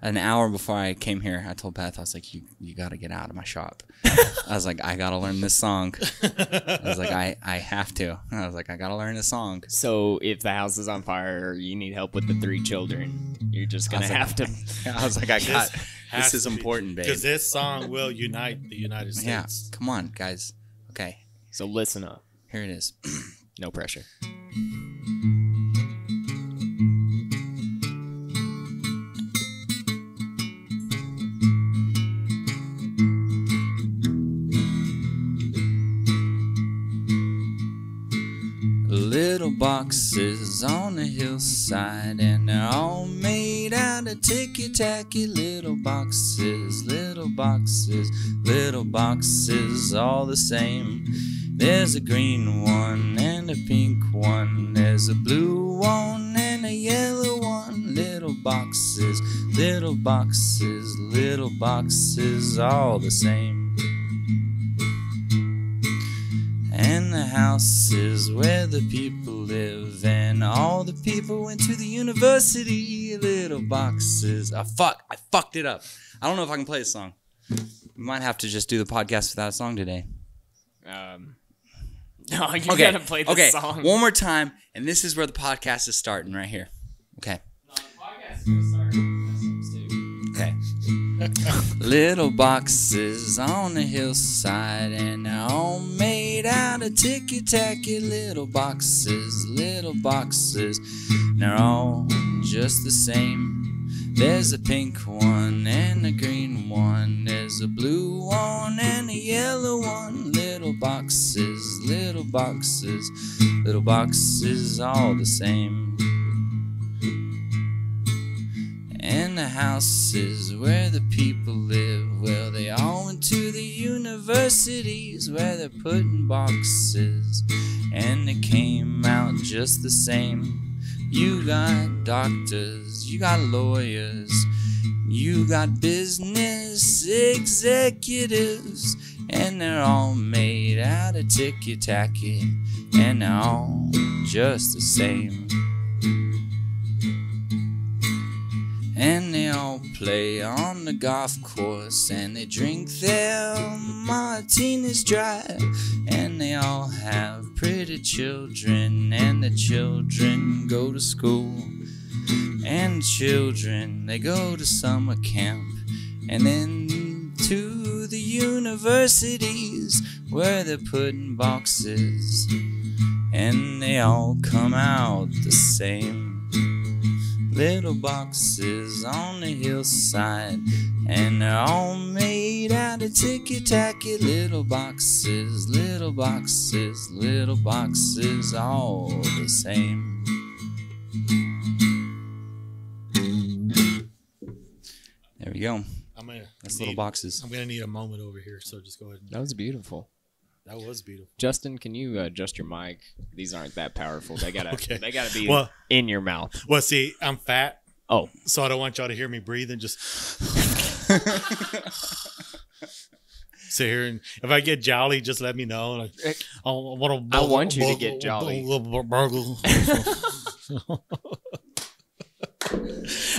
an hour before I came here, I told Beth, I was like, you got to get out of my shop. I was like, I got to learn this song. I was like, I have to. I was like, I got to learn this song. So if the house is on fire or you need help with the 3 children, you're just going to have to. I was like, this is important, babe. Because this song will unite the United States. Yeah, come on, guys. Okay. So listen up. Here it is. No pressure. Little boxes on the hillside, and they're all made out of ticky-tacky. Little boxes, little boxes, little boxes, all the same. There's a green one and a pink one. There's a blue one and a yellow one. Little boxes, little boxes, little boxes, all the same. And the house is where the people live, and all the people went to the university. Little boxes. I fucked it up. I don't know if I can play this song. We might have to just do the podcast without a song today. No, you gotta play the song. One more time, and this is where the podcast is starting right here. Okay. No, the podcast is gonna start. Okay. Little boxes on the hillside, and they're all made out of ticky-tacky. Little boxes, and they're all just the same. There's a pink one and a green one. There's a blue one and a yellow one. Little boxes, little boxes, little boxes, all the same. And the houses where the people live, well, they all went to the universities where they're put in boxes, and they came out just the same. You got doctors, you got lawyers, you got business executives, and they're all made out of ticky-tacky, and they're all just the same. And they all play on the golf course, and they drink their martinis dry, and they all have pretty children, and the children go to school, and children, they go to summer camp, and then to the universities where they're put in boxes, and they all come out the same. Little boxes on the hillside, and they're all made out of ticky-tacky. Little boxes, little boxes, little boxes, all the same. There we go. That's little boxes. I'm gonna need a moment over here, so just go ahead. That was beautiful. That was beautiful. Justin, can you adjust your mic? These aren't that powerful. They gotta, Okay. they gotta be in your mouth. Well, see, I'm fat. Oh, so I don't want y'all to hear me breathe and just sit here. And if I get jolly, just let me know. Like, I want you to get jolly.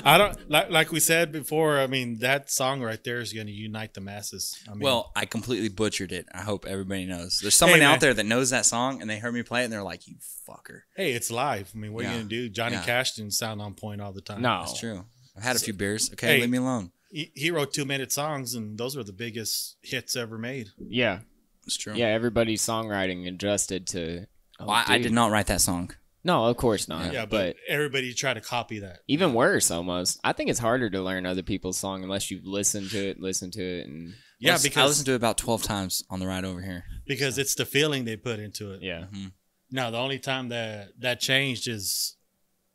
I don't like we said before. I mean, that song right there is going to unite the masses. I mean, well, I completely butchered it. I hope everybody knows. There's someone out there that knows that song, and they heard me play it, and they're like, "You fucker." Hey, it's live. I mean, what are you going to do? Johnny Cash didn't sound on point all the time. No, that's true. I've had a few beers. Okay, leave me alone. He wrote 2-minute songs, and those were the biggest hits ever made. Yeah, it's true. Yeah, everybody's songwriting adjusted to. Oh, I did not write that song. No, of course not. Yeah, but everybody tried to copy that. Even worse, almost. I think it's harder to learn other people's song unless you've listened to it, and yeah, because I listened to it about 12 times on the ride over here. Because it's the feeling they put into it. Yeah. Mm-hmm. Now, the only time that changed is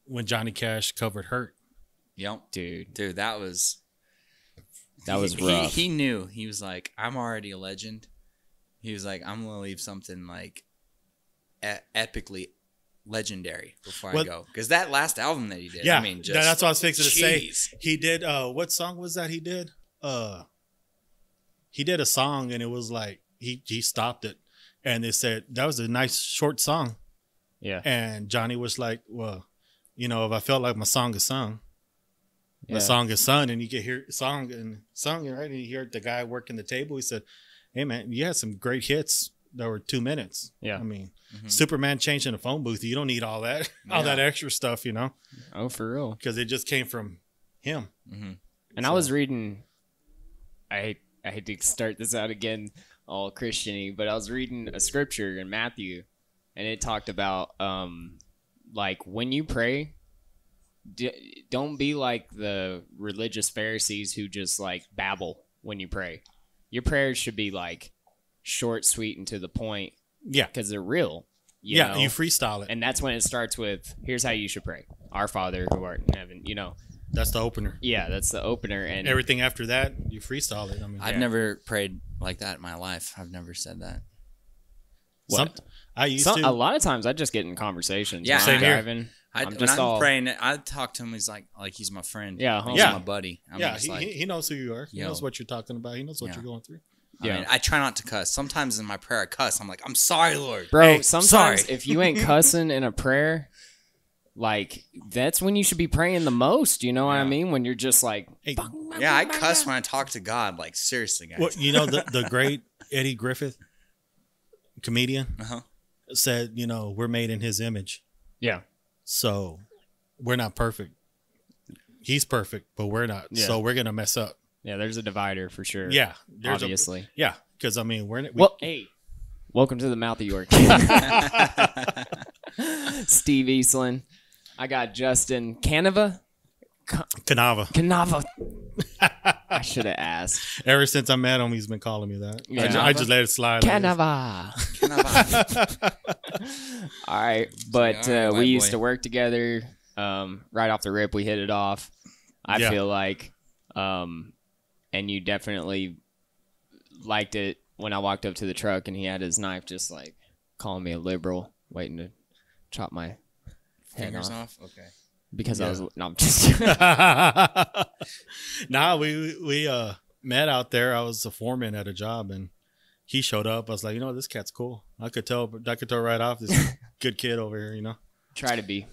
when Johnny Cash covered "Hurt." Yep, dude, that was rough. He knew. He was like, I'm already a legend. He was like, I'm gonna leave something like epically legendary before I go, because that last album that he did, yeah, I mean, just, that's what I was fixing to say. He did what song was that he did? He did a song, and it was like he stopped it, and they said that was a nice short song. Yeah, and Johnny was like, well, you know, if I felt like my song is sung, a song is sung, and you can hear song, right? And you hear the guy working the table. He said, "Hey man, you had some great hits that were 2 minutes. Yeah. I mean, Superman changing a phone booth. You don't need all that, all that extra stuff, you know? Oh, for real. Because it just came from him. And I was reading. I hate to start this out again, all Christian-y, but I was reading a scripture in Matthew, and it talked about like when you pray, don't be like the religious Pharisees who just like babble when you pray. Your prayers should be like short, sweet, and to the point. Yeah. Because they're real. You know? You freestyle it. And that's when it starts with, here's how you should pray. Our Father who art in heaven, you know. That's the opener. Yeah, that's the opener. And everything after that, you freestyle it. I mean, I've never prayed like that in my life. I've never said that. I used to. A lot of times I just get in conversations. Yeah, when same I'm here. driving. When I'm praying, I talk to him. He's like he's my friend. Yeah, he's my buddy. He knows who you are. He knows what you're talking about. He knows what you're going through. I mean, I try not to cuss. Sometimes in my prayer I cuss. I'm like, I'm sorry, Lord. Bro, Hey, sometimes sorry. if you ain't cussing in a prayer, like that's when you should be praying the most. You know what I mean? When you're just like, Yeah, I cuss when I talk to God. Like, seriously, guys. Well, you know, the great Eddie Griffith, comedian, said, you know, we're made in his image. Yeah. So we're not perfect. He's perfect, but we're not. Yeah. So we're going to mess up. Yeah, there's a divider for sure. Yeah. Obviously. Yeah. Because, I mean, hey, welcome to the Mouth of York. Steve Easlon. I got Justin Canava. Canava. I should have asked. Ever since I met him, he's been calling me that. Yeah. I just let it slide. Canava. All right. But we used to work together. Right off the rip, we hit it off. I feel like. And you definitely liked it when I walked up to the truck and he had his knife just like calling me a liberal, waiting to chop my fingers off. Okay. Because I was I'm just Nah, we met out there. I was a foreman at a job and he showed up. I was like, you know, this cat's cool. I could tell right off this good kid over here, you know. Try to be.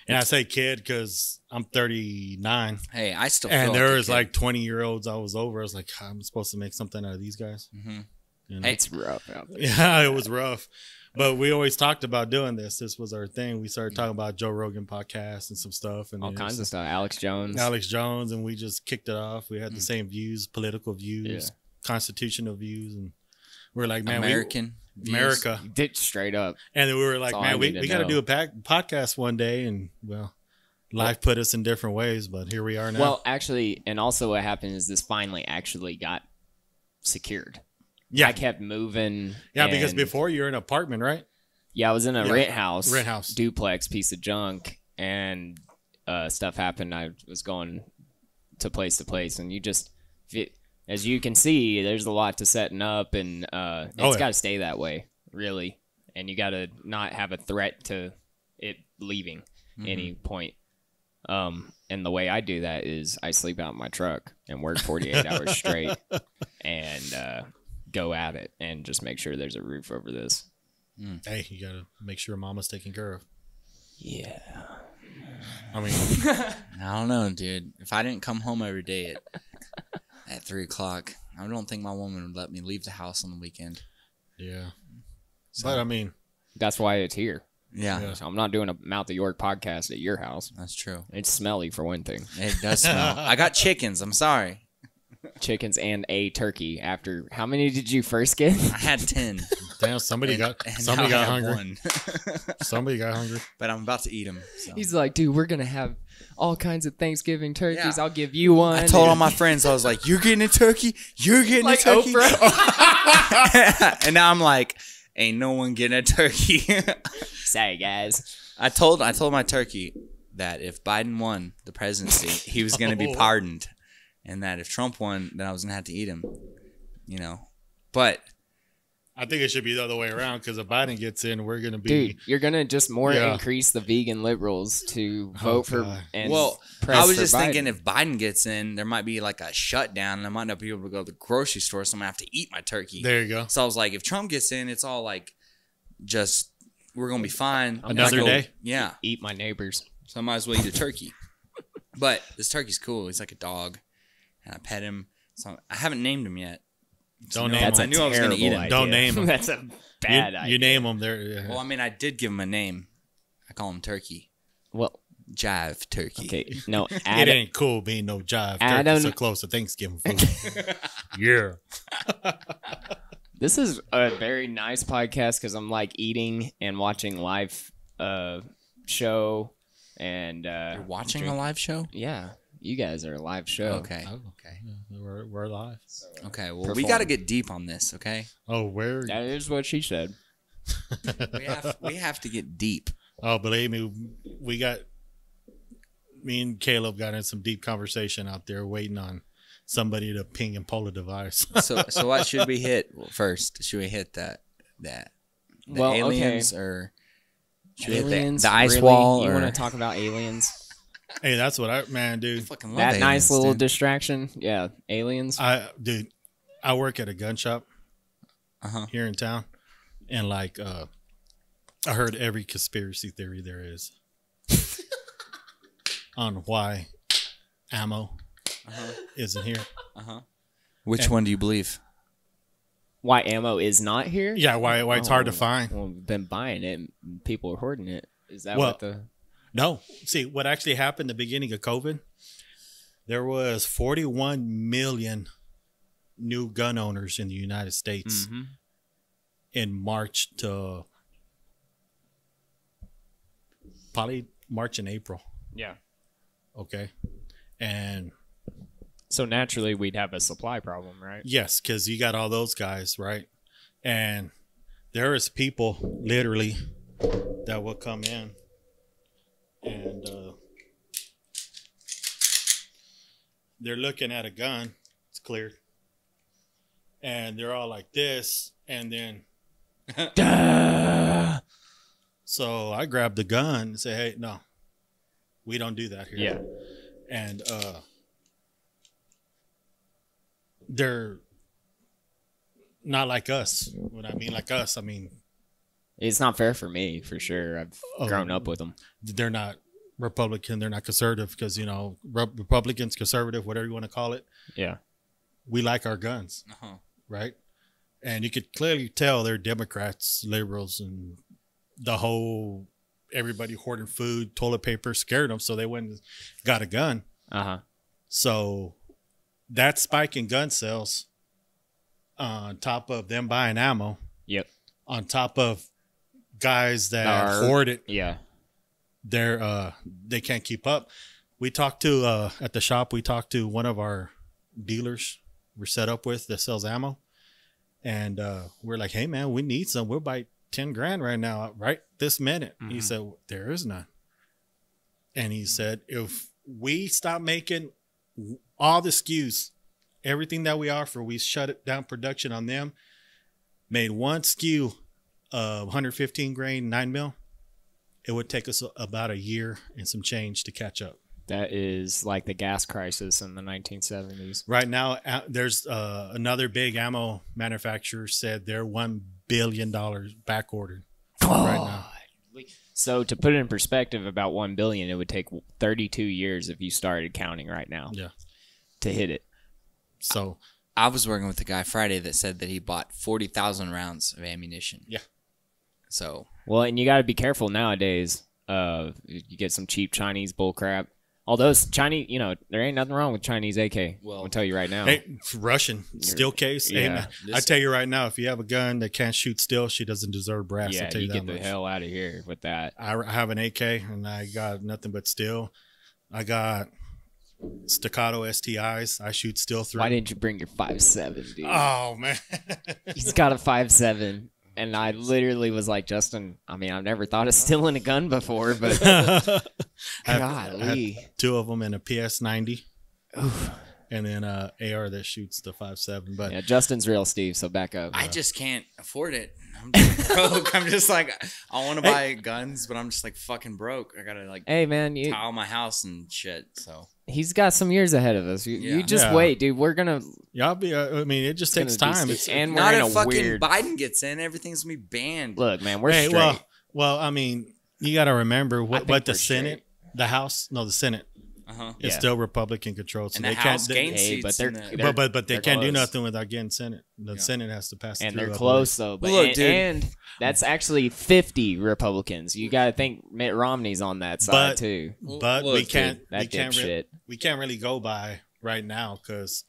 And I say kid because I'm 39. Hey, I still and feel there like was like 20-year-olds I was over. I was like, I'm supposed to make something out of these guys. You know? It's rough out there. Yeah, it was rough. But we always talked about doing this. This was our thing. We started talking about Joe Rogan podcast and some stuff. And all kinds of stuff. Alex Jones. And we just kicked it off. We had the same views, political views, constitutional views. And we're like, man, America. Did straight up. And then we were like, man, we got to do a podcast one day. And, well, life put us in different ways. But here we are now. Well, actually, and also what happened is this finally actually got secured. Yeah. I kept moving. Yeah, because before you were in an apartment, right? Yeah, I was in a rent house. Duplex piece of junk. And stuff happened. I was going to place. And you just, as you can see, there's a lot to setting up. And it's got to stay that way, really. And you got to not have a threat to it leaving any point. And the way I do that is I sleep out in my truck and work 48 hours straight. And go at it and just make sure there's a roof over this. Hey, you gotta make sure mama's taken care of. Yeah. I mean, I don't know, dude. If I didn't come home every day at 3 o'clock, I don't think my woman would let me leave the house on the weekend. Yeah. So, but I mean, that's why it's here. Yeah. So I'm not doing a Mouth of York podcast at your house. That's true. It's smelly for one thing. It does smell. I got chickens. I'm sorry. Chickens and a turkey. After how many did you first get? I had 10. Damn, somebody got hungry. Somebody got hungry. But I'm about to eat them. So. He's like, dude, we're gonna have all kinds of Thanksgiving turkeys. Yeah. I'll give you one. I told all my friends, I was like, "You're getting a turkey. You're getting like a turkey." Oprah. And now I'm like, "Ain't no one getting a turkey." Sorry, guys. I told my turkey that if Biden won the presidency, he was gonna be pardoned. And that if Trump won, then I was going to have to eat him, you know. But I think it should be the other way around because if Biden gets in, we're going to be... Dude, you're going to just increase the vegan liberals to vote for... And I was just thinking if Biden gets in, there might be like a shutdown and I might not be able to go to the grocery store, so I'm going to have to eat my turkey. There you go. So I was like, if Trump gets in, it's all like just, we're going to be fine. Another day? Yeah. Eat my neighbors. So I might as well eat a turkey. But this turkey's cool. He's like a dog, and I pet him. So I haven't named him yet. Don't name him. I knew I was going to eat him. idea. Don't name him. That's a bad idea. You name him there. Yeah. Well, I mean, I did give him a name. I call him Turkey. Well, Jive Turkey. okay. No, It Adam, ain't cool being no jive. Adam- Turkey so close to Thanksgiving food. Yeah. this is a very nice podcast because I'm like eating and watching live show and You're watching drink- a live show? Yeah, you guys are a live show. Okay. Oh. Okay. We're live. Okay. Well, we got to get deep on this, okay? Oh, where? That is what she said. We have to get deep. Oh, believe me, me and Caleb got in some deep conversation out there waiting on somebody to ping and pull a device. So what should we hit first? Should we hit the Well, aliens okay. or should we hit Aliens, the ice really? wall? You or... want to talk about aliens? Hey, that's what dude. I fucking love That aliens, nice little dude. distraction. Yeah, aliens. I work at a gun shop Uh-huh. here in town, and like I heard every conspiracy theory there is on why ammo isn't here. Which one do you believe? Why ammo is not here? Yeah, why it's hard to Oh, find. Well, we've been buying it. And people are hoarding it. Is that Well, what the? No. See, what actually happened at the beginning of COVID, there was 41 million new gun owners in the United States Mm-hmm. in March to probably March and April. Yeah. Okay. And So naturally, we'd have a supply problem, right? yes, because you got all those guys, right? And there is people literally that will come in and they're looking at a gun. It's cleared. And they're all like this. And then so I grabbed the gun and say, hey, no, we don't do that here. Yeah. And they're not like us. When I mean like us, I mean It's not fair for me, for sure. I've Oh. grown up with them. they're not Republican, they're not conservative, because you know Republicans, conservative, whatever you want to call it, Yeah. we like our guns, right? And you could clearly tell they're Democrats, liberals, and the whole everybody hoarding food, toilet paper scared them, so they went and got a gun. Uh-huh. So that spike in gun sales, on top of them buying ammo, Yep. on top of guys that Are- hoard it, Yeah. they can't keep up. We talked to at the shop. We talked to one of our dealers we're set up with that sells ammo, and we're like, "Hey man, we need some. We'll buy 10 grand right now, right this minute." He said, well, "There is none." And he said, "If we stop making all the SKUs, everything that we offer, we shut it down production on them. Made one SKU of 115 grain 9mm." It would take us about a year and some change to catch up. That is like the gas crisis in the 1970s. Right now, there's another big ammo manufacturer said they're $1 billion back ordered right now. So to put it in perspective, about 1 billion, it would take 32 years if you started counting right now Yeah. to hit it. So, I was working with a guy Friday that said that he bought 40,000 rounds of ammunition. yeah. So Well, and you got to be careful nowadays. You get some cheap Chinese bullcrap. Although Chinese, there ain't nothing wrong with Chinese AK. Well- I'll tell you right now. Hey, Russian steel case. Hey, Yeah. man, I tell you right now, if you have a gun that can't shoot steel, she doesn't deserve brass. Yeah, I'll tell you you get that the much. hell out of here with that. I have an AK and I got nothing but steel. I got staccato STIs. I shoot steel through. Why didn't you bring your 5.7, dude? Oh man. He's got a 5.7. And I literally was like, Justin, I mean, I've never thought of stealing a gun before, but I have golly. 2 of them in a PS90. And then AR that shoots the 5.7. But Yeah, Justin's real, Steve, so back up. I just can't afford it. I'm just broke. I'm just like, I want to buy guns, but I'm just like fucking broke. I gotta like Hey, man, tile my house and shit. So he's got some years ahead of us. You Yeah. just Yeah. wait, dude. We're going to... y'all be. I mean, it just takes time. It's, And we're not in if a fucking weird... Biden gets in, everything's gonna be banned. Look, man, we're hey, straight. well, I mean, you got to remember I what think the we're Senate, straight. the House, no, the Senate. It's still Republican controlled, so And they the House can't. gains seats. but But they can't do close. nothing without getting Senate. The Senate has to pass it And through. they're I close though. But Look, dude. and that's actually 50 Republicans. You got to think Mitt Romney's on that side too. But Look, we can't. that We can't. dipshit. We can't really go by right now because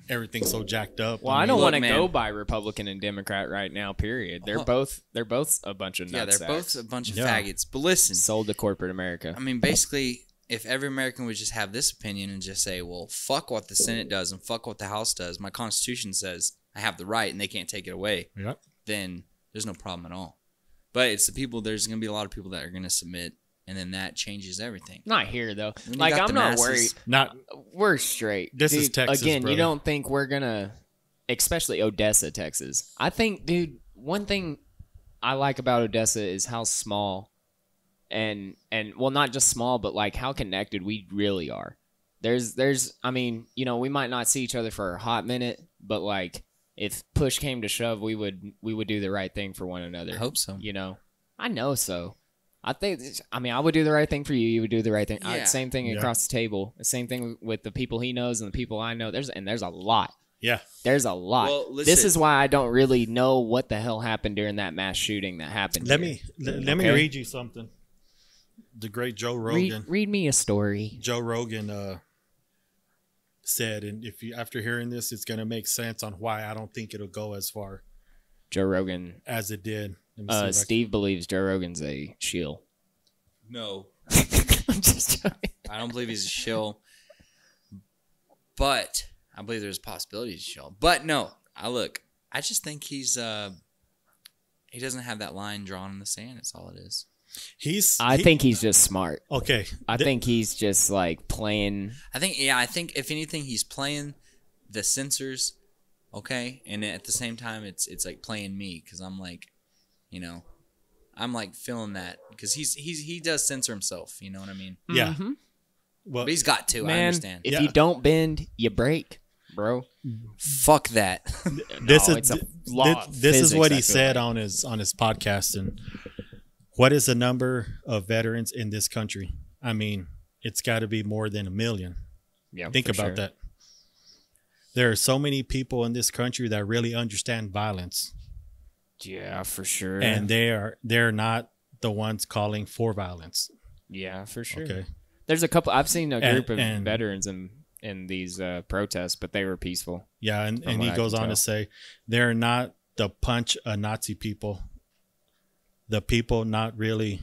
everything's so jacked up. Well, I mean, don't look, want to man. go by Republican and Democrat right now. Period. They're both a bunch of Yeah, nuts. they're both a bunch of Yeah. faggots. But listen, sold to corporate America. I mean, basically, if every American would just have this opinion and just say, well, fuck what the Senate does and fuck what the House does. My Constitution says I have the right and they can't take it away. Yep. Then there's no problem at all. But it's the people, there's going to be a lot of people that are going to submit, and then that changes everything. Not here though. When you Like got I'm the not masses- worried. Not. We're straight. This is Dude, Texas, again. brother. You don't think we're gonna, especially Odessa, Texas. I think, dude. One thing I like about Odessa is how small, and well, not just small, but like how connected we really are. There's. I mean, you know, we might not see each other for a hot minute, but like if push came to shove, we would do the right thing for one another. I hope so. You know, I know so. I think. I mean, I would do the right thing for you. You would do the right thing. Yeah. Same thing Yeah. across the table. The same thing with the people he knows and the people I know. There's a lot. Yeah. There's a lot. Well, This listen. is why I don't really know what the hell happened during that mass shooting that happened. Let here. me read you something. The great Joe Rogan. read me a story. Joe Rogan said, and if you after hearing this, it's gonna make sense on why I don't think it'll go as far Joe Rogan. as it did. Let me see if I Steve believes Joe Rogan's a shill. No. I'm just joking. I don't believe he's a shill. But I believe there's a possibility he's a shill. But no, I just think he doesn't have that line drawn in the sand. That's all it is. I think he's just smart. okay. I think he's just like playing. I think if anything, he's playing the censors, okay, and at the same time, it's like playing me because I'm like, you know, I'm like feeling that because he does censor himself. You know what I mean? Yeah. Mhm. Well, But he's got to. I Man, understand. if Yeah. you don't bend, you break, bro. Fuck that. this No, is it's a law of this is physics, what I he feel said like. on his podcast. And what is the number of veterans in this country? I mean, it's got to be more than 1 million. Yeah, Think for about sure. that. There are so many people in this country that really understand violence, Yeah, for sure. and they're not the ones calling for violence. yeah, for sure. Okay. There's a couple. I've seen a group of and- veterans in these protests, but they were peaceful. Yeah, and From he what I goes can on tell. to say they're not the punch a Nazi people. The people not really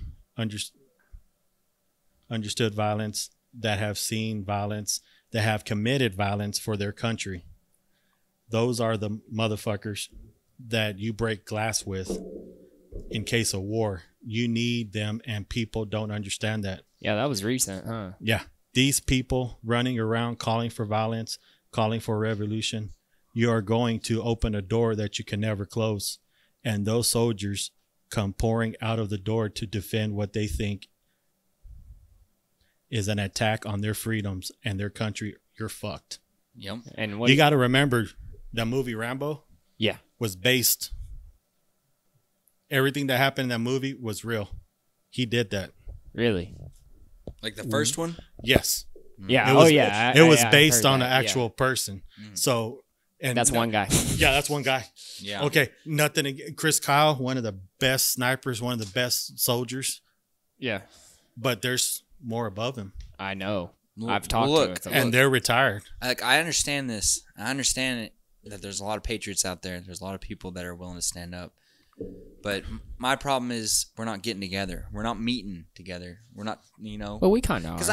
understood violence, that have seen violence, that have committed violence for their country. Those are the motherfuckers that you break glass with in case of war. You need them, and people don't understand that. Yeah, that was recent, huh? Yeah. These people running around calling for violence, calling for revolution, you are going to open a door that you can never close. And those soldiers come pouring out of the door to defend what they think is an attack on their freedoms and their country. You're fucked. Yep. And what? You got to remember the movie Rambo Yeah, was based. Everything that happened in that movie was real. He did that. really? Like the first one? Yes. Yeah. It was, oh yeah. It was I based heard on that, an actual person. So, Yeah. and That's one guy. Yeah, that's one guy. Yeah. Okay, nothing. Chris Kyle, one of the best snipers, one of the best soldiers, Yeah, but there's more above him, I know. Well, I've talked look, to him. and they're retired. Like I understand this. I understand it, that there's a lot of patriots out there. There's a lot of people that are willing to stand up. But my problem is we're not getting together. We're not meeting together. We're not, you know. Well, we kind of are. Because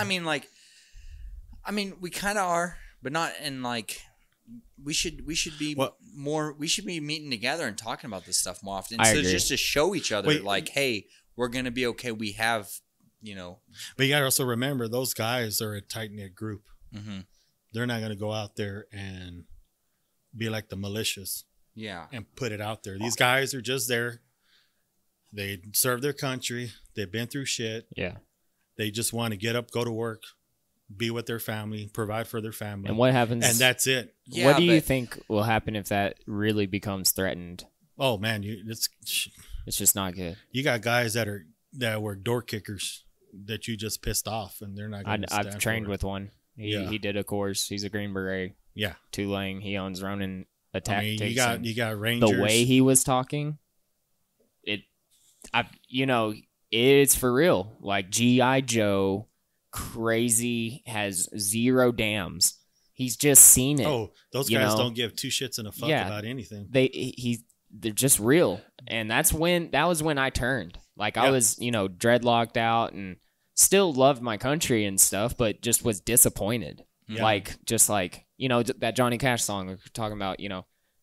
we kind of are, but not in like. We should be Well- more. We should be meeting together and talking about this stuff more often. I So agree. just to show each other, Wait. like, hey, we're gonna be okay. We have, you know. But you got to also remember those guys are a tight knit group. Mm-hmm. They're not going to go out there and be like the militias Yeah. and put it out there. These guys are just there. They serve their country. They've been through shit. yeah. They just want to get up, go to work, be with their family, provide for their family, And what happens? and that's it. Yeah, what do you but- think will happen if that really becomes threatened? Oh man, It's just not good. you got guys that were door kickers that you just pissed off, and they're not going to I've trained with one. He did a course. He's a Green Beret. Yeah. Tulane. He owns Ronin Attack. I mean, you got Rangers. The way he was talking, it's for real. Like G.I. Joe, crazy, has 0 dams. He's just seen it. Oh, those guys don't give 2 shits and a fuck about anything. They're just real. And that was when I turned. Like I was, dreadlocked out and still loved my country and stuff, but just was disappointed. Yeah. That Johnny Cash song we're talking about,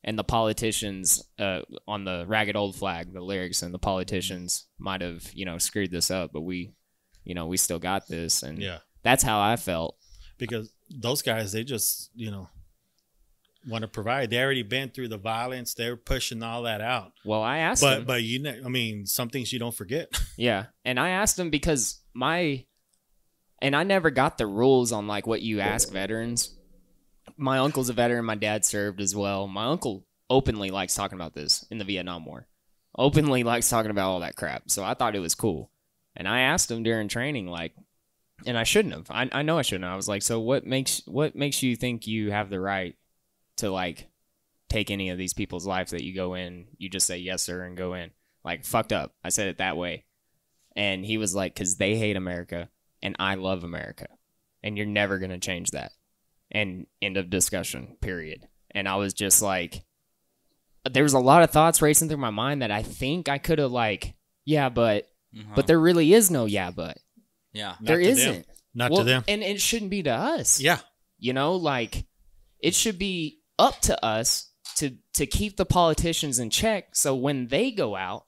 and the politicians on the Ragged Old Flag, the lyrics, and the politicians might have, screwed this up, but we still got this. And that's how I felt. Because those guys, they just, want to provide. They already been through the violence. They're pushing all that out. Well, I asked them. But some things you don't forget. Yeah. And I asked them because and I never got the rules on like what you ask veterans. My uncle's a veteran. My dad served as well. My uncle openly likes talking about this in the Vietnam War. Openly likes talking about all that crap. So I thought it was cool. And I asked him during training, like, and I shouldn't have. I know I shouldn't have. I was like, so what makes you think you have the right to like take any of these people's lives that you go in? You just say yes, sir, and go in. Like, fucked up. I said it that way. And he was like, because they hate America and I love America. And you're never going to change that. And end of discussion, period. And I was just like, there was a lot of thoughts racing through my mind that I think I could have like, but there really is no but. Yeah. There isn't. Not to them. And it shouldn't be to us. Yeah. It should be up to us to keep the politicians in check so when they go out,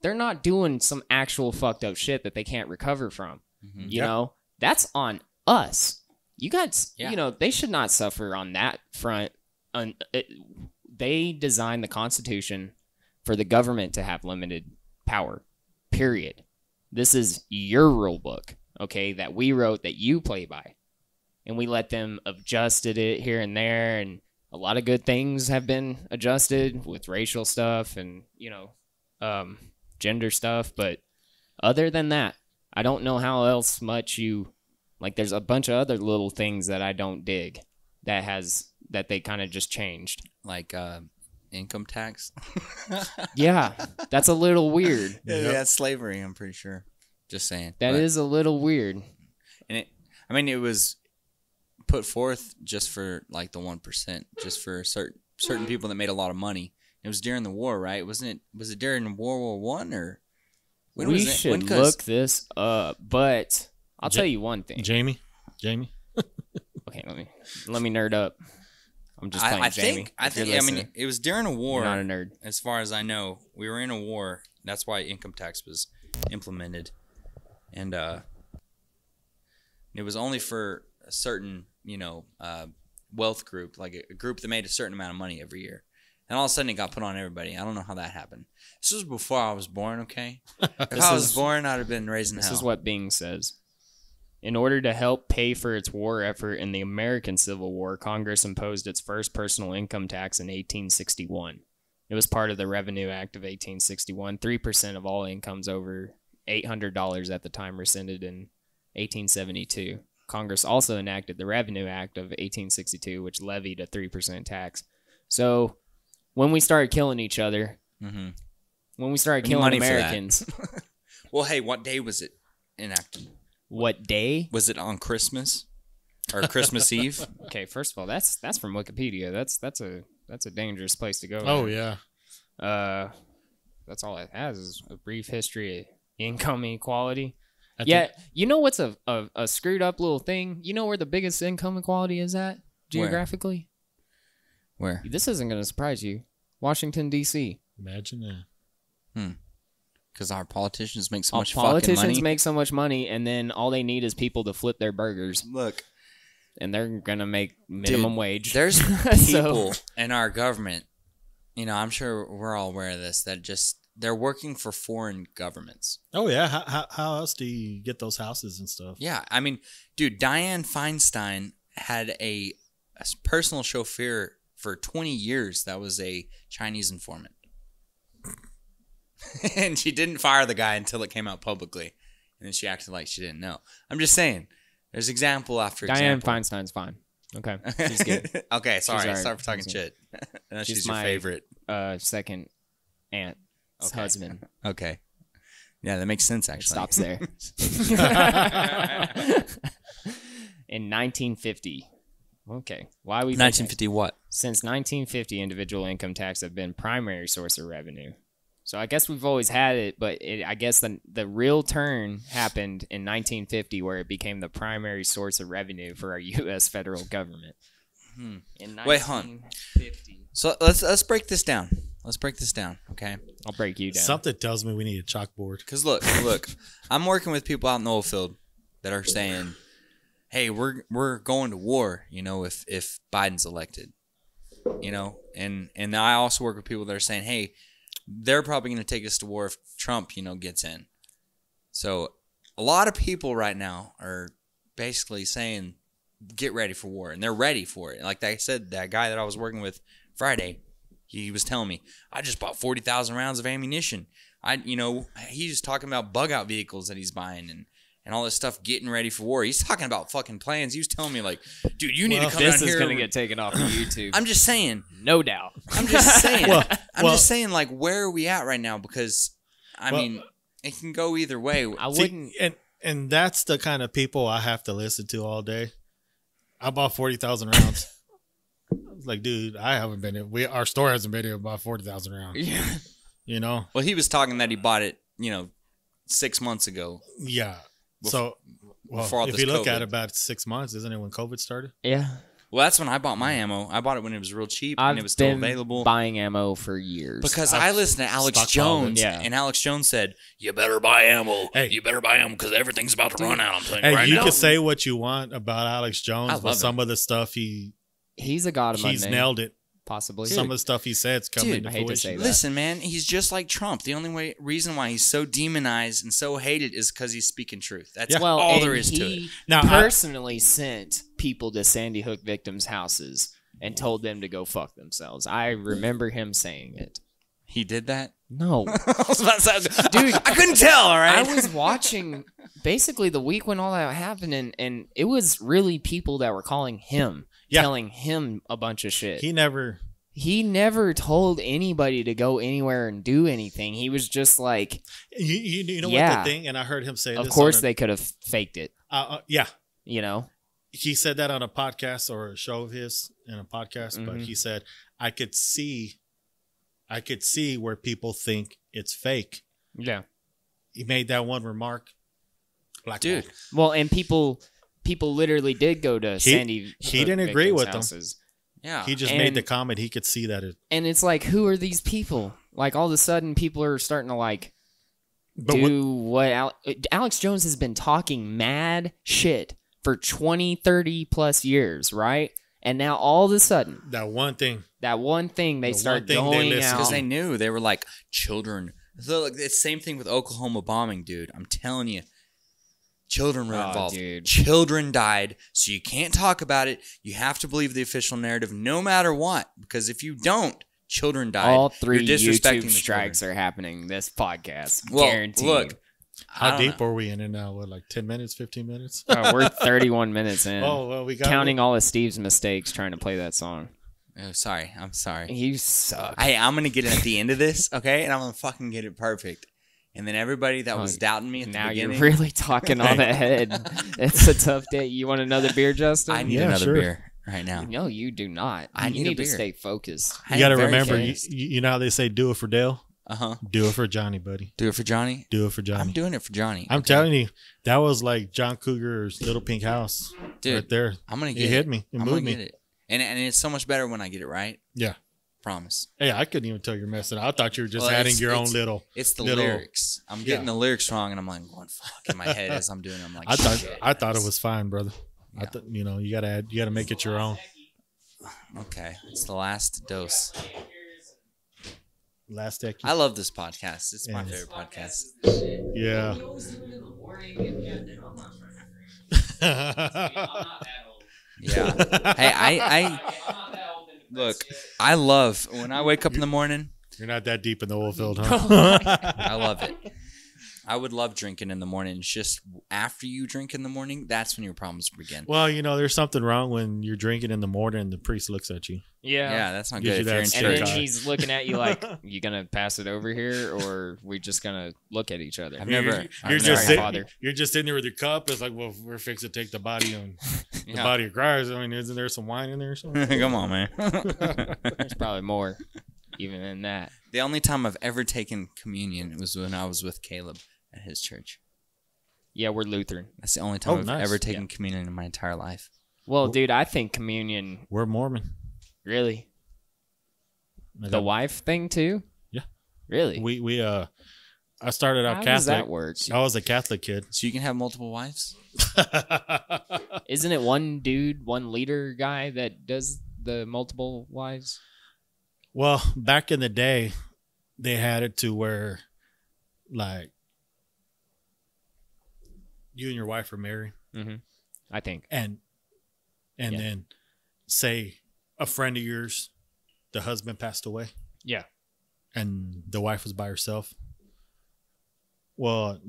they're not doing some actual fucked up shit that they can't recover from. Mm-hmm. You know, that's on us. You guys, they should not suffer on that front. They designed the Constitution for the government to have limited power, period. This is your rule book, okay, that we wrote that you play by. And we let them adjusted it here and there, and a lot of good things have been adjusted with racial stuff and, gender stuff. But other than that, I don't know how else much there's a bunch of other little things that I don't dig that they kind of just changed. Like income tax? Yeah, that's a little weird. Yeah, that's slavery, I'm pretty sure. Just saying. That is a little weird. And it was put forth just for like the 1%, just for certain people that made a lot of money. It was during the war, right? Was it during World War One or when we was it? Should look this up, but I'll tell you one thing. Jamie. Okay, let me nerd up. I'm just playing Jamie. I think it was during a war. You're not a nerd. As far as I know, we were in a war. That's why income tax was implemented, and it was only for a certain wealth group, like a group that made a certain amount of money every year. And all of a sudden it got put on everybody. I don't know how that happened. This was before I was born, okay? If I was born, I'd have been raised in hell. This is what Bing says. In order to help pay for its war effort in the American Civil War, Congress imposed its first personal income tax in 1861. It was part of the Revenue Act of 1861. 3% of all incomes over $800 at the time rescinded in 1872. Congress also enacted the Revenue Act of 1862, which levied a 3% tax. So when we started killing each other, when we started killing Americans. Well, hey, what day was it enacted? What day? Was it on Christmas or Christmas Eve? Okay, first of all, that's from Wikipedia. That's a dangerous place to go. Oh yeah. That's all it has is a brief history of income inequality. You know what's a screwed up little thing? You know where the biggest income inequality is at geographically? Where? This isn't going to surprise you. Washington, D.C. Imagine that. Because our politicians make so much fucking money. Politicians make so much money, and then all they need is people to flip their burgers. Look. And they're going to make minimum wage. There's people in our government, I'm sure we're all aware of this, that they're working for foreign governments. Oh, yeah. How else do you get those houses and stuff? Yeah. I mean, dude, Dianne Feinstein had a personal chauffeur for 20 years that was a Chinese informant. And she didn't fire the guy until it came out publicly. And then she acted like she didn't know. I'm just saying. There's example after Diane example. Feinstein's fine. Okay. She's good. Okay, sorry. She's Sorry for talking shit. She's your my favorite. Second aunt's husband. Okay. Yeah, that makes sense, actually. Stops there. In 1950. Okay. Why we 1950 what? Since 1950, individual income tax have been primary source of revenue. So I guess we've always had it, but I guess the real turn happened in 1950, where it became the primary source of revenue for our U.S. federal government. In Wait, hon. So let's break this down. Let's break this down, okay? I'll break you down. Something tells me we need a chalkboard. Because look, I'm working with people out in the oil field that are saying, "Hey, we're going to war," if Biden's elected, and I also work with people that are saying, "Hey, they're probably going to take us to war if Trump, gets in." So a lot of people right now are basically saying, get ready for war, and they're ready for it. Like I said, that guy that I was working with Friday, he was telling me, I just bought 40,000 rounds of ammunition. He's talking about bug out vehicles that he's buying and all this stuff, getting ready for war. He's talking about fucking plans. He was telling me, like, dude, you need to come down here. This is going to get taken off of YouTube. I'm just saying. No doubt. I'm just saying. I'm just saying, like, where are we at right now? Because, I mean, it can go either way. I wouldn't. And that's the kind of people I have to listen to all day. I bought 40,000 rounds. I was like, dude, I haven't been here. Our store hasn't been here about 40,000 rounds. Yeah. Well, he was talking that he bought it, 6 months ago. Yeah. Before if you look COVID. at it, about 6 months, isn't it when COVID started? Yeah. Well, that's when I bought my ammo. I bought it when it was real cheap and it was still available. Buying ammo for years. Because I listened to Alex Jones, and Alex Jones said, "You better buy ammo. Hey. You better buy ammo because everything's about to run out." I'm telling you Hey, right you now. can say what you want about Alex Jones, but some of the stuff he's a god among he's men, nailed it. possibly. Some of the stuff he said's coming to I hate to fruition. say that. Listen, man, he's just like Trump. The only reason why he's so demonized and so hated is because he's speaking truth. That's all there is to it. Now, personally sent people to Sandy Hook victims' houses and told them to go fuck themselves. I remember him saying it. He did that? No. I was about to say, dude, I couldn't tell, all right? I was watching basically the week when all that happened, and it was really people that were calling him, telling him a bunch of shit. He never told anybody to go anywhere and do anything. He was just like, you know what the thing, and I heard him say of this. Course they could have faked it. Yeah. He said that on a podcast or a show of his in a podcast, but he said, I could see where people think it's fake. Yeah. He made that one remark. Dude. Well, and people literally did go to Sandy. He didn't agree with houses. them. Yeah. He just made the comment. He could see that and it's like, who are these people? Like, all of a sudden, people are starting to what Alex Jones has been talking mad shit for 20, 30 plus years, right? And now all of a sudden, that one thing they start going out because they knew. They were like, children. So, it's the same thing with Oklahoma bombing, dude. I'm telling you, children were involved. Dude. Children died, so you can't talk about it. You have to believe the official narrative, no matter what. Because if you don't, children died. All 3 You're disrespecting YouTube strikes are happening this podcast. Well, guaranteed. Look. How deep are we in it now? What, like 10 minutes, 15 minutes? We're 31 minutes in. Oh, well, we got counting all of Steve's mistakes trying to play that song. Oh, sorry. I'm sorry. You suck. Hey, I'm going to get it at the end of this, okay? And I'm going to fucking get it perfect. And then everybody that was doubting me at the beginning. You're really talking on ahead. It's a tough day. You want another beer, Justin? I need another beer right now. No, you do not. You need to stay focused. You got to remember, you know how they say do it for Dale? Uh-huh. Do it for Johnny, buddy. Do it for Johnny? Do it for Johnny. I'm doing it for Johnny. I'm telling you, that was like John Cougar's Little Pink House. Dude, right there. I'm going to get it. It hit me. It moved me. Get it. And it's so much better when I get it right. Yeah. Promise. Hey, I couldn't even tell you're messing. I thought you were just adding your own little. It's the lyrics. I'm getting the lyrics wrong, and I'm like, going fuck in my head as I'm doing it. I'm like, I thought it was fine, brother. Yeah. You gotta make it your own. Okay, it's the last dose. Last deck. I love this podcast. It's my favorite podcast. Yeah. Yeah. Hey, I look. I love when I wake up in the morning. You're not that deep in the oil field, huh? I love it. I would love drinking in the morning. It's just after you drink in the morning, that's when your problems begin. Well, there's something wrong when you're drinking in the morning and the priest looks at you. Yeah, that's not Gives good. you If that you're in and church, then he's looking at you like, you gonna pass it over here, or we just gonna look at each other? You're just sitting there with your cup. It's like, well, we're fixing to take the body on the body of Christ. I mean, isn't there some wine in there or something? Come on, man. There's probably more, even than that. The only time I've ever taken communion was when I was with Caleb at his church. Yeah, we're Lutheran. That's the only time I've nice. ever taken communion in my entire life. Well, dude, I think communion. We're Mormon. Really? The wife thing too? Yeah. Really? I started out How Catholic. does that work? I was a Catholic kid. So you can have multiple wives? Isn't it one dude, one leader guy that does the multiple wives? Well, back in the day, they had it to where, like, you and your wife are married. Mm-hmm. I think. And then, say, a friend of yours, the husband passed away. Yeah. And the wife was by herself. Well,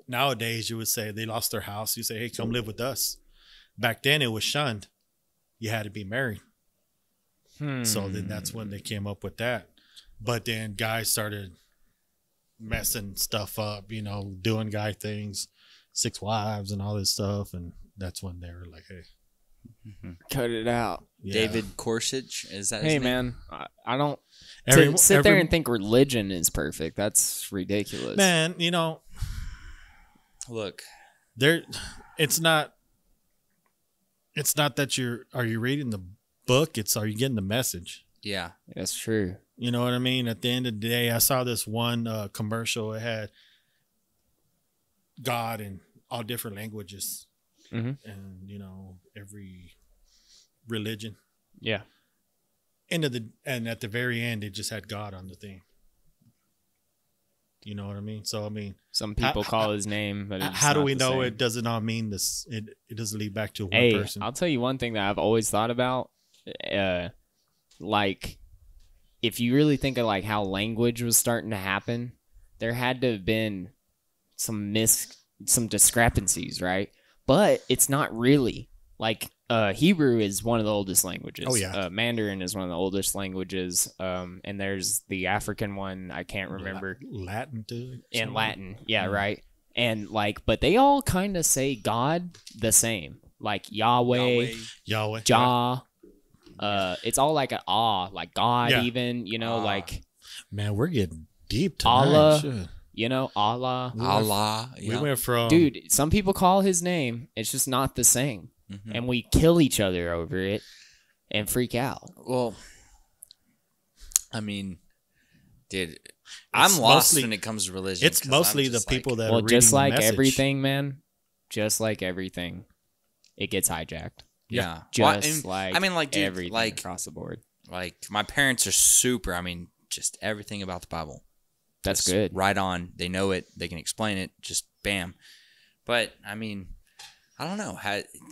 nowadays, you would say they lost their house. You say, hey, come live with us. Back then, it was shunned. You had to be married. So then that's when they came up with that. But then guys started messing stuff up, doing guy things, 6 wives and all this stuff. And that's when they were like, hey. Cut it out. Yeah. David Korsich, is that his Hey, name? man, I don't sit there and think religion is perfect. That's ridiculous. Man, Look. It's not that are you reading the book? Are you getting the message? Yeah. That's true. You know what I mean? At the end of the day, I saw this one commercial. It had God in all different languages. Mm-hmm. And every religion. Yeah. And at the very end, it just had God on the thing. You know what I mean? So some people call his name, but how do we know it doesn't all mean this? It doesn't lead back to one person. I'll tell you one thing that I've always thought about. Like, if you really think of like how language was starting to happen, there had to have been some discrepancies, right? But it's not really. Like, Hebrew is one of the oldest languages. Oh, yeah. Mandarin is one of the oldest languages. And there's the African one. I can't remember. Latin, too. And Latin. Yeah, right. And, like, but they all kind of say God the same. Like, Yahweh. Jah. It's all like an like God, even, like. Man, we're getting deep tonight. Allah. Sure. Allah. Allah. We went from... Dude, some people call his name. It's just not the same. Mm-hmm. And we kill each other over it and freak out. Well, I mean, dude, I'm lost when it comes to religion. It's mostly the people that are reading just like the message. everything, man. Just like everything, it gets hijacked. Yeah. Like everything across the board. Like, my parents are super, just everything about the Bible. That's just good. Right on. They know it. They can explain it. Just bam. But, I don't know.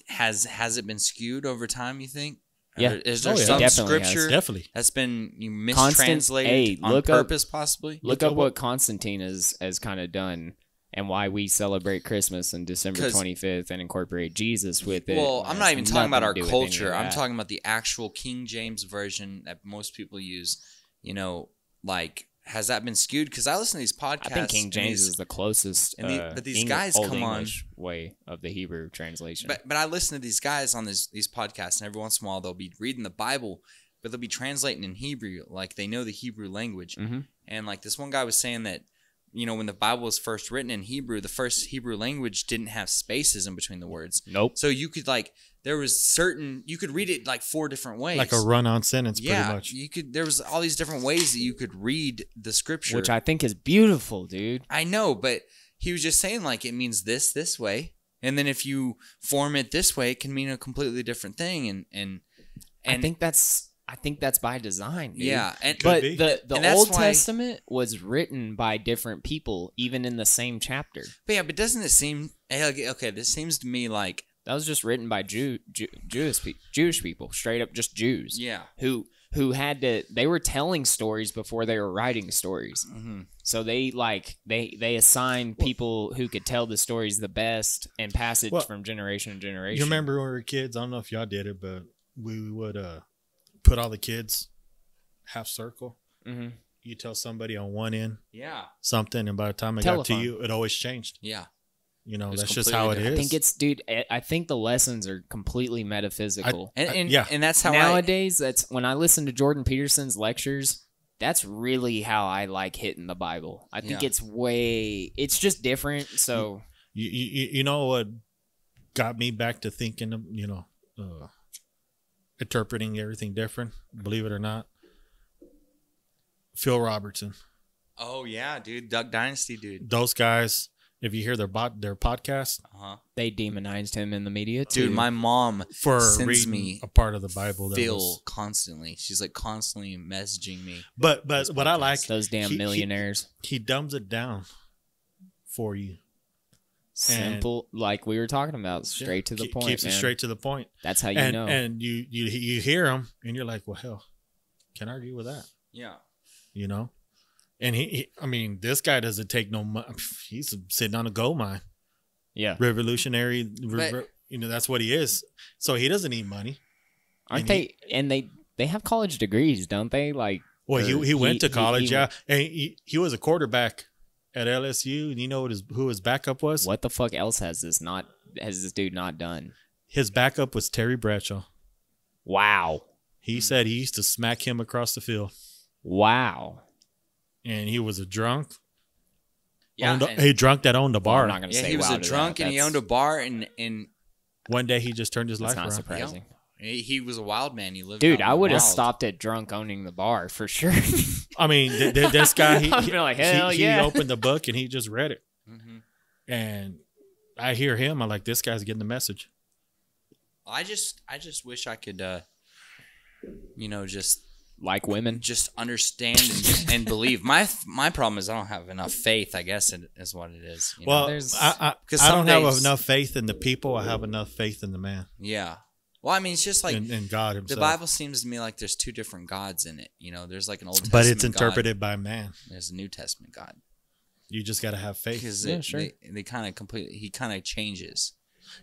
Has it been skewed over time, you think? Yeah. Or is there some scripture that's been mistranslated on purpose, possibly? Look up what Constantine has kind of done and why we celebrate Christmas on December 25th and incorporate Jesus with it. Well, I'm not even talking about our culture. I'm talking about the actual King James version that most people use. Has that been skewed? Because I listen to these podcasts. I think King James is the closest. But these guys come on way of the Hebrew translation. But I listen to these guys on these podcasts, and every once in a while they'll be reading the Bible, but they'll be translating in Hebrew, like they know the Hebrew language. Mm-hmm. And like this one guy was saying that, when the Bible was first written in Hebrew, the first Hebrew language didn't have spaces in between the words. Nope. So you could you could read it like 4 different ways. Like a run-on sentence, pretty much. There was all these different ways that you could read the scripture. Which I think is beautiful, dude. I know, but he was just saying like it means this way. And then if you form it this way, it can mean a completely different thing. And I think that's by design, dude. Yeah. But the Old Testament was written by different people, even in the same chapter. But doesn't it seem... Okay, this seems to me like... That was just written by Jewish people, straight up just Jews. Yeah. Who who they were telling stories before they were writing stories. Mm-hmm. So they assigned people who could tell the stories the best and pass it from generation to generation. You remember when we were kids? I don't know if y'all did it, but we would put all the kids half circle. Mm-hmm. You tell somebody on one end something, and by the time it got to you, it always changed. Yeah. You know, that's just how it is. I think the lessons are completely metaphysical. And that's how nowadays, that's when I listen to Jordan Peterson's lectures, that's really how I like hitting the Bible. I think it's just different. So you know what got me back to thinking of, interpreting everything different, believe it or not? Phil Robertson. Oh yeah, dude. Duck Dynasty, dude. Those guys, if you hear their podcast, they demonized him in the media too. Dude, my mom sends me a part of the Bible. Phil constantly. She's like constantly messaging me. But what I like, those damn millionaires. He dumbs it down for you. Simple, like we were talking about, straight to the point. Keeps it straight to the point. That's how you know. And you hear him, and you're like, well, hell, can't argue with that. Yeah. You know, and I mean, this guy doesn't take no money. He's sitting on a gold mine. Yeah. Revolutionary. That's what he is. So he doesn't need money. Aren't they? And they have college degrees, don't they? Like, well, he went to college. And he was a quarterback at LSU. And you know who his backup was? What the fuck else has this dude not done? His backup was Terry Bradshaw. Wow. He said he used to smack him across the field. Wow. And he was a drunk. Yeah. He drunk that owned the bar. I'm not gonna say he was a drunk and he owned a bar and one day he just turned his life around. Not surprising. Yeah. He was a wild man. He lived. Dude, I would have stopped at drunk owning the bar for sure. I mean, this guy, he yeah. opened the book and he just read it. Mm-hmm. And I hear him. I'm like, this guy's getting the message. I just wish I could, just like women, just understand and believe. My problem is I don't have enough faith, I guess, is what it is. Well, I don't have enough faith in the people. I have enough faith in the man. Yeah. Well, I mean, it's just like in God himself. The Bible seems to me like there's two different gods in it. There's like an Old Testament but it's interpreted by man. There's a New Testament God. You just got to have faith. Because they kind of completely, he kind of changes.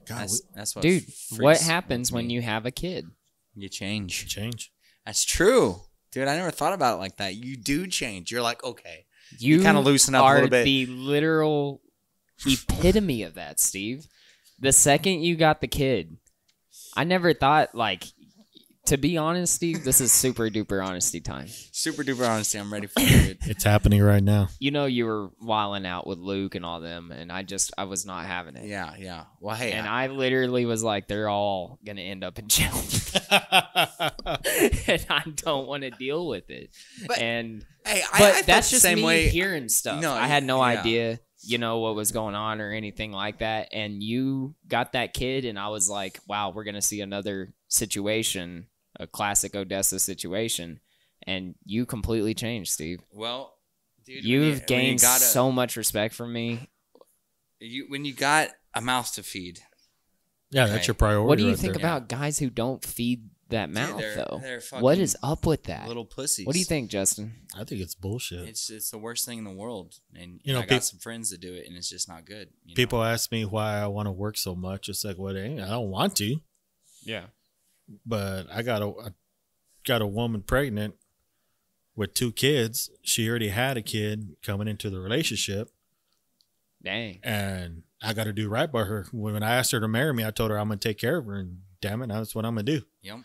God, that's what. Dude, what happens when you have a kid? You change. Change. That's true. Dude, I never thought about it like that. You do change. You're like, okay. You kind of loosen up a little bit. The literal epitome of that, Steve. The second you got the kid, I never thought, like, to be honest, Steve, this is super duper honesty time. Super duper honesty. I'm ready for it. It's happening right now. You were wilding out with Luke and all them, and I was not having it. Yeah, yeah. Well, hey. And I literally was like, they're all going to end up in jail. And I don't want to deal with it. But, and I that's just same me way. Hearing stuff. No, I had no idea, what was going on or anything like that. And you got that kid, and I was like, wow, we're going to see another situation, a classic Odessa situation. And you completely changed, Steve. Well, dude, you've gained so much respect from me. When you got a mouth to feed. Yeah, that's your priority. What do you think about guys who don't feed that mouth, though? What is up with that? Little pussies. What do you think, Justin? I think it's bullshit. It's the worst thing in the world. And I got some friends that do it, and it's just not good. People ask me why I want to work so much. It's like, well, I don't want to. Yeah. But I got a woman pregnant with 2 kids. She already had a kid coming into the relationship. Dang. And I got to do right by her. When I asked her to marry me, I told her I'm going to take care of her, and damn it, that's what I'm going to do. Yep.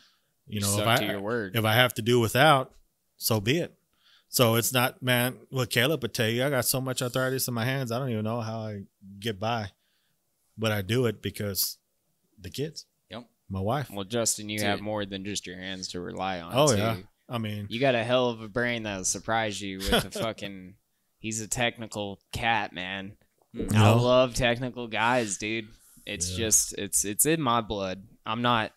If I have to do without, so be it. So it's not, man, what Caleb would tell you, I got so much arthritis in my hands, I don't even know how I get by. But I do it because the kids. Yep. My wife. Well, Justin, you have more than just your hands to rely on. Oh, yeah. I mean, you got a hell of a brain that'll surprise you with the fucking, he's a technical cat, man. I love technical guys, dude. It's just it's in my blood. I'm not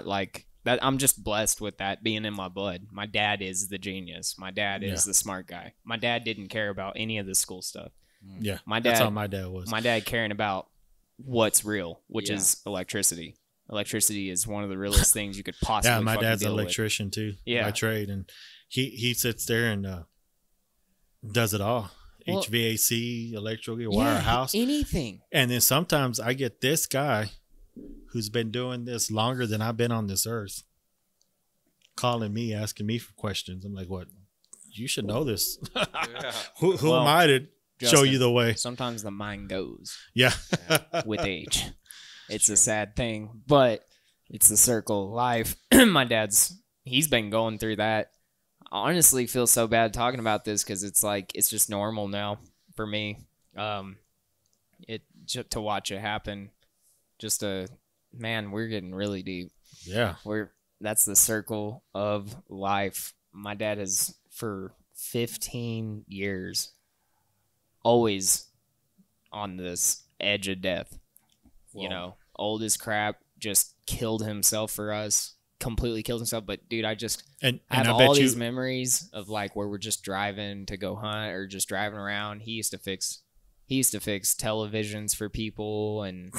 like that. I'm just blessed with that being in my blood. My dad is the genius. My dad is the smart guy. My dad didn't care about any of the school stuff. Yeah, that's how my dad was. My dad caring about what's real, which is electricity. electricity is one of the realest things you could possibly. Yeah, my dad's an deal electrician too. Yeah. By trade, and he sits there and does it all. Well, HVAC, electrical, wire a house, anything. and then sometimes I get this guy who's been doing this longer than I've been on this earth calling me, asking me for questions. I'm like, what? You should know this. Who am I to show you the way? Sometimes the mind goes. Yeah. With age. It's a sad thing, but it's the circle of life. My he's been going through that. I honestly feel so bad talking about this because it's like, it's just normal now for me. To watch it happen. Man, we're getting really deep. Yeah. That's the circle of life. My dad has, for 15 years, always on this edge of death. Whoa. You know, old as crap, just killed himself for us, completely killed himself. But dude, I have all these memories of like where we're just driving to go hunt or just driving around. He used to fix televisions for people, and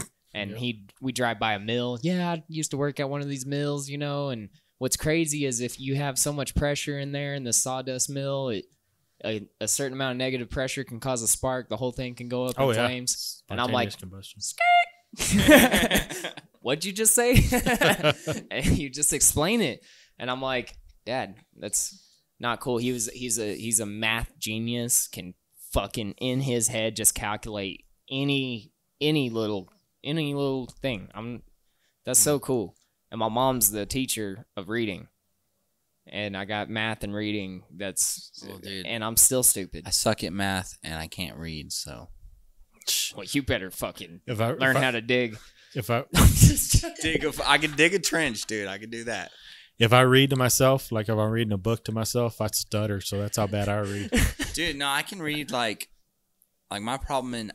we drive by a mill. Yeah, I used to work at one of these mills, you know. And what's crazy is if you have so much pressure in there in the sawdust mill, a certain amount of negative pressure can cause a spark. The whole thing can go up in flames. And I'm like, what'd you just say? And you just explain it. And I'm like, Dad, that's not cool. He's a math genius, can fucking in his head just calculate any little thing. That's so cool. And my mom's the teacher of reading. And I got math and reading. And I'm still stupid. I suck at math and I can't read, so. Well, you better fucking learn how to dig. I can dig a trench, dude. I can do that. If I read to myself, like if I'm reading a book to myself, I stutter. So that's how bad I read. Dude, no, I can read like my problem in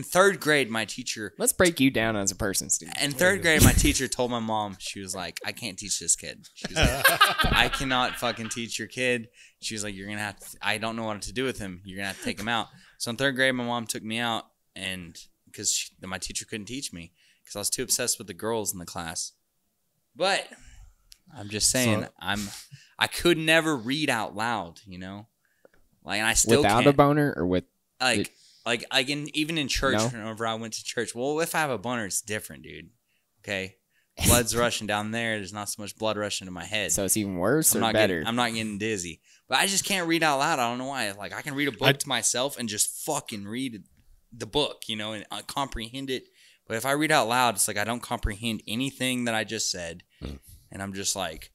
third grade, my teacher. Let's break you down as a person, Steve. In third grade, my teacher told my mom, she was like, I can't teach this kid. She was like, I cannot fucking teach your kid. She was like, you're going to have to, I don't know what to do with him. You're going to have to take him out. So in third grade, my mom took me out, and because my teacher couldn't teach me because I was too obsessed with the girls in the class. But I'm just saying, I could never read out loud, you know? Like, and I still without can't. A boner or with even in church, whenever I went to church. Well, if I have a boner, it's different, dude. Okay, blood's rushing down there. There's not so much blood rushing to my head, so it's even worse or better. I'm not getting dizzy, but I just can't read out loud. I don't know why. Like, I can read a book to myself and just fucking read the book, you know, and comprehend it. But if I read out loud, it's like I don't comprehend anything that I just said, and I'm just like,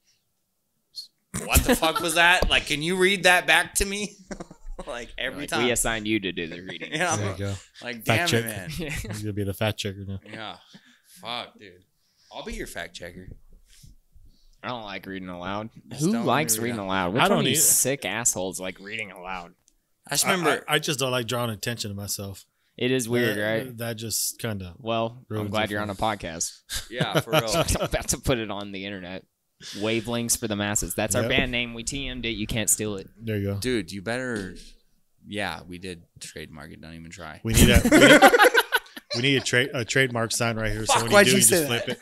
what the fuck was that? Like, can you read that back to me? Like every time. We assigned you to do the reading. Yeah, there you go. Like, fact damn check. it, man. You're going to be the fact checker now. Yeah. Fuck, dude. I'll be your fact checker. I don't like reading aloud. Who likes reading aloud? Which one of these sick assholes like reading aloud? I just remember. I just don't like drawing attention to myself. It is weird, right? That just kind of. Well, I'm glad you're on a podcast. Yeah, for real. I'm about to put it on the internet. Wavelengths for the masses. That's our band name. We TM'd it. You can't steal it. There you go. Dude, you better. Yeah, we did trademark it. Don't even try. We need a trademark sign right here. Fuck, so when you just flip it.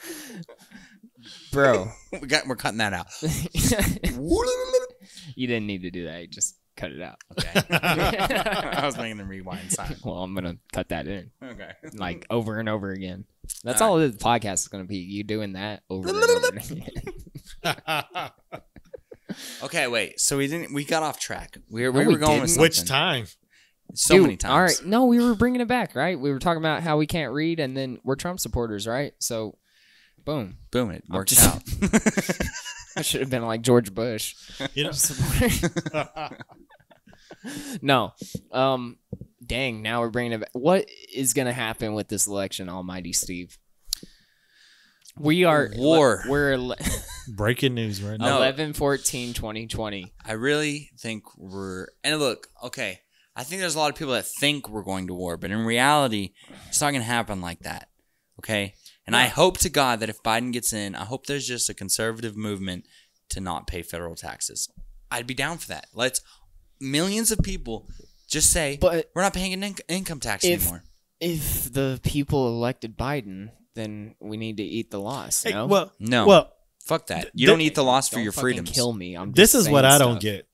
Bro. We're cutting that out. You didn't need to do that. You just cut it out. Okay. I was making the rewind sign. Well, I'm going to cut that in. Okay. Like over and over again. That's all the podcast is going to be. You doing that over and over again. Okay, wait. So we got off track. We were going with something. Which time? Many times. All right. No, we were bringing it back, right? We were talking about how we can't read, and then we're Trump supporters, right? So, boom. Boom, it worked out. I should have been like George Bush. You know? No. Dang, now we're bringing it back. What is going to happen with this election, Almighty Steve? We are war. We're breaking news right now. 11/14/2020. I really think and look, okay, I think there's a lot of people that think we're going to war, but in reality, it's not going to happen like that. Okay? And I hope to God that if Biden gets in, I hope there's just a conservative movement to not pay federal taxes. I'd be down for that. Let's millions of people just say, but we're not paying an income tax anymore. If the people elected Biden then we need to eat the loss. Hey, No, No. Well, Fuck that. You don't eat the loss for don't your fucking freedoms. kill me. I'm this just is what saying I don't stuff. get.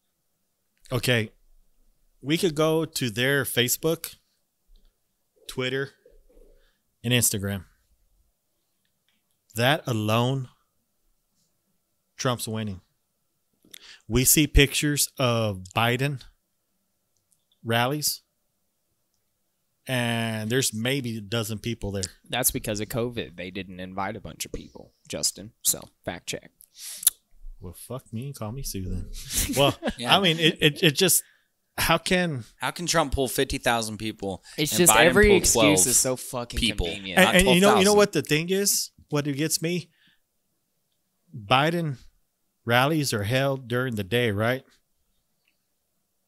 Okay, we could go to their Facebook, Twitter, and Instagram. That alone, Trump's winning. We see pictures of Biden rallies, and there's maybe a dozen people there. That's because of COVID. They didn't invite a bunch of people, Justin. So fact check. Well, fuck me and call me Sue then. Well, Yeah. I mean, it just, how can Trump pull 50,000 people? It's and just Biden every pull excuse 12 is so fucking people? convenient. Not and you know 12,000. what the thing is? What it gets me? Biden rallies are held during the day, right?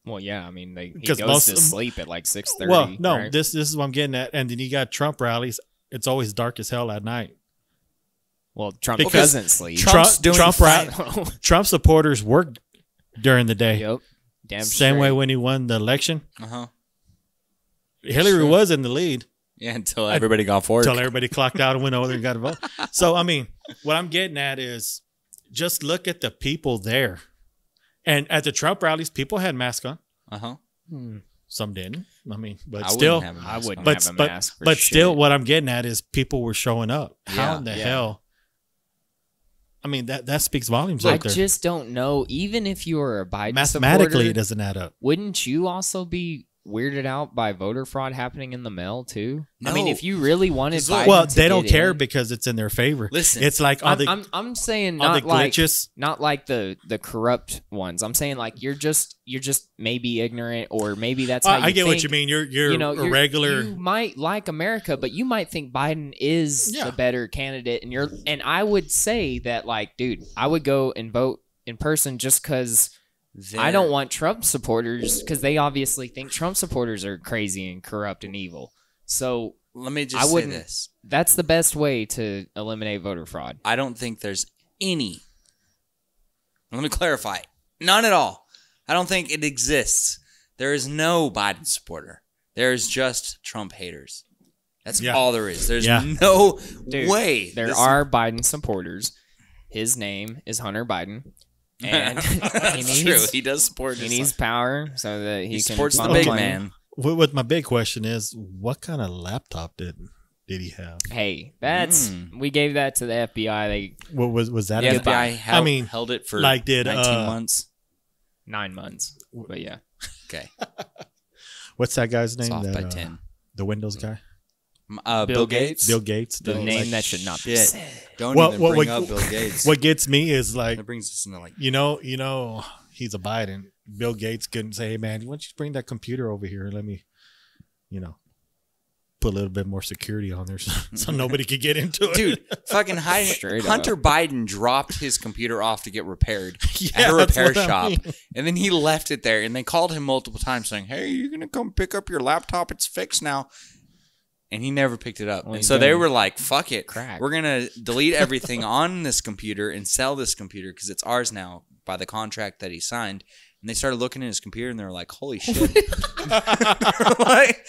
Well, yeah, I mean, he 'Cause goes most to of them- sleep at like 6:30. Well, no, right? this is what I'm getting at. And then you got Trump rallies. It's always dark as hell at night. Well, Trump because doesn't sleep. Trump's doing fine. Trump supporters work during the day. Yep. Damn Same way straight. when he won the election. Uh-huh. Hillary was in the lead Yeah, until everybody got forward. until everybody clocked out and went over there and got a vote. So, I mean, what I'm getting at is just look at the people there. And at the Trump rallies, people had masks on. Uh-huh. Some didn't. I mean, but I still, wouldn't have a I mask wouldn't on. but have a but, mask for but still, shit. what I'm getting at is people were showing up. How Yeah, in the yeah. hell? I mean, that speaks volumes I right there. just don't know. Even if you were a Biden Mathematically, supporter, it doesn't add up. wouldn't you also be weirded out by voter fraud happening in the mail too? I mean, No. if you really wanted Biden Well, to they don't get care in- because it's in their favor. Listen, it's like all the I'm saying all not the like glitches. not like the corrupt ones. I'm saying like you're just maybe ignorant, or maybe that's how you I get what think. you mean. You're a you're- regular. You might like America, but you might think Biden is Yeah. the better candidate, and I would say that, like, dude, I would go and vote in person just because I don't want Trump supporters, because they obviously think Trump supporters are crazy and corrupt and evil. So Let me just I say wouldn't. this. That's the best way to eliminate voter fraud. I don't think there's any. Let me clarify. None at all. I don't think it exists. There is no Biden supporter. There's just Trump haters. That's Yeah. all there is. There's Yeah. no Dude, way. There this- are Biden supporters. His name is Hunter Biden, and he That's true. needs He does support. he his needs son. power so that He can supports the funnel big money. man. What my big question is, what kind of laptop did he have? Hey, that's we gave that to the FBI. They What was that? The a- FBI held, I mean, held it for like, did, 19 months. 9 months, but yeah, Okay. What's that guy's It's name? off That, by 10. the Windows guy, Bill Gates. Bill Gates. the Like, name that should not be Shit. said. Don't What- even what- bring what- up Bill Gates. What gets me is like, That brings us into like. you know, he's a Biden. Bill Gates couldn't say, "Hey man, why don't you bring that computer over here and let me, put a little bit more security on there so nobody could get into it." Dude, fucking Straight Hunter up. Biden dropped his computer off to get repaired Yeah, at a that's repair what I shop. mean. And then he left it there. And they called him multiple times saying, "Hey, you're going to come pick up your laptop. It's fixed now." And he never picked it up. Well, and he's so they gonna were like, fuck it. crack. We're going to delete everything on this computer and sell this computer because it's ours now by the contract that he signed. And they started looking at his computer and they were like, holy shit. Like,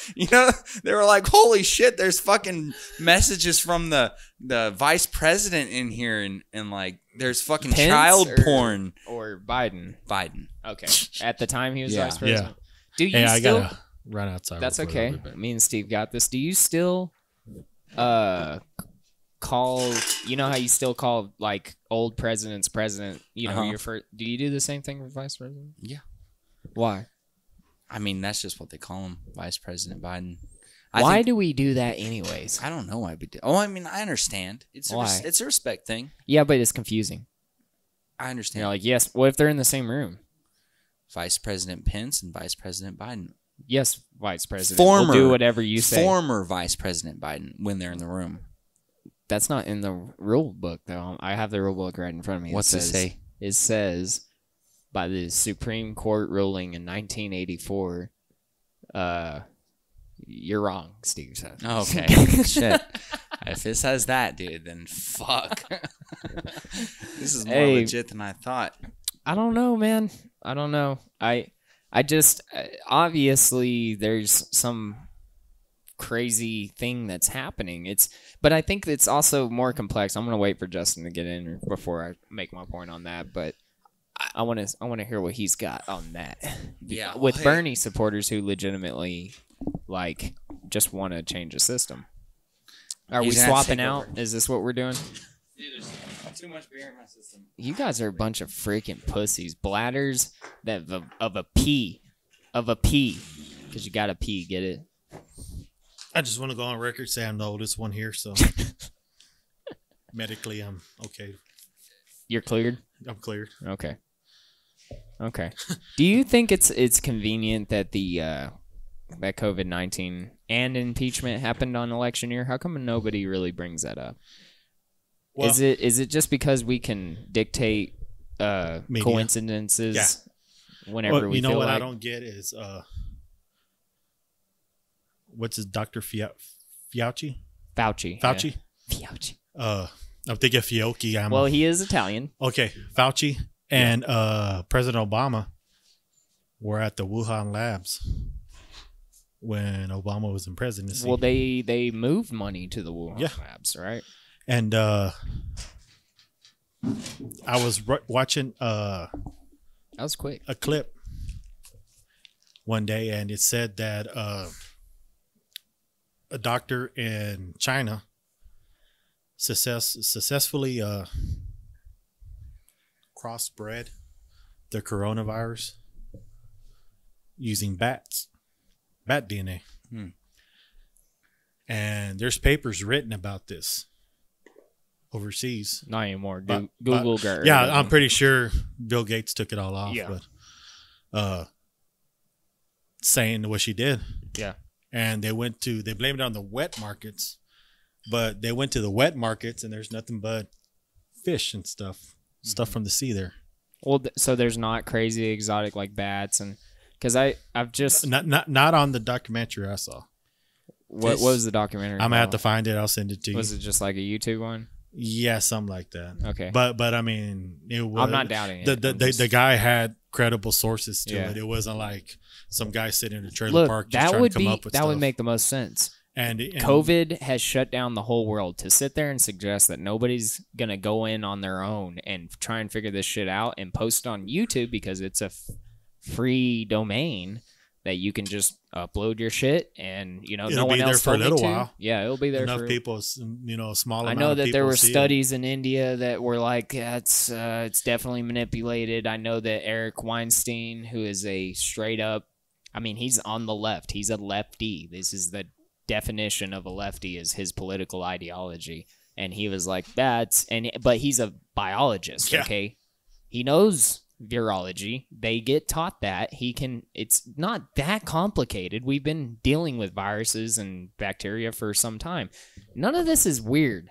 they were like, holy shit, there's fucking messages from the vice president in here. And like, there's fucking Pence child or- porn. Or Biden. Biden. Okay, at the time he was Yeah. vice president. Do you Hey, I still? gotta run outside. That's real quick, okay. I'll be back. Me and Steve got this. Do you still call, you know how you still call like old presidents president, Uh-huh. your first, do you do the same thing with vice president? Yeah. Why? I mean, that's just what they call him, Vice President Biden. Why do we do that anyways? I don't know why we do. Oh, I mean, I understand. Why? It's a respect thing. Yeah, but it's confusing. I understand. You're like, yes, what if they're in the same room? Vice President Pence and Vice President Biden. Yes, vice president. Former, We'll do whatever you say. Former Vice President Biden when they're in the room. That's not in the rule book, though. I have the rule book right in front of me. What's it say? It says, by the Supreme Court ruling in 1984, you're wrong, Steve said. Okay. Shit. If it says that, dude, then fuck. This is more Hey. legit than I thought. I don't know, man. I don't know. I just obviously there's some crazy thing that's happening. But I think it's also more complex. I'm gonna wait for Justin to get in before I make my point on that. But I want to hear what he's got on that. Yeah, with Bernie supporters who legitimately like just want to change the system. Are we swapping out? Is this what we're doing? Dude, there's too much beer in my system. You guys are a bunch of freaking pussies. Bladders that of a pee. Because you got to pee, get it? I just want to go on record say I'm the oldest one here, so medically I'm okay. You're cleared? I'm cleared. Okay. Do you think it's convenient that that COVID-19 and impeachment happened on election year? How come nobody really brings that up? Well, is it just because we can dictate coincidences whenever we feel like? You know what I don't get is what's his Dr. Fauci? Fauci. Yeah. Fauci. I'm thinking Fiocchi. Well, he is Italian. Okay, Fauci and President Obama were at the Wuhan labs when Obama was in presidency. Well, they moved money to the Wuhan labs, right? And I was watching that was quick. A clip one day, and it said that a doctor in China successfully crossbred the coronavirus using bat DNA. And there's papers written about this overseas. Not anymore. Google got rid yeah, of I'm them. pretty sure Bill Gates took it all off. Yeah. But saying what she did. Yeah. And they blamed it on the wet markets, but they went to the wet markets and there's nothing but fish and stuff from the sea there. Well, so there's not crazy exotic like bats, and because I've just not on the documentary I saw. What was the documentary? I'm gonna have to find it. I'll send it to you. Was it just like a YouTube one? Yeah, something like that. Okay, but I mean, it was, I'm not doubting it. The guy had credible sources to it. It wasn't like some guy sitting in a trailer park just that trying would to come up with that stuff. would make the most sense. And COVID has shut down the whole world. To sit there and suggest that nobody's gonna go in on their own and try and figure this shit out and post on YouTube because it's a free domain that you can just upload your shit and no one else for a little while. Yeah, it'll be there. Enough people, a small amount. I know of that people there were see studies in India that were like, it's definitely manipulated. I know that Eric Weinstein, who is a straight up, I mean, he's on the left. He's a lefty. This is the definition of a lefty, is his political ideology. And he was like, but he's a biologist. Yeah. Okay, he knows virology. They get taught that. It's not that complicated. We've been dealing with viruses and bacteria for some time. None of this is weird,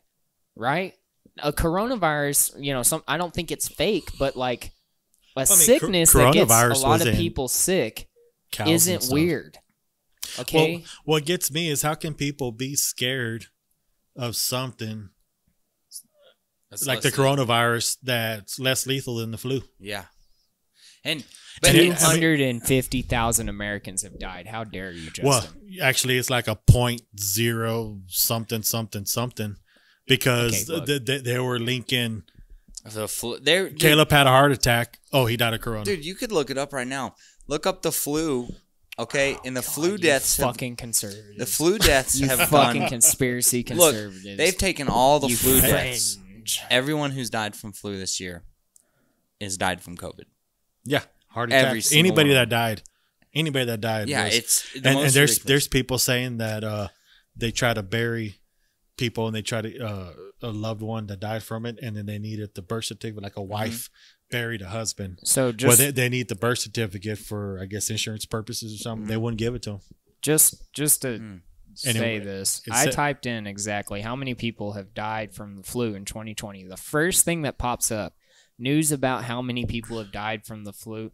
right? A coronavirus, I don't think it's fake, but like sickness that gets a lot of people sick isn't weird. Okay. Well, what gets me is how can people be scared of something like the coronavirus that's less lethal than the flu? Yeah. But 250,000 Americans have died. How dare you, Justin? Well, actually, it's like a 0.0 something because they were linking the flu. Caleb had a heart attack. Oh, he died of corona. Dude, you could look it up right now. Look up the flu. Okay, and the flu deaths. Fucking conservatives. The flu deaths have fucking gone. Conspiracy conservatives. Look, they've taken all the flu deaths. Everyone who's died from flu this year has died from COVID. Yeah, heart attack. Anybody that died. Yeah, was, and there's people saying that they try to bury people and they try to a loved one that died from it, and then they needed the birth certificate, like a wife buried a husband. So just they need the birth certificate for, I guess, insurance purposes or something. They wouldn't give it to them. Just to say this, I typed in exactly how many people have died from the flu in 2020. The first thing that pops up, news about how many people have died from the flu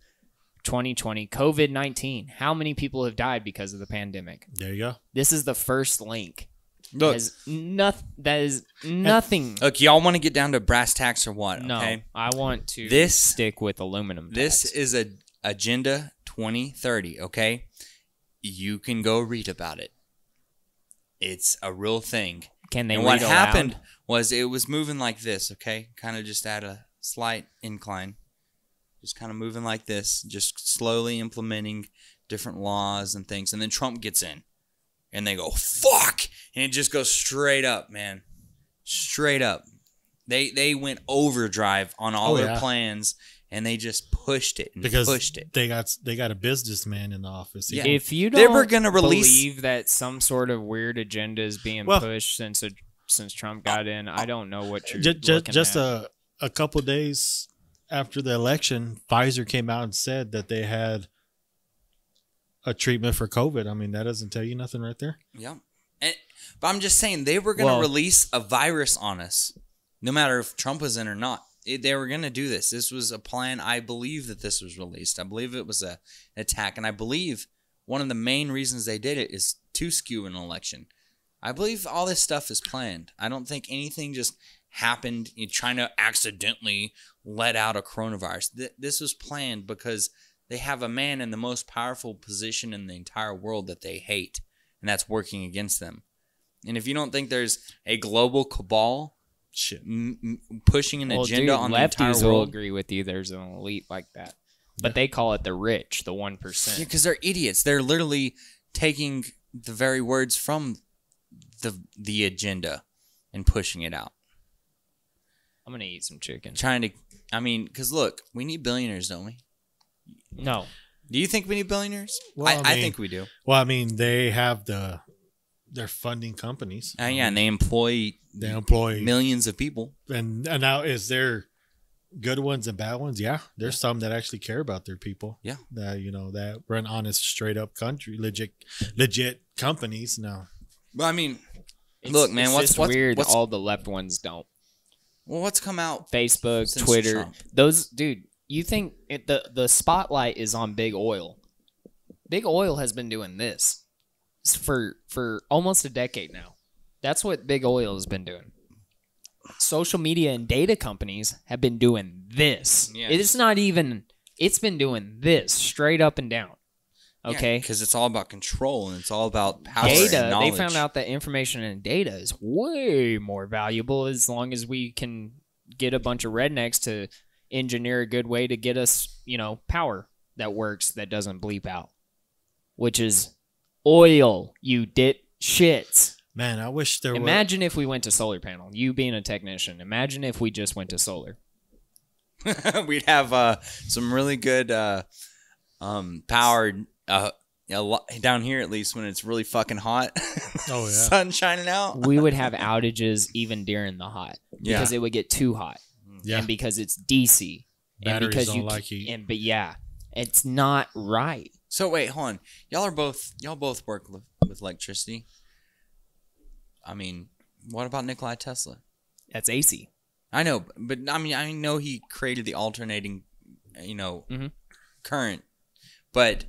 2020, COVID-19. How many people have died because of the pandemic? There you go. This is the first link. Look, that is nothing. Look, y'all want to get down to brass tacks or what? No, okay? I want to stick with aluminum This tax. is a Agenda 2030, okay? You can go read about it. It's a real thing. Can they And read what aloud? happened was it was moving like this, okay? Kind of just at a slight incline. Just kind of moving like this, just slowly implementing different laws and things. And then Trump gets in. And they go, fuck! And it just goes straight up, man. Straight up. They went overdrive on all their plans, and they just pushed it and pushed it. They got a businessman in the office. Yeah. If you They don't were gonna believe that some sort of weird agenda is being pushed since Trump got in, I don't know what you're just at. a couple days after the election, Pfizer came out and said that they had a treatment for COVID. I mean, that doesn't tell you nothing right there. Yeah. But I'm just saying, they were going to release a virus on us, no matter if Trump was in or not. They were going to do this. This was a plan. I believe that this was released. I believe it was an attack. And I believe one of the main reasons they did it is to skew an election. I believe all this stuff is planned. I don't think anything just happened in trying to accidentally let out a coronavirus. This was planned because they have a man in the most powerful position in the entire world that they hate, and that's working against them. And if you don't think there's a global cabal pushing an agenda on the entire lefties will world, agree with you. There's an elite like that, but they call it the rich, the 1%. yeah, because they're idiots. They're literally taking the very words from the agenda and pushing it out. I'm gonna eat some chicken. Because look, we need billionaires, don't we? No. Do you think we need billionaires? Well, I think we do. Well, I mean, they have they're funding companies. Yeah, and they employ millions of people. And now, is there good ones and bad ones? Yeah, there's some that actually care about their people. Yeah, that run honest, straight up legit companies. No, but I mean, look, man, what's weird? All the left ones don't. Well, what's come out? Facebook, since Twitter, Trump? those dude. You think the spotlight is on Big Oil? Big Oil has been doing this for almost a decade now. That's what Big Oil has been doing. Social media and data companies have been doing this. Yeah. It's been doing this straight up and down. Okay? Because it's all about control and it's all about power data, and knowledge. They found out that information and data is way more valuable as long as we can get a bunch of rednecks to engineer a good way to get us, power that works, that doesn't bleep out, which is oil, you shits. Man, I wish there Imagine if we went to solar panel. You being a technician, imagine if we just went to solar. We'd have some really good power down here, at least when it's really fucking hot. Oh, yeah. Sun shining out. We would have outages even during the hot because it would get too hot. Yeah. And because it's DC. Batteries and because don't like heat. But it's not right. So wait, hold on. Y'all both work with electricity. I mean, what about Nikola Tesla? That's AC. I know, but I mean, I know he created the alternating, current. But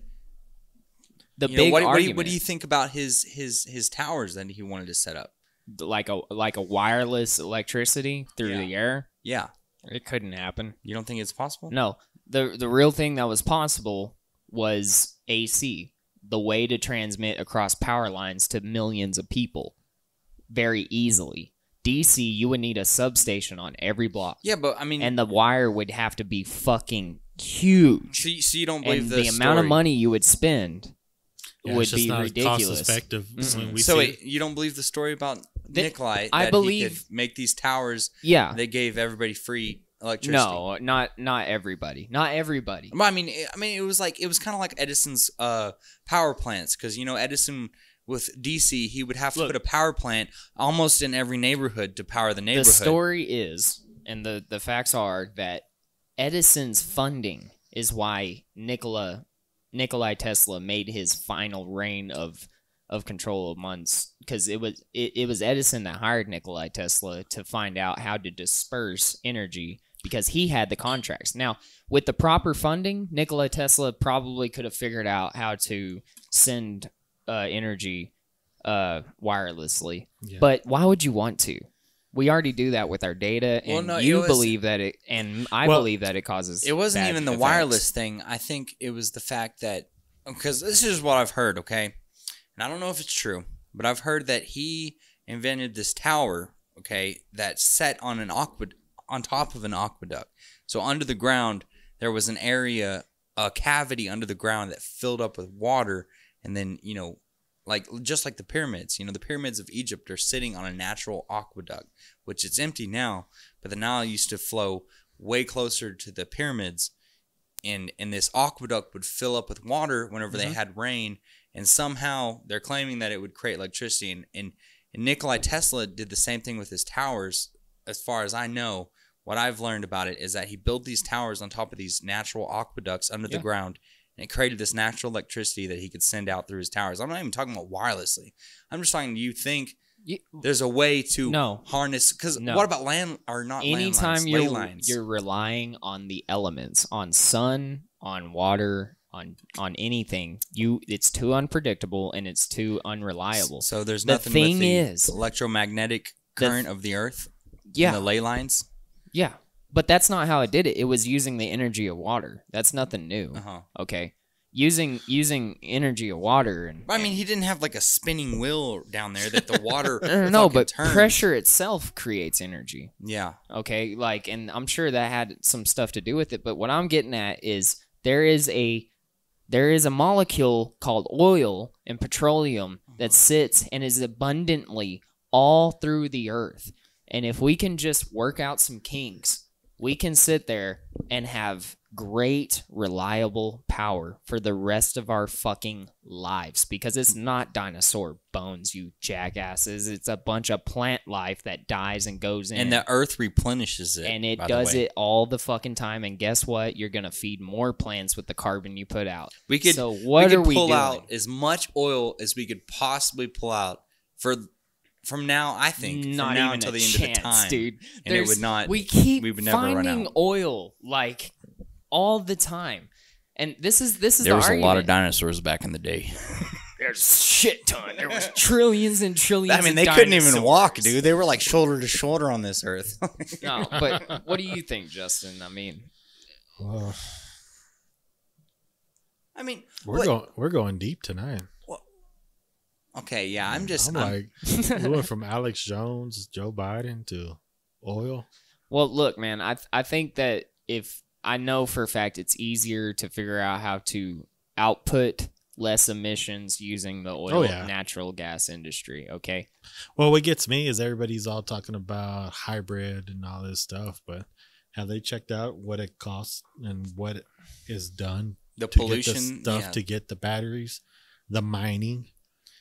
the big argument, what do you think about his towers that he wanted to set up? Like a wireless electricity through the air? Yeah. It couldn't happen. You don't think it's possible? No. The real thing that was possible was AC, the way to transmit across power lines to millions of people very easily. DC, you would need a substation on every block. Yeah, but I mean... And the wire would have to be fucking huge. So you don't believe the amount of money you would spend would be ridiculous. Cost effective. Mm-hmm. So wait, you don't believe the story about Nikolai? I believe he could make these towers. Yeah, they gave everybody free electricity. No, not everybody. Not everybody. But I mean, it was kind of like Edison's power plants, because Edison with DC, he would have to put a power plant almost in every neighborhood to power the neighborhood. The story is, and the facts are, that Edison's funding is why Nikolai Tesla made his final reign of control of months, because it was Edison that hired Nikolai Tesla to find out how to disperse energy, because he had the contracts. Now, with the proper funding, Nikola Tesla probably could have figured out how to send energy wirelessly. Yeah. But why would you want to? We already do that with our data, and believe that it, and I believe that it causes. It wasn't even the wireless thing. I think it was the fact that, because this is what I've heard, okay, and I don't know if it's true, but I've heard that he invented this tower, okay, that's set on on top of an aqueduct. So under the ground, there was an area, a cavity under the ground that filled up with water, and then, you know, like just like the pyramids, you know, the pyramids of Egypt are sitting on a natural aqueduct, which it's empty now, but the Nile used to flow way closer to the pyramids, and this aqueduct would fill up with water whenever they had rain, and somehow they're claiming that it would create electricity, and Nikola Tesla did the same thing with his towers. As far as I know, what I've learned about it is that he built these towers on top of these natural aqueducts under the ground, and it created this natural electricity that he could send out through his towers. I'm not even talking about wirelessly. I'm just talking, do you think there's a way to harness? Because what about land or not anytime landlines? You're relying on the elements, on sun, on water, on anything, it's too unpredictable and it's too unreliable. So there's nothing with the electromagnetic current of the earth? Yeah. And the ley lines? Yeah. But that's not how it did it. It was using the energy of water. That's nothing new. Okay. Using energy of water. I mean, he didn't have like a spinning wheel down there that the water no, but pressure itself creates energy. Yeah. Okay. Like, and I'm sure that had some stuff to do with it. But what I'm getting at is there is a molecule called oil and petroleum that sits and is abundantly all through the earth. And if we can just work out some kinks, we can sit there and have great, reliable power for the rest of our fucking lives, because it's not dinosaur bones, you jackasses. It's a bunch of plant life that dies and goes in. And the earth replenishes it. And it does it all the fucking time. And guess what? You're going to feed more plants with the carbon you put out. We could pull out as much oil as we could possibly pull out from now, I think. Not from now even until the chance, end of the time, dude. And it would not. We keep we would never run finding out. oil like all the time, and this is there was a lot of dinosaurs back in the day. There's a shit ton. There was trillions and trillions. I mean, of they couldn't dinosaurs. even walk, dude. They were like shoulder to shoulder on this earth. No, but what do you think, Justin? I mean, we're going deep tonight. Okay, yeah, I'm like, we went from Alex Jones, Joe Biden to oil. Well, look, man, I think that if I know for a fact it's easier to figure out how to output less emissions using the oil and natural gas industry, okay? Well, what gets me is everybody's all talking about hybrid and all this stuff, but have they checked out what it costs and what is done? The pollution, get the stuff to get the batteries, the mining.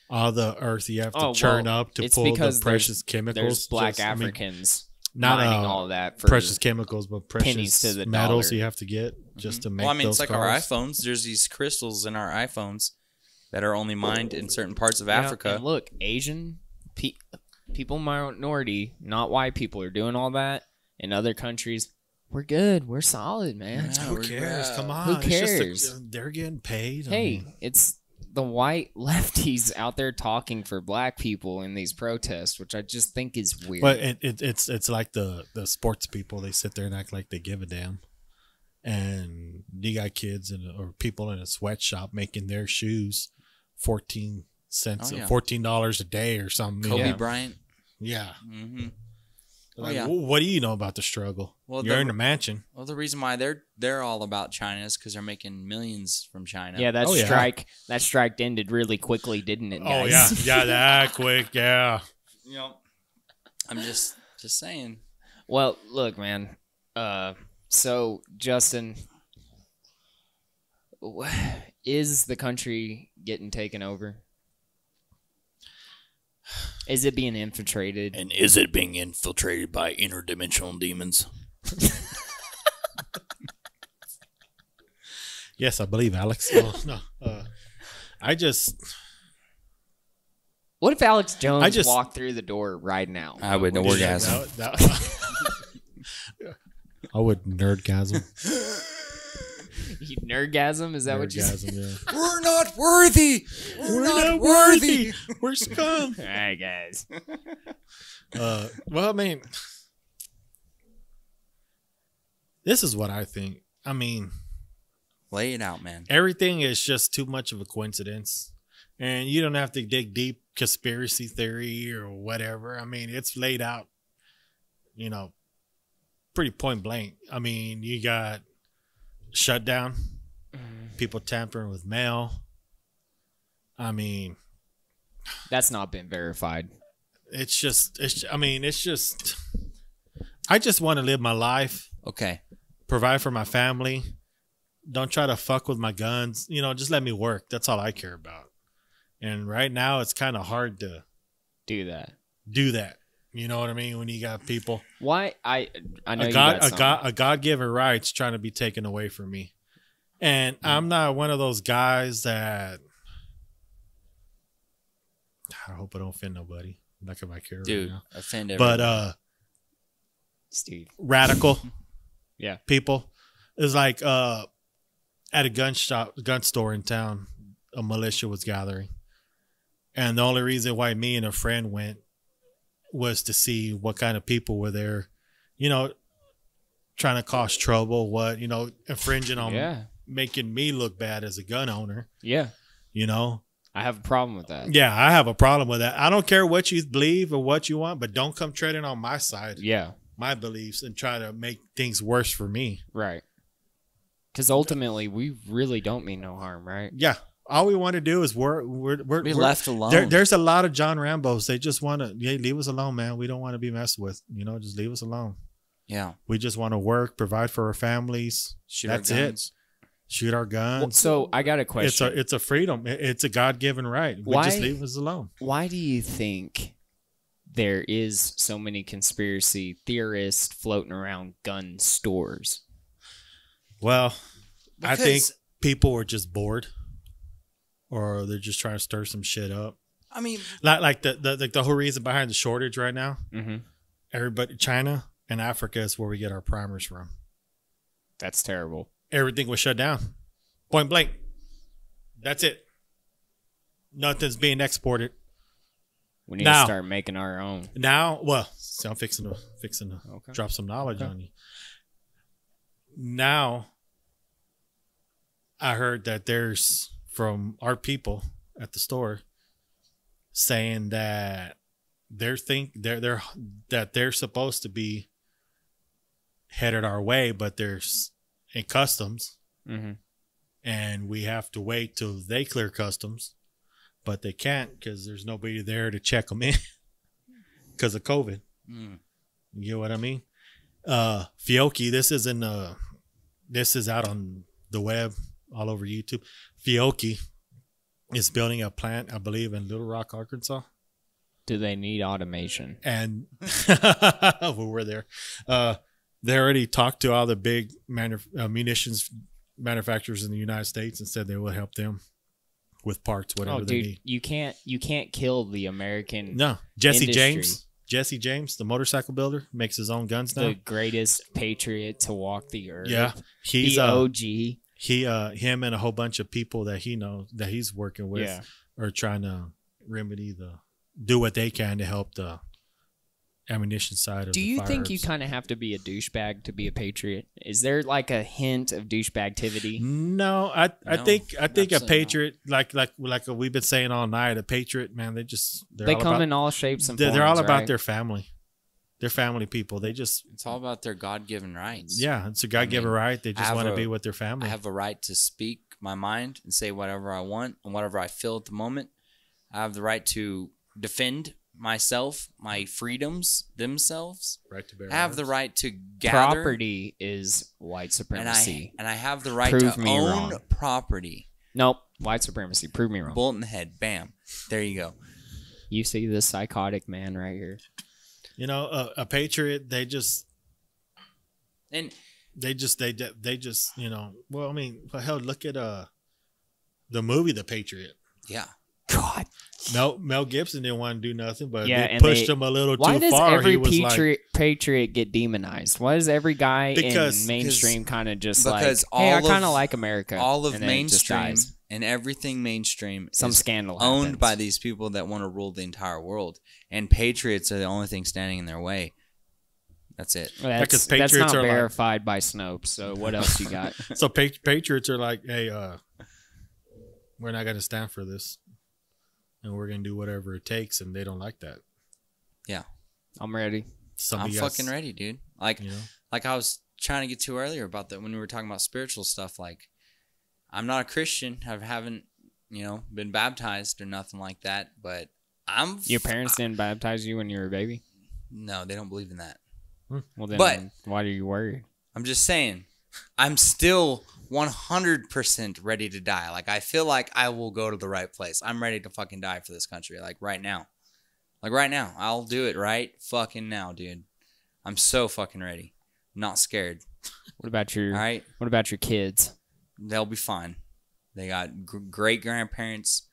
All the earth you have to churn up to pull the precious chemicals. There's black Africans not mining all that for precious chemicals, but precious to the metals dollar. You have to get just to make. Well, I mean, it's like cars. our iPhones. There's these crystals in our iPhones that are only mined in certain parts of Africa. And look, Asian people, minority, not white people, are doing all that. In other countries, we're good. We're solid, man. Yeah, who cares? Come on. Who cares? They're getting paid. Hey, it's the white lefties out there talking for black people in these protests, which I just think is weird. But it's like the sports people. They sit there and act like they give a damn. And you got kids or people in a sweatshop making their shoes 14 cents, $14 a day or something. Kobe Bryant. Yeah. Mm-hmm. Like, what do you know about the struggle? Well, you're in a mansion. Well, the reason why they're all about China is because they're making millions from China. Yeah, that strike ended really quickly, didn't it, guys? Oh yeah, that quick, yeah. You know, I'm just saying. Well, look, man. So Justin, is the country getting taken over? Is it being infiltrated? And is it being infiltrated by interdimensional demons? Yes, I believe, Alex. Oh, no, What if Alex Jones walked through the door right now? I would orgasm. I would nerdgasm. You nerdgasm? Is that what you said? Yeah. We're not worthy. We're not worthy. We're scum. All right, guys. Well, I mean, this is what I think. I mean, lay it out, man. Everything is just too much of a coincidence, and you don't have to dig deep conspiracy theory or whatever. I mean, it's laid out, you know, pretty point blank. I mean, you got shutdown, people tampering with mail. I mean, that's not been verified. I just want to live my life. Okay. Provide for my family. Don't try to fuck with my guns. You know, just let me work. That's all I care about. And right now, it's kind of hard to do that. You know what I mean? When you got people. Why? I know a God-given right's trying to be taken away from me. And I'm not one of those guys that. I hope I don't offend nobody. Like if I care. Dude, right now. offend everyone. But Steve. Radical. Yeah. People. It's like at a gun store in town, a militia was gathering. And the only reason why me and a friend went was to see what kind of people were there, you know, trying to cause trouble, infringing on making me look bad as a gun owner. Yeah. You know? I have a problem with that. Yeah, I have a problem with that. I don't care what you believe or what you want, but don't come treading on my side. Yeah. My beliefs and try to make things worse for me. Right. Because ultimately, we really don't mean no harm, right? Yeah. All we want to do is we're left alone. There's a lot of John Rambos. They just want to, leave us alone, man. We don't want to be messed with. You know, just leave us alone. Yeah. We just want to work, provide for our families. That's it. Shoot our guns. Well, so I got a question. It's a freedom. It's a God-given right. Just leave us alone. Why do you think there is so many conspiracy theorists floating around gun stores? Well, I think people are just bored, or they're just trying to stir some shit up. I mean, like the whole reason behind the shortage right now. Mm-hmm. Everybody, China and Africa is where we get our primers from. That's terrible. Everything was shut down, point blank. That's it. Nothing's being exported. We need to start making our own. Now, well, so I'm fixing to drop some knowledge on you. Now, I heard that there's from our people at the store saying that they're supposed to be headed our way, but there's in customs, and we have to wait till they clear customs. But they can't because there's nobody there to check them in because of COVID. You get what I mean? Fiocchi, this is out on the web all over YouTube. Fiocchi is building a plant, I believe, in Little Rock, Arkansas. Do they need automation? And we're there. They already talked to all the big munitions manufacturers in the United States and said they will help them with parts, whatever they need. You can't kill the American. No, Jesse industry. James, the motorcycle builder, makes his own guns now. The greatest patriot to walk the earth. Yeah, he's the OG. Him and a whole bunch of people that he knows that he's working with are trying to do what they can to help the ammunition side of Do the you firearms. think you kind of have to be a douchebag to be a patriot? Is there like a hint of douchebagtivity? No, I think a patriot like we've been saying all night. A patriot, man, they come in all shapes and forms. They're all about right? their family. They're family people. It's all about their God-given rights. Yeah, it's a God-given right. They just want to be with their family. I have a right to speak my mind and say whatever I want and whatever I feel at the moment. I have the right to defend myself, my freedoms themselves. Right to bear I have arms. the right to gather. Property is white supremacy. And I have the right Prove to me own wrong. property. Nope, white supremacy. Prove me wrong. Bullet in the head. Bam. There you go. You see this psychotic man right here. You know, a patriot, they just, you know, well, I mean, hell, look at the movie The Patriot. Yeah. God. Mel Gibson didn't want to do nothing, but Yeah, they pushed him a little too far. Why does every He was patriot get demonized? Why does every guy in mainstream kind of just like, hey, I kind of like America? All of and then it just mainstream dies? and everything mainstream Some is scandal owned happens. by these people that want to rule the entire world. And patriots are the only thing standing in their way. That's it. Well, Because that's patriots not are verified by Snopes. So what else you got? So patriots are like, hey, we're not going to stand for this. and we're gonna do whatever it takes, and they don't like that. Yeah, I'm ready. I'm fucking ready, dude. Like, you know? like I was trying to get to earlier about that when we were talking about spiritual stuff. Like, I'm not a Christian. I haven't, been baptized or nothing like that. But Your parents didn't baptize you when you were a baby? No, they don't believe in that. Well, then But why are you worried? I'm just saying, I'm still 100% ready to die. Like, I feel like I will go to the right place. I'm ready to fucking die for this country. Like, right now. I'll do it right fucking now, dude. I'm so fucking ready. I'm not scared. What about your All right? What about your kids? They'll be fine. They got great grandparents.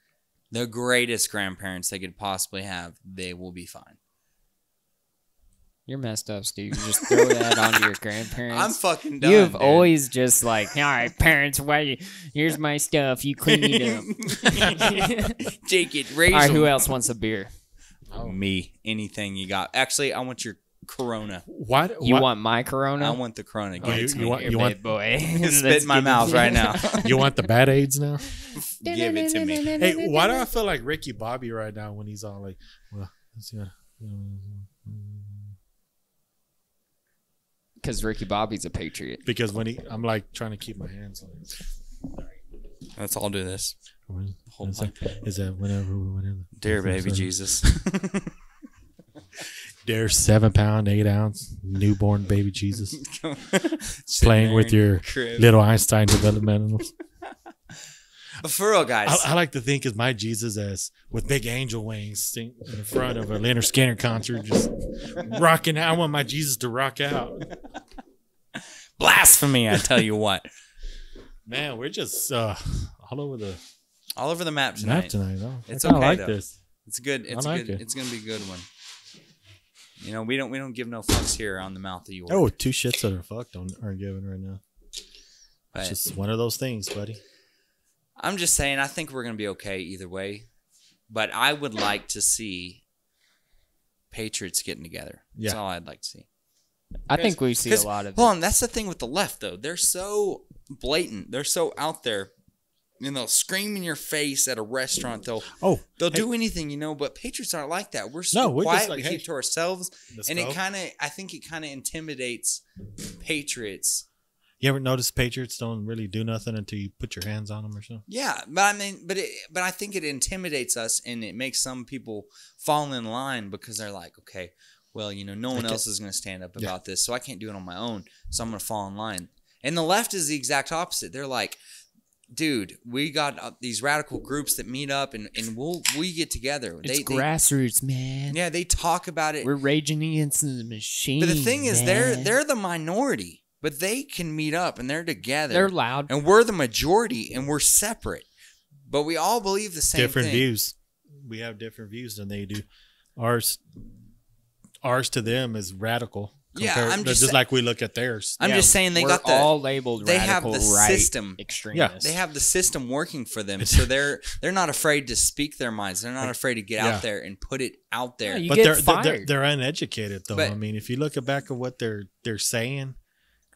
The greatest grandparents they could possibly have. They will be fine. You're messed up, Steve. You just throw that onto your grandparents. I'm fucking done. You've dude. always just like, all right, parents, here's my stuff. You clean it up. Take it. Raise All right, them. who else wants a beer? Me. Anything you got. Actually, I want your Corona. You want my Corona? I want the Corona. Give it to me. you want boy. Spit in my mouth right now. you want the bad AIDS now? Give it to me. Hey, why do I feel like Ricky Bobby right now when he's all like, well, Because Ricky Bobby's a patriot. because when I'm like trying to keep my hands on Let's all do this. Hold is on. that whenever Dear baby Jesus. Dear 7 pound 8 ounce newborn baby Jesus Sitting playing there with in your crib. little Einstein developmentals. But for real, guys. I like to think of my Jesus as with big angel wings in the front of a Leonard Skinner concert, just rocking out. I want my Jesus to rock out. Blasphemy, I tell you what. Man, we're just all over the All over the map tonight. map tonight. Though. It's I kinda okay, like though. this. It's good. It's like good. it. It's gonna be a good one. We don't give no fucks here on the mouth of yours. Oh, 2 shits that are fucked aren't given right now. But It's just one of those things, buddy. I'm just saying, I think we're gonna be okay either way. But I would like to see Patriots getting together. That's Yeah. all I'd like to see. I think we see a lot of Hold on, that's the thing with the left though. They're so blatant. They're so out there. And they'll scream in your face at a restaurant. They'll do anything, But Patriots aren't like that. We're so we're quiet. just like, we hey, keep to ourselves, and go. I think it kind of intimidates Patriots. You ever notice Patriots don't really do nothing until you put your hands on them or something? Yeah, but I think it intimidates us, and it makes some people fall in line because they're like, okay, well, no one else is going to stand up about this, so I can't do it on my own, so I'm going to fall in line. And the left is the exact opposite. They're like, dude, we got these radical groups that meet up and we get together. It's grassroots, man. Yeah, they talk about it. We're raging against the machine. But the thing is, man. they're the minority, but they can meet up and they're together. They're loud, and we're the majority, and we're separate. But we all believe the same different thing. views. We have different views than they do. Ours to them is radical. Yeah, I'm just like we look at theirs. I'm just saying we're all labeled. They have radical the right system. Extremists. They have the system working for them, so they're not afraid to speak their minds. They're not afraid to get out there and put it out there. Yeah, but get fired. they're uneducated though. But- I mean, if you look back at what they're saying,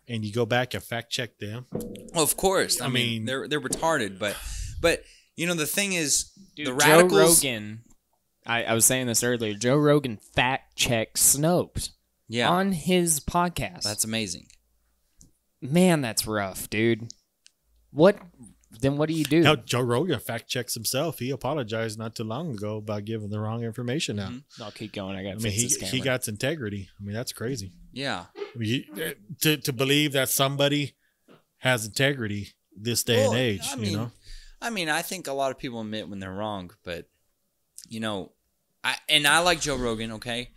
and you go back and fact check them, Well, of course. I mean, they're retarded, but the thing is, Dude, the radicals. Joe Rogan. I was saying this earlier. Joe Rogan fact checked Snopes on his podcast. That's amazing. Man, that's rough, dude. What do you do? Hell, Joe Rogan fact checks himself. He apologized not too long ago about giving the wrong information out. I'll keep going. I got. He got integrity. I mean, that's crazy. Yeah. I mean, to believe that somebody has integrity this day and age, I mean, I think a lot of people admit when they're wrong, but I like Joe Rogan. Okay,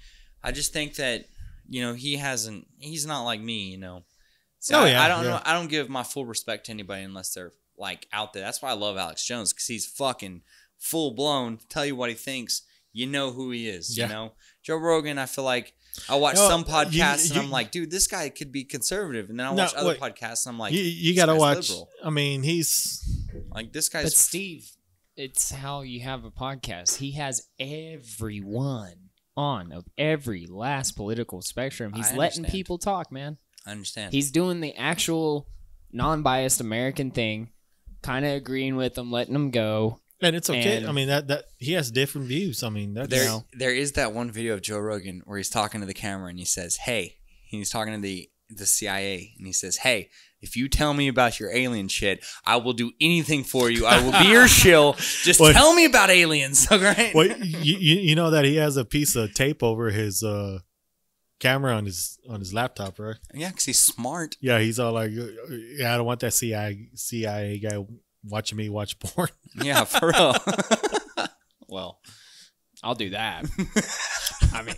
I just think that he's not like me. So I don't know. I don't give my full respect to anybody unless they're like out there. That's why I love Alex Jones, because he's fucking full blown. Tell you what he thinks, you know who he is. Yeah. Joe Rogan. I feel like I watch some podcasts and I'm like, dude, this guy could be conservative, and then I watch other podcasts and I'm like, you got to watch. Liberal. I mean, he's like, this guy's. But Steve, it's how you have a podcast. He has everyone on of every last political spectrum. He's letting people talk, man. I understand. He's doing the actual non-biased American thing, kind of agreeing with them, letting them go. And it's okay. And- I mean, that he has different views. I mean, that's There is that one video of Joe Rogan where he's talking to the camera and he says, "Hey," he's talking to the CIA and he says, "Hey, if you tell me about your alien shit, I will do anything for you. I will be your shill. Just tell me about aliens." Okay. Well, you know that he has a piece of tape over his camera on his laptop, right? Yeah, because he's smart. Yeah, he's all like, "Yeah, I don't want that CIA guy watching me watch porn." Yeah, for real. Well, I'll do that. I mean,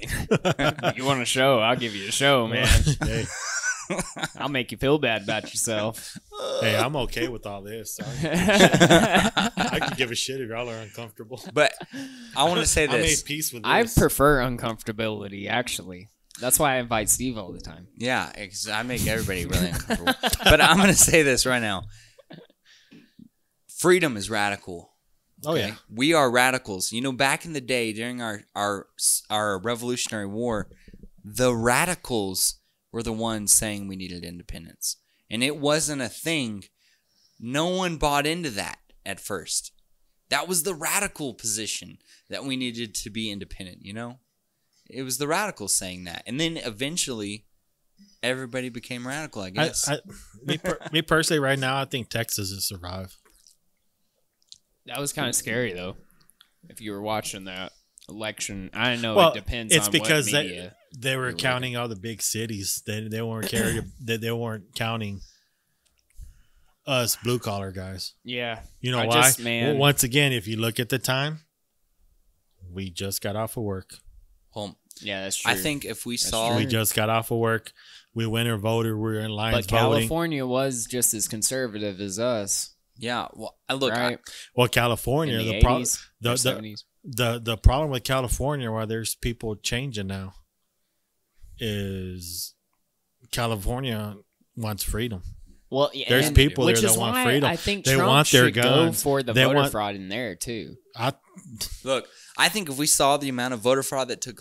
you want a show? I'll give you a show, man. Hey. I'll make you feel bad about yourself. Hey, I'm okay with all this. I could give a shit if y'all are uncomfortable. But I want to say I made this. peace with this. I prefer uncomfortability, actually. That's why I invite Steve all the time. Yeah, because I make everybody really uncomfortable. But I'm going to say this right now. Freedom is radical. Oh, yeah. We are radicals. You know, back in the day during our Revolutionary War, the radicals were the ones saying we needed independence. And it wasn't a thing. No one bought into that at first. That was the radical position, that we needed to be independent, you know? It was the radicals saying that. And then eventually everybody became radical, I guess. Me personally, right now, I think Texas will survive. That was kind of scary, though. If you were watching that election, I know Well, it depends it's on because what media. they were counting all the big cities. They weren't they weren't counting us blue collar guys. Yeah. You know why? Well, once again, if you look at the time, we just got off of work. Well, yeah, that's true. I think if we saw... We just got off of work. We went and voted. We were in lines but voting. California was just as conservative as us. Yeah, well, look, right? Well, California, in the, the 80s, or 70s. The problem with California, why there's people changing now, is California wants freedom. Well, yeah, there's people there that want freedom. I think they Trump want their should guns. go for the voter fraud in there too. Look, I think if we saw the amount of voter fraud that took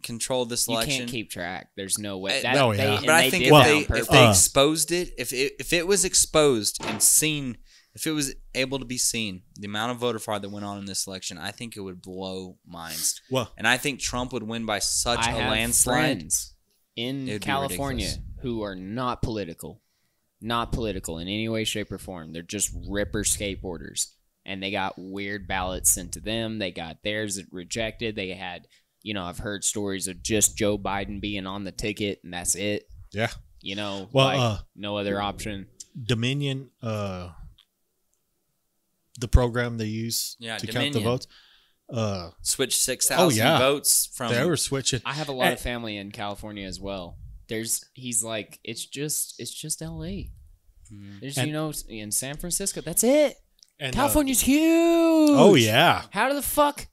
control of this election, you can't keep track. There's no way. But I think if they exposed it, if it was exposed and seen. If it was able to be seen, the amount of voter fraud that went on in this election, I think it would blow minds. Well, and I think Trump would win by such a landslide. I have friends in California who are not political in any way, shape, or form. They're just ripper skateboarders, and they got weird ballots sent to them. They got theirs rejected. They had, I've heard stories of just Joe Biden being on the ticket, and that's it. Yeah. No other option. Dominion, the program they use to count the votes. Switch 6,000 votes from. They were switching. I have a lot of family in California as well. He's like, it's just L.A. There's in San Francisco. That's it. And California's huge. Oh yeah. How the fuck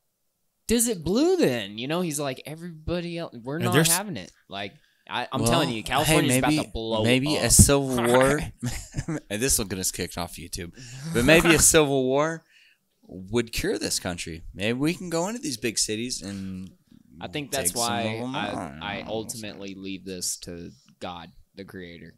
does it blue then? He's like, everybody else, we're not having it. Like. I'm telling you, California's about to blow up. Maybe a civil war. This will get us kicked off YouTube. But maybe a civil war would cure this country. Maybe we can go into these big cities and. I think that's why I ultimately leave this to God, the Creator.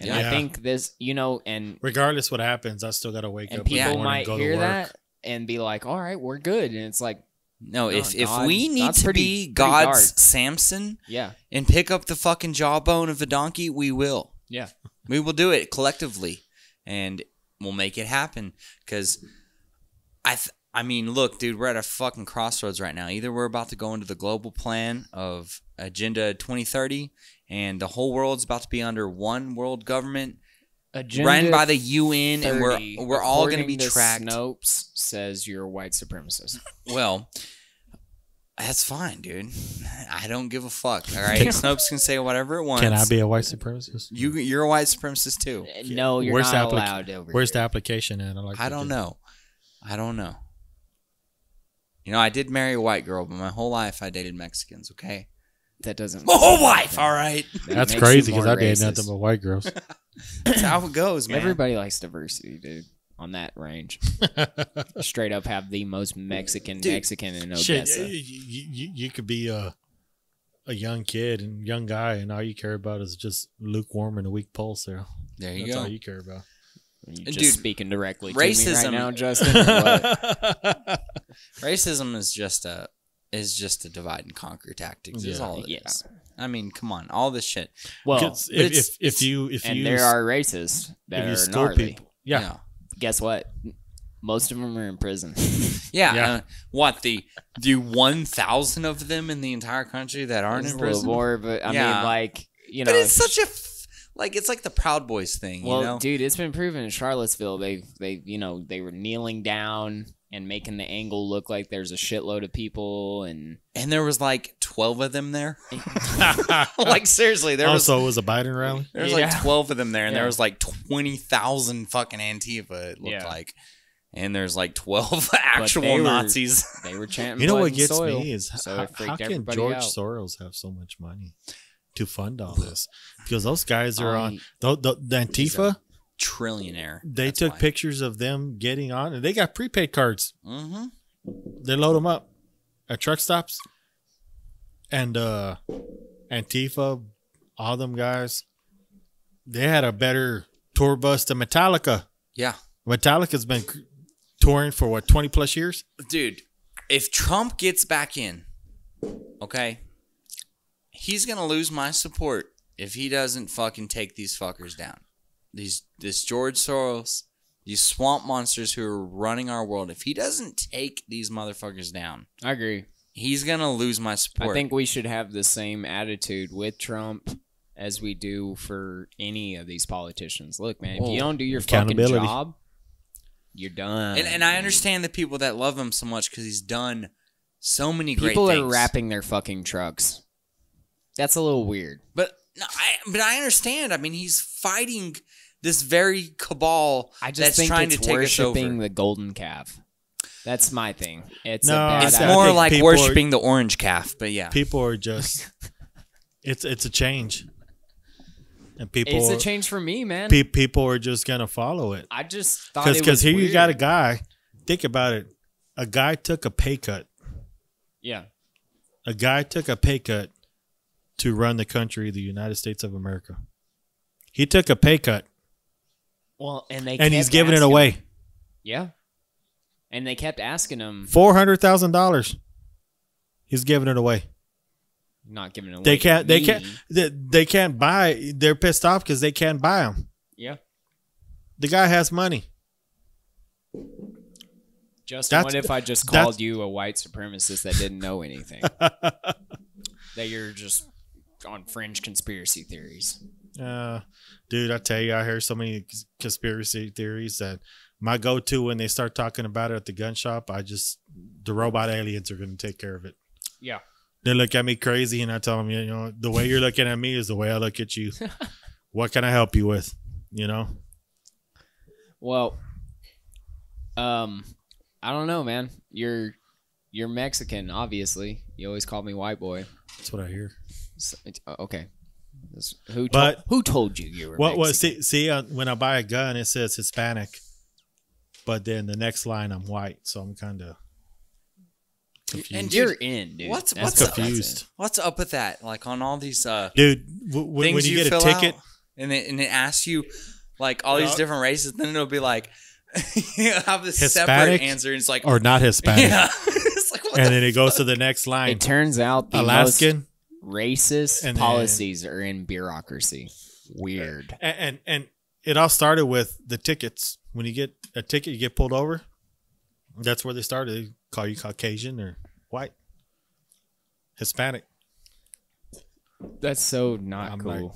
And I think this, and regardless what happens, I still got to wake up. And people might hear that and be like, "All right, we're good." And it's like. No, if we need to be God's Samson and pick up the fucking jawbone of a donkey, we will. Yeah. We will do it collectively, and we'll make it happen. Because, I mean, look, dude, we're at a fucking crossroads right now. Either we're about to go into the global plan of Agenda 2030, and the whole world's about to be under one world government run by the UN, and we're all going to be tracked. Snopes says you're a white supremacist. Well, that's fine, dude. I don't give a fuck. All right, Snopes can say whatever it wants. Can I be a white supremacist? You're a white supremacist too. No, you're not allowed over. Where's the application at? I don't know. I did marry a white girl, but my whole life I dated Mexicans. Okay, that doesn't. My whole life. All right. That's crazy because I dated nothing but white girls. That's how it goes, man. Everybody likes diversity, dude. On that range, straight up have the most Mexican in Odessa. Shit, you could be a young kid and young guy, and all you care about is just lukewarm and a weak pulse. There you go. That's all you care about. You just Dude, speaking directly to racism, me right now, Justin. Or what? Racism is just a divide and conquer tactic. Is all it is. I mean, come on, all this shit. Well, if you there are racists that are gnarly. people, yeah. Guess what? Most of them are in prison. Yeah. What the 1,000 of them in the entire country that aren't in prison? More, but I mean, like But it's such a it's like the Proud Boys thing. Well, you know? dude, it's been proven in Charlottesville. They were kneeling down and making the angle look like there's a shitload of people, and there was like 12 of them there. Like seriously, it was a Biden rally. There was like 12 of them there, and there was like 20,000 fucking Antifa. It looked like. And there's like 12 actual Nazis. They were chanting. You know what blood and gets soil, me is so how can George out. Soros have so much money to fund all this? Because those guys are on the Antifa trillionaire. They took pictures of them getting on, and they got prepaid cards. Mm-hmm. They load them up at truck stops, and Antifa, all them guys, they had a better tour bus than Metallica. Yeah, Metallica's been touring for what, 20 plus years? Dude, if Trump gets back in, okay, he's going to lose my support if he doesn't fucking take these fuckers down. This George Soros, these swamp monsters who are running our world, if he doesn't take these motherfuckers down, I agree. He's going to lose my support. I think we should have the same attitude with Trump as we do for any of these politicians. Look, man, if you don't do your fucking job, you're done. And I understand the people that love him so much because he's done so many great things. People are wrapping their fucking trucks. That's a little weird. But I understand. I mean, he's fighting this very cabal that's trying to take us over. Worshiping the golden calf. That's my thing. It's more like worshiping the orange calf. But yeah, people are just. It's a change. And it's a change for me, man. People are just gonna follow it. I just thought it was because here weird. You got a guy. Think about it. A guy took a pay cut. Yeah. A guy took a pay cut to run the country, the United States of America. He took a pay cut. Well, and he's giving it away. Him. Yeah. And they kept asking him $400,000. He's giving it away. Not giving it away. They can't buy. They're pissed off because they can't buy them. Yeah. The guy has money. Justin, what if I just called you a white supremacist that didn't know anything? That you're just on fringe conspiracy theories. Dude, I tell you, I hear so many conspiracy theories that my go-to when they start talking about it at the gun shop, the robot aliens are going to take care of it. Yeah. They look at me crazy, and I tell them, you know, the way you're looking at me is the way I look at you. What can I help you with? You know? Well, I don't know, man. You're Mexican, obviously. You always call me white boy. That's what I hear. So, okay. Who told you were Mexican? See, when I buy a gun, it says Hispanic, but then the next line I'm white, so I'm kind of confused. And you're in, dude. What's confused? What's up with that? Like on all these dude, when you get a ticket, and it asks you like all these different races, then it'll be like you have this Hispanic, separate answer. And it's like or not Hispanic. Yeah. It's like, and then it goes to the next line. It turns out the Alaskan most racist policies are in bureaucracy. Weird. And it all started with the tickets. When you get a ticket, you get pulled over. That's where they started. They call you Caucasian or white, Hispanic. That's so not cool. Like,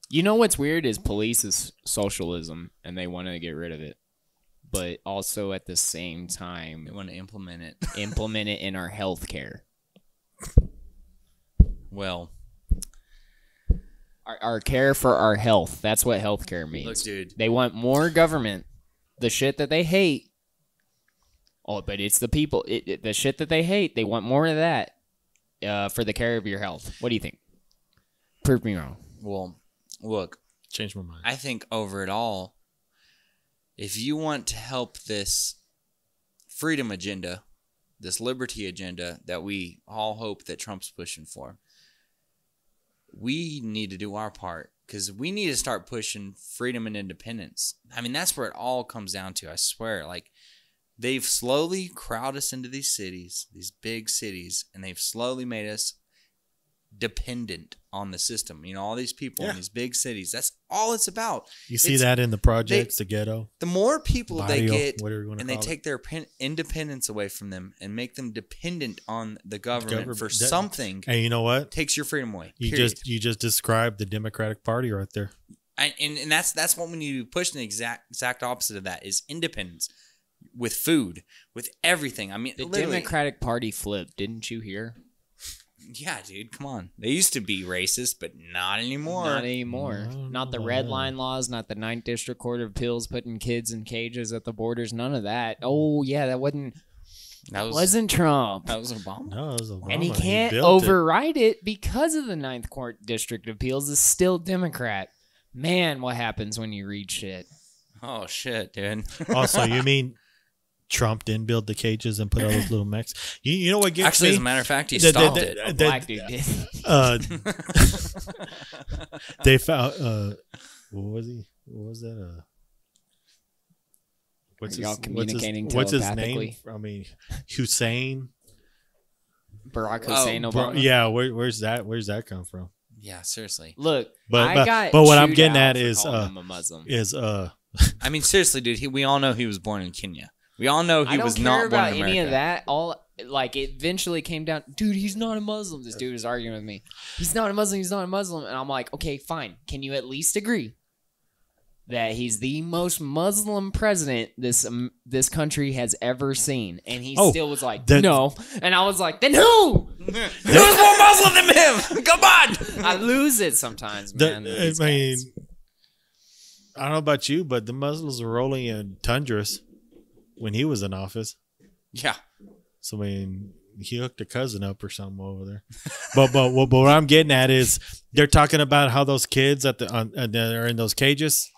you know what's weird is police is socialism, and they want to get rid of it. But also at the same time, they want to implement it. Implement it in our healthcare. Well, our care for our health. That's what healthcare means. Look, dude. They want more government. The shit that they hate. Oh, but it's the people. The shit that they hate. They want more of that for the care of your health. What do you think? Prove me wrong. Well, look. Change my mind. I think over it all, if you want to help this freedom agenda, this liberty agenda that we all hope that Trump's pushing for, we need to do our part because we need to start pushing freedom and independence. I mean, that's where it all comes down to. I swear, like they've slowly crowded us into these cities, these big cities, and they've slowly made us dependent on the system. You know, all these people in these big cities. That's all it's about. You see that in the projects, the ghetto. The more people they get, and they take their independence away from them and make them dependent on the government for something. And you know what? Takes your freedom away. You just described the Democratic Party right there. And that's what we need to push. The exact opposite of that is independence with food, with everything. I mean, the Democratic Party flipped. Didn't you hear? Yeah, dude, come on. They used to be racist, but not anymore. Not anymore. Not the red line laws, not the 9th District Court of Appeals putting kids in cages at the borders, none of that. Oh, yeah, that wasn't Trump. That was Obama. No, it was Obama. And he can't override it because of the 9th Court District of Appeals is still Democrat. Man, what happens when you read shit? Oh, shit, dude. Also, you mean Trump didn't build the cages and put all those little mechs? You know what gets Actually, me? as a matter of fact, he stopped it. A black dude did. They found what was he? What was that? What's his name? I mean, Hussein. Barack Hussein Obama. Yeah, where's that come from? Yeah, seriously. Look, but what I'm getting at is him a Muslim. I mean, seriously, dude. We all know he was born in Kenya. We all know he was not born in America. I don't care about any of that. It eventually came down, dude, he's not a Muslim. This dude is arguing with me. He's not a Muslim. He's not a Muslim. And I'm like, okay, fine. Can you at least agree that he's the most Muslim president this country has ever seen? And he still was like, no. And I was like, then who? Who's more Muslim than him? Come on. I lose it sometimes, man. I don't know about you, but the Muslims were rolling in tundras when he was in office. Yeah. So, I mean, he hooked a cousin up or something over there. but what I'm getting at is they're talking about how those kids that are in those cages,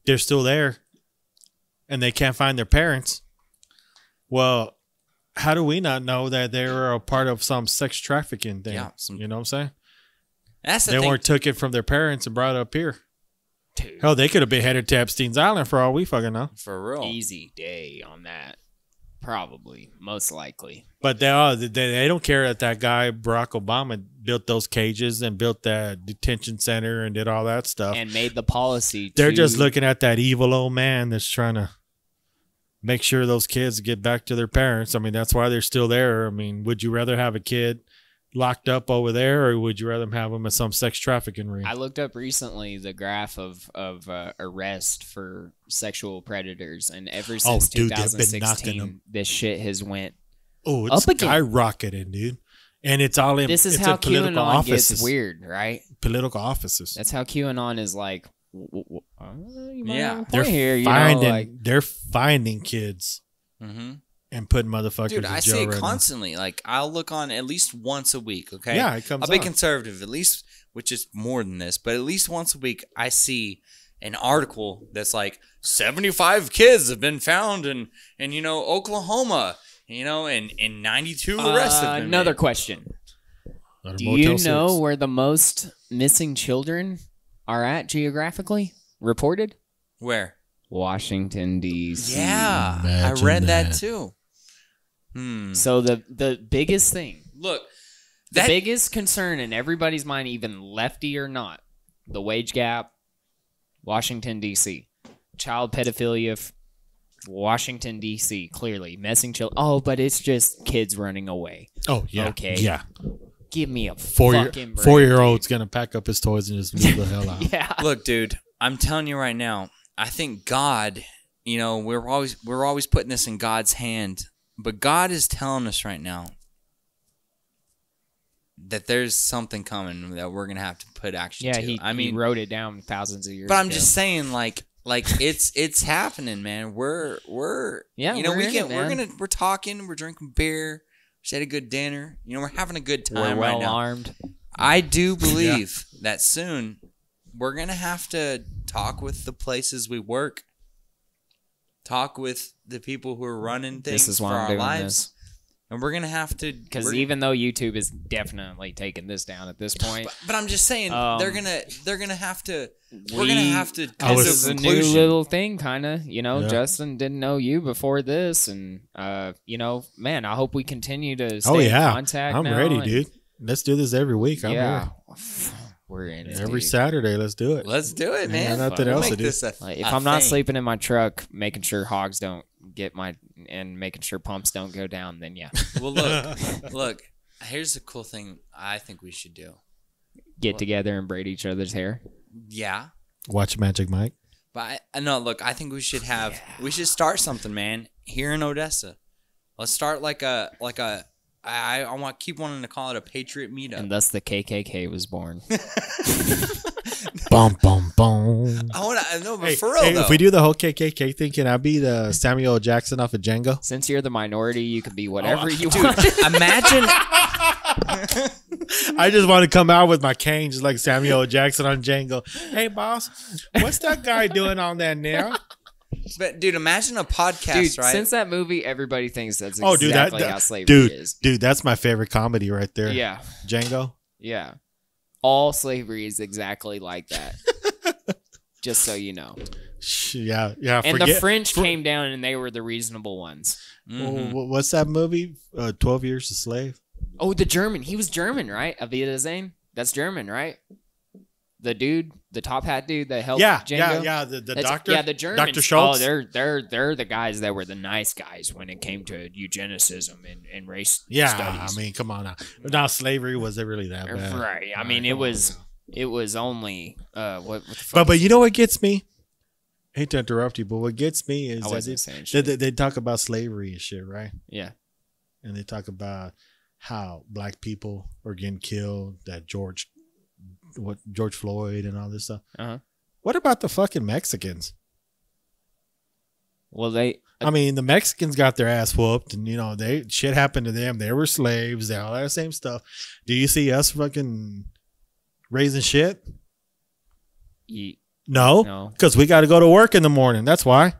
they're still there and they can't find their parents. Well, how do we not know that they were a part of some sex trafficking thing? Yeah, you know what I'm saying? That's the thing. They weren't took it from their parents and brought it up here. Dude. Hell, they could have been headed to Epstein's Island for all we fucking know. For real. Easy day on that. Probably. Most likely. But they don't care that guy, Barack Obama, built those cages and built that detention center and did all that stuff. And made the policy. They're just looking at that evil old man that's trying to make sure those kids get back to their parents. I mean, that's why they're still there. I mean, would you rather have a kid locked up over there, or would you rather have them at some sex trafficking ring? I looked up recently the graph of arrest for sexual predators, and ever since 2016, this shit has went it's skyrocketing, dude. And it's all in. This is how QAnon gets weird, right? Political offices. That's how QAnon is like. They're finding kids. Mm-hmm. And putting motherfuckers in jail. Dude, I see it constantly. Like, I'll look on at least once a week, okay? Yeah, it comes I'll be conservative, at least, which is more than this, but at least once a week, I see an article that's like, 75 kids have been found in Oklahoma, and 92 arrests have been Another made. Question. Do you know where the most missing children are at geographically reported? Where? Washington, D.C. Yeah, I read that too. So the biggest thing, look, the biggest concern in everybody's mind, even lefty or not, the wage gap, Washington, D.C. Child pedophilia, Washington, D.C. Clearly. Missing children. Oh, but it's just kids running away. Oh, yeah. Okay. Yeah. Give me a fucking break. 4-year-old's going to pack up his toys and just move the hell out. Yeah. Look, dude, I'm telling you right now, I think God, we're always putting this in God's hand, but God is telling us right now that there's something coming that we're gonna have to put action to. He wrote it down thousands of years ago. But I'm just saying, like it's happening, man. We're talking, we're drinking beer, just had a good dinner. We're having a good time. We're well right now. armed. I do believe that soon we're gonna have to talk with the places we work, talk with the people who are running things for our lives, And we're gonna have to, because even though YouTube is definitely taking this down at this point, but I'm just saying they're gonna have to. We're gonna have to. This is a new little thing, kind of. You know, Justin didn't know you before this, and you know, man, I hope we continue to stay in contact. I'm ready, dude. Let's do this every week. I'm here. We're in it every Saturday. Let's do it. Let's do it, man. Nothing else to do. If I'm not sleeping in my truck, making sure hogs don't get and making sure pumps don't go down, then yeah. Well, look. Here's the cool thing. I think we should do: get together and braid each other's hair. Yeah. Watch Magic Mike. But no, look. I think we should have. We should start something, man. Here in Odessa, let's start like a. I want keep wanting to call it a Patriot meetup, and thus the KKK was born. Bum bum bum. I know, but for real though. If we do the whole KKK thing, can I be the Samuel L. Jackson off of Django? Since you're the minority, you can be whatever you want. Imagine. I just want to come out with my cane, just like Samuel L. Jackson on Django. Hey, boss, what's that guy doing on that now? But dude, imagine a podcast, right? Since that movie, everybody thinks that's exactly how slavery is. Dude, that's my favorite comedy right there. Yeah, Django. Yeah, all slavery is exactly like that. Just so you know. Yeah. And the French came down, and they were the reasonable ones. Mm-hmm. What's that movie? 12 Years a Slave. Oh, the German. He was German, right? Avida Zane. That's German, right? The dude, the top hat dude that helped Django. Yeah. The doctor. Yeah, the Germans. Dr. Schultz. Oh, they're the guys that were the nice guys when it came to eugenicism and race studies. Yeah, I mean, come on now. Now slavery was it really that bad? Right. I mean, it was only what the fuck? But you know what gets me? I hate to interrupt you, but what gets me is that they talk about slavery and shit, right? Yeah. And they talk about how black people are getting killed, that George Floyd and all this stuff. What about the fucking Mexicans? Well, I mean, the Mexicans got their ass whooped, and shit happened to them. They were slaves. They all that same stuff. Do you see us fucking raising shit? No, because we got to go to work in the morning. That's why.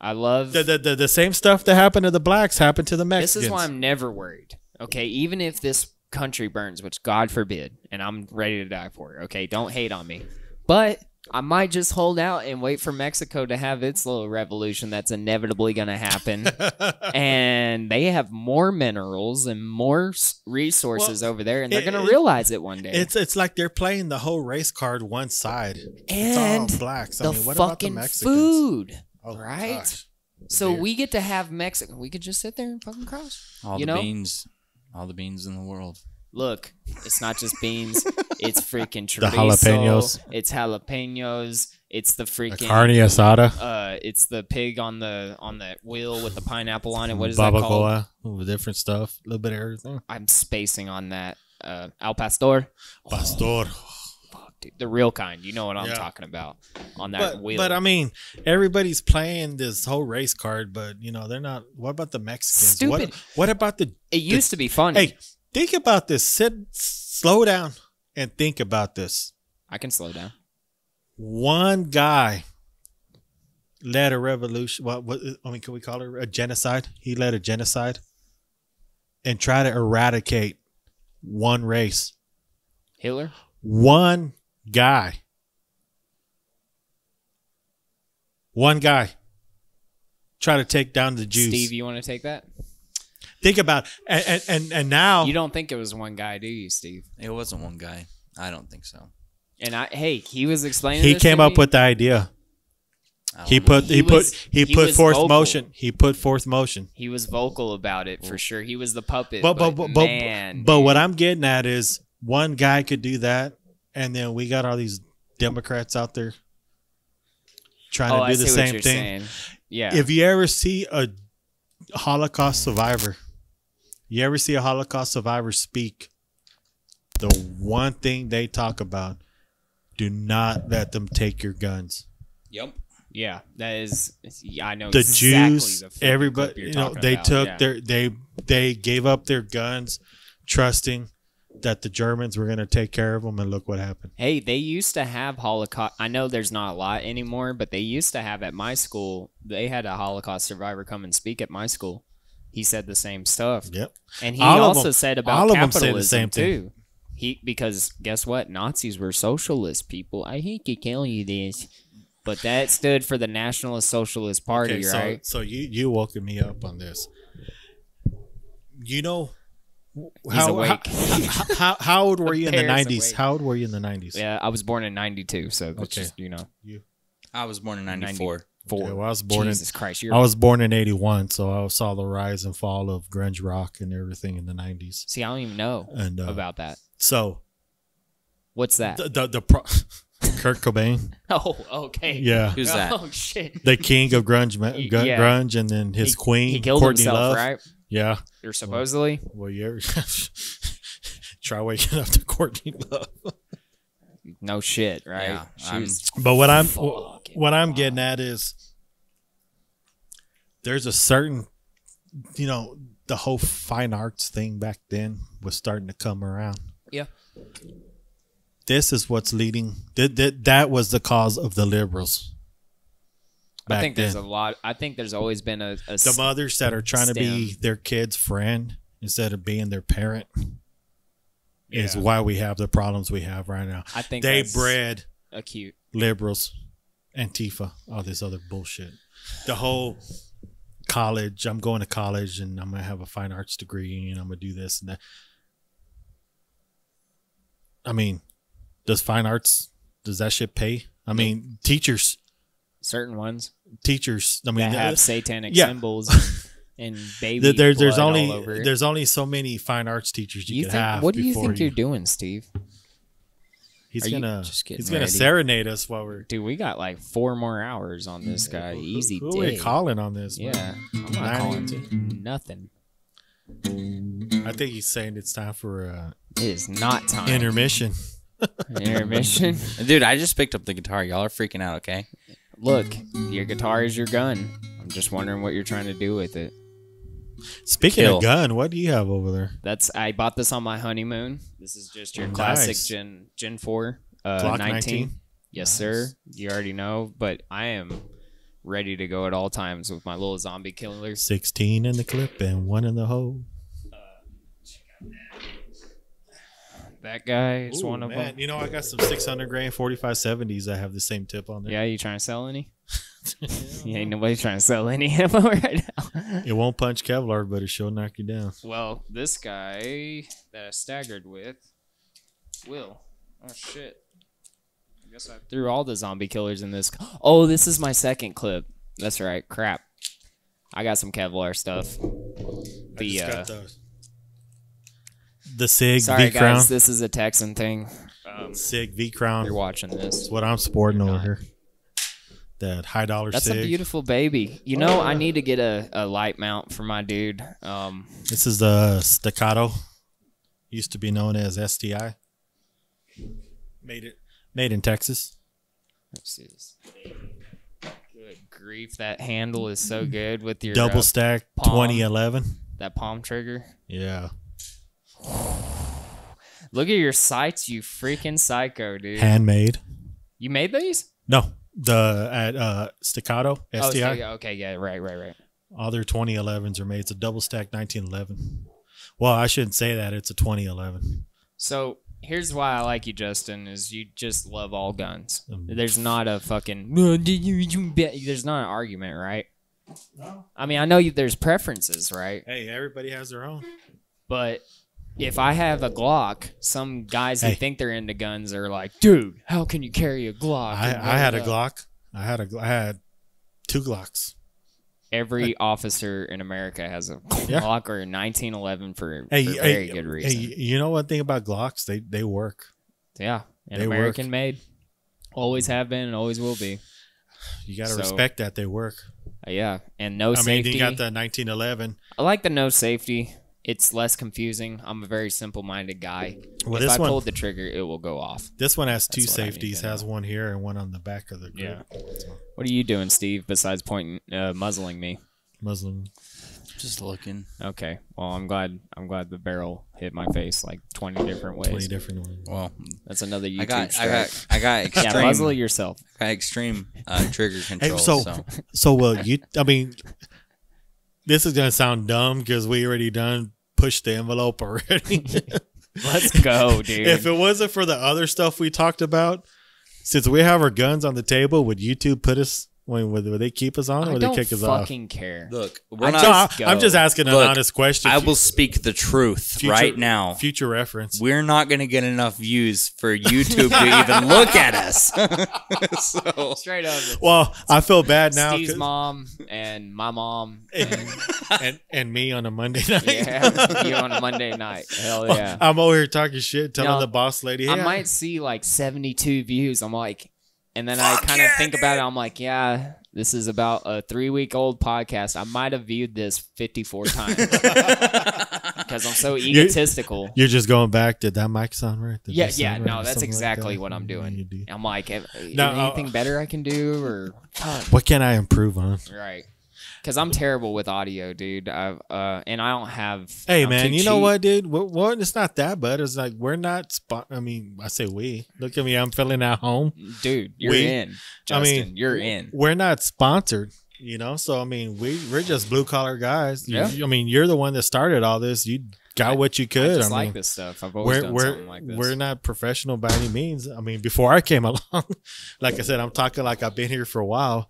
I love the same stuff that happened to the blacks happened to the Mexicans. This is why I'm never worried. Okay, even if this country burns, which God forbid, and I'm ready to die for it. Okay, don't hate on me, but I might just hold out and wait for Mexico to have its little revolution that's inevitably going to happen. And they have more minerals and more resources over there, and they're going to realize it one day. It's like they're playing the whole race card one side. And it's all blacks. I mean, what about the Mexicans? Food, right? Gosh. So we get to have Mexican. We could just sit there and fucking cross. All the beans in the world. Look, it's not just beans. It's freaking chorizo. The jalapenos. It's jalapenos. It's the freaking carne asada. It's the pig on the wheel with the pineapple on it. What is that called? With different stuff, a little bit of everything. I'm spacing on that. Al pastor. Pastor. Fuck, dude. The real kind. You know what I'm talking about on that wheel. But I mean, everybody's playing this whole race card, but they're not. What about the Mexicans? Stupid. What about the? It used to be funny. Hey, think about this. Slow down and think about this. I can slow down. One guy led a revolution. Can we call it a genocide? He led a genocide and tried to eradicate one race. Hitler? One guy. Try to take down the Jews. Steve, you want to take that? Think about and now you don't think it was one guy, do you, Steve? It wasn't one guy. I don't think so. And he was explaining. He came up with the idea. He put forth motion. He put forth motion. He was vocal about it for sure. He was the puppet. But what I'm getting at is one guy could do that, and then we got all these Democrats out there trying to do the same thing. Saying. Yeah. If you ever see a Holocaust survivor, speak, the one thing they talk about: do not let them take your guns. Yep. Yeah, that is. I know the exactly Jews. Everybody, they took they gave up their guns, trusting that the Germans were going to take care of them, and look what happened. Hey, they used to have Holocaust. I know there's not a lot anymore, but they used to have at my school. They had a Holocaust survivor come and speak at my school. he said the same stuff. Yep. And he All of also them- said all about of them say the capitalism same thing. too. Because guess what? Nazis were socialist people. I hate to tell you this, but that stood for the Nationalist Socialist Party, Okay, right? so you woken me up on this. You know, He's awake. how old were you in the Bear's 90s? awake. How old were you in the 90s? Yeah, I was born in '92, so that's Okay. just, you know, I was born in '94. four. Okay, well, I was born Jesus Christ, I was born in 81, so I saw the rise and fall of grunge rock and everything in the 90s. See, I don't even know And about that. So What's that? Kurt Cobain. Oh, okay. Yeah. Who's that? Oh shit. The king of grunge, Yeah. grunge, and then his queen, He killed Courtney himself, Love. right? Yeah. Or supposedly. Well, you ever try waking up to Courtney Love? No shit, right? Yeah, She was But what I'm fucking getting at is there's a certain, the whole fine arts thing back then was starting to come around. Yeah. This is what's leading. That was the cause of the liberals. I think there's then. a lot. I think there's always been a The mothers that are trying to be their kid's friend instead of being their parent is why we have the problems we have right now. I think they that's bred acute. liberals, Antifa, all this other bullshit. The whole college, I'm going to college and I'm going to have a fine arts degree and I'm going to do this and that. I mean, does that shit pay? I mean, teachers, Certain ones I mean, that have satanic yeah. symbols and baby there's blood only all over it. there's only so many fine arts teachers you can think, have. what do you before think you're doing, Steve? He's Are you gonna just getting he's gonna ready? serenade us while we're. Dude, we got like 4 more hours on this guy. Easy Who are we day. calling on this? Yeah, I'm not 9:18. calling nothing. I think he's saying it's time for It is not time. intermission. Intermission. Dude, I just picked up the guitar. Y'all are freaking out, okay? Look, your guitar is your gun. I'm just wondering what you're trying to do with it. Speaking Kill. of gun, what do you have over there? I bought this on my honeymoon. This is just your classic Nice. Gen 4 Glock 19. Yes, Nice. sir. You already know, but I am ready to go at all times with my little zombie killers. 16 in the clip and 1 in the hole. That guy is Ooh, one of man. them. You know, I got some 600 grain 4570s that have the same tip on there. Yeah, you trying to sell any? Yeah, ain't nobody trying to sell any ammo right now. It won't punch Kevlar, but it sure knock you down. Well, this guy that I staggered with will. Oh, shit. I guess I threw all the zombie killers in this. Oh, this is my second clip. That's right. Crap. I got some Kevlar stuff. I just got The the SIG sorry V Crown. guys, this is a Texan thing. SIG V Crown. You're watching this. That's what I'm sporting over here. That high dollar That's SIG. a beautiful baby. You know, I need to get a light mount for my dude. This is the Staccato. Used to be known as STI. Made in Texas. Let's see this. Good grief, that handle is so good with your Double stack palm. 2011. that palm trigger. Yeah. Look at your sights, you freaking psycho, dude. Handmade. You made these? No. At Staccato, STI. Oh, so, yeah, okay, yeah, right. All their 2011s are made. It's a double stack 1911. Well, I shouldn't say that. It's a 2011. So here's why I like you, Justin, is you just love all guns. Um, There's not a fucking there's not an argument, right? No. I mean, I know there's preferences, right? Hey, everybody has their own. But if I have a Glock, some guys who Hey. think they're into guns are like, dude, how can you carry a Glock? I had a Glock. I had 2 Glocks. Every officer in America has a Yeah. Glock or a 1911 for Hey, very hey, good hey, reason. you know one thing about Glocks? They work. Yeah, and They work. American made. Always have been and always will be. You got to So- respect that they work. Yeah, and no I mean, safety. you got the 1911. I like the no safety. It's less confusing. I'm a very simple-minded guy. Well, if this I one- pull the trigger, it will go off. This one has 2 That's what I need safeties. to know. Has one here and one on the back of the grip. What are you doing, Steve? Besides pointing, muzzling me? Muslim. Just looking. Okay. Well, I'm glad the barrel hit my face like 20 different ways. 20 different ones. Well, That's another YouTube I got strike. extreme. Yeah, muzzle yourself. I got extreme trigger Hey, control. so, so so well, I mean, this is gonna sound dumb because we already done pushed the envelope already. Let's go, dude. If it wasn't for the other stuff we talked about, since we have our guns on the table, would YouTube put us? Would they keep us on or would they kick us off? I don't fucking care. Look, I'm just asking an honest question. I will speak the truth right now. Future reference. We're not going to get enough views for YouTube to even look at us. So, straight up. Well, I feel bad now. Steve's mom and my mom and me on a Monday night. Yeah, you on a Monday night. Hell yeah. I'm over here talking shit, telling the boss lady. Hey, I might see like 72 views. I'm like, and then I kind of think about it. I'm like, yeah, this is about a 3-week-old podcast. I might have viewed this 54 times because I'm so egotistical. You're just going back. Did that mic sound right? Yeah. No, that's exactly what I'm doing. I'm like, anything better I can do, or what can I improve on? Right. Because I'm terrible with audio, dude. And I don't have. Hey, man, you know what, dude? What? It's not that bad. It's like we're not. I mean, I say we. Look at me. I'm feeling at home, dude. You're in. Justin, you're in. We're not sponsored, you know. So I mean, we're just blue collar guys. Yeah. I mean, you're the one that started all this. You got what you could. I just like this stuff. I've always done something like this. We're not professional by any means. I mean, before I came along, like I said, I'm talking like I've been here for a while.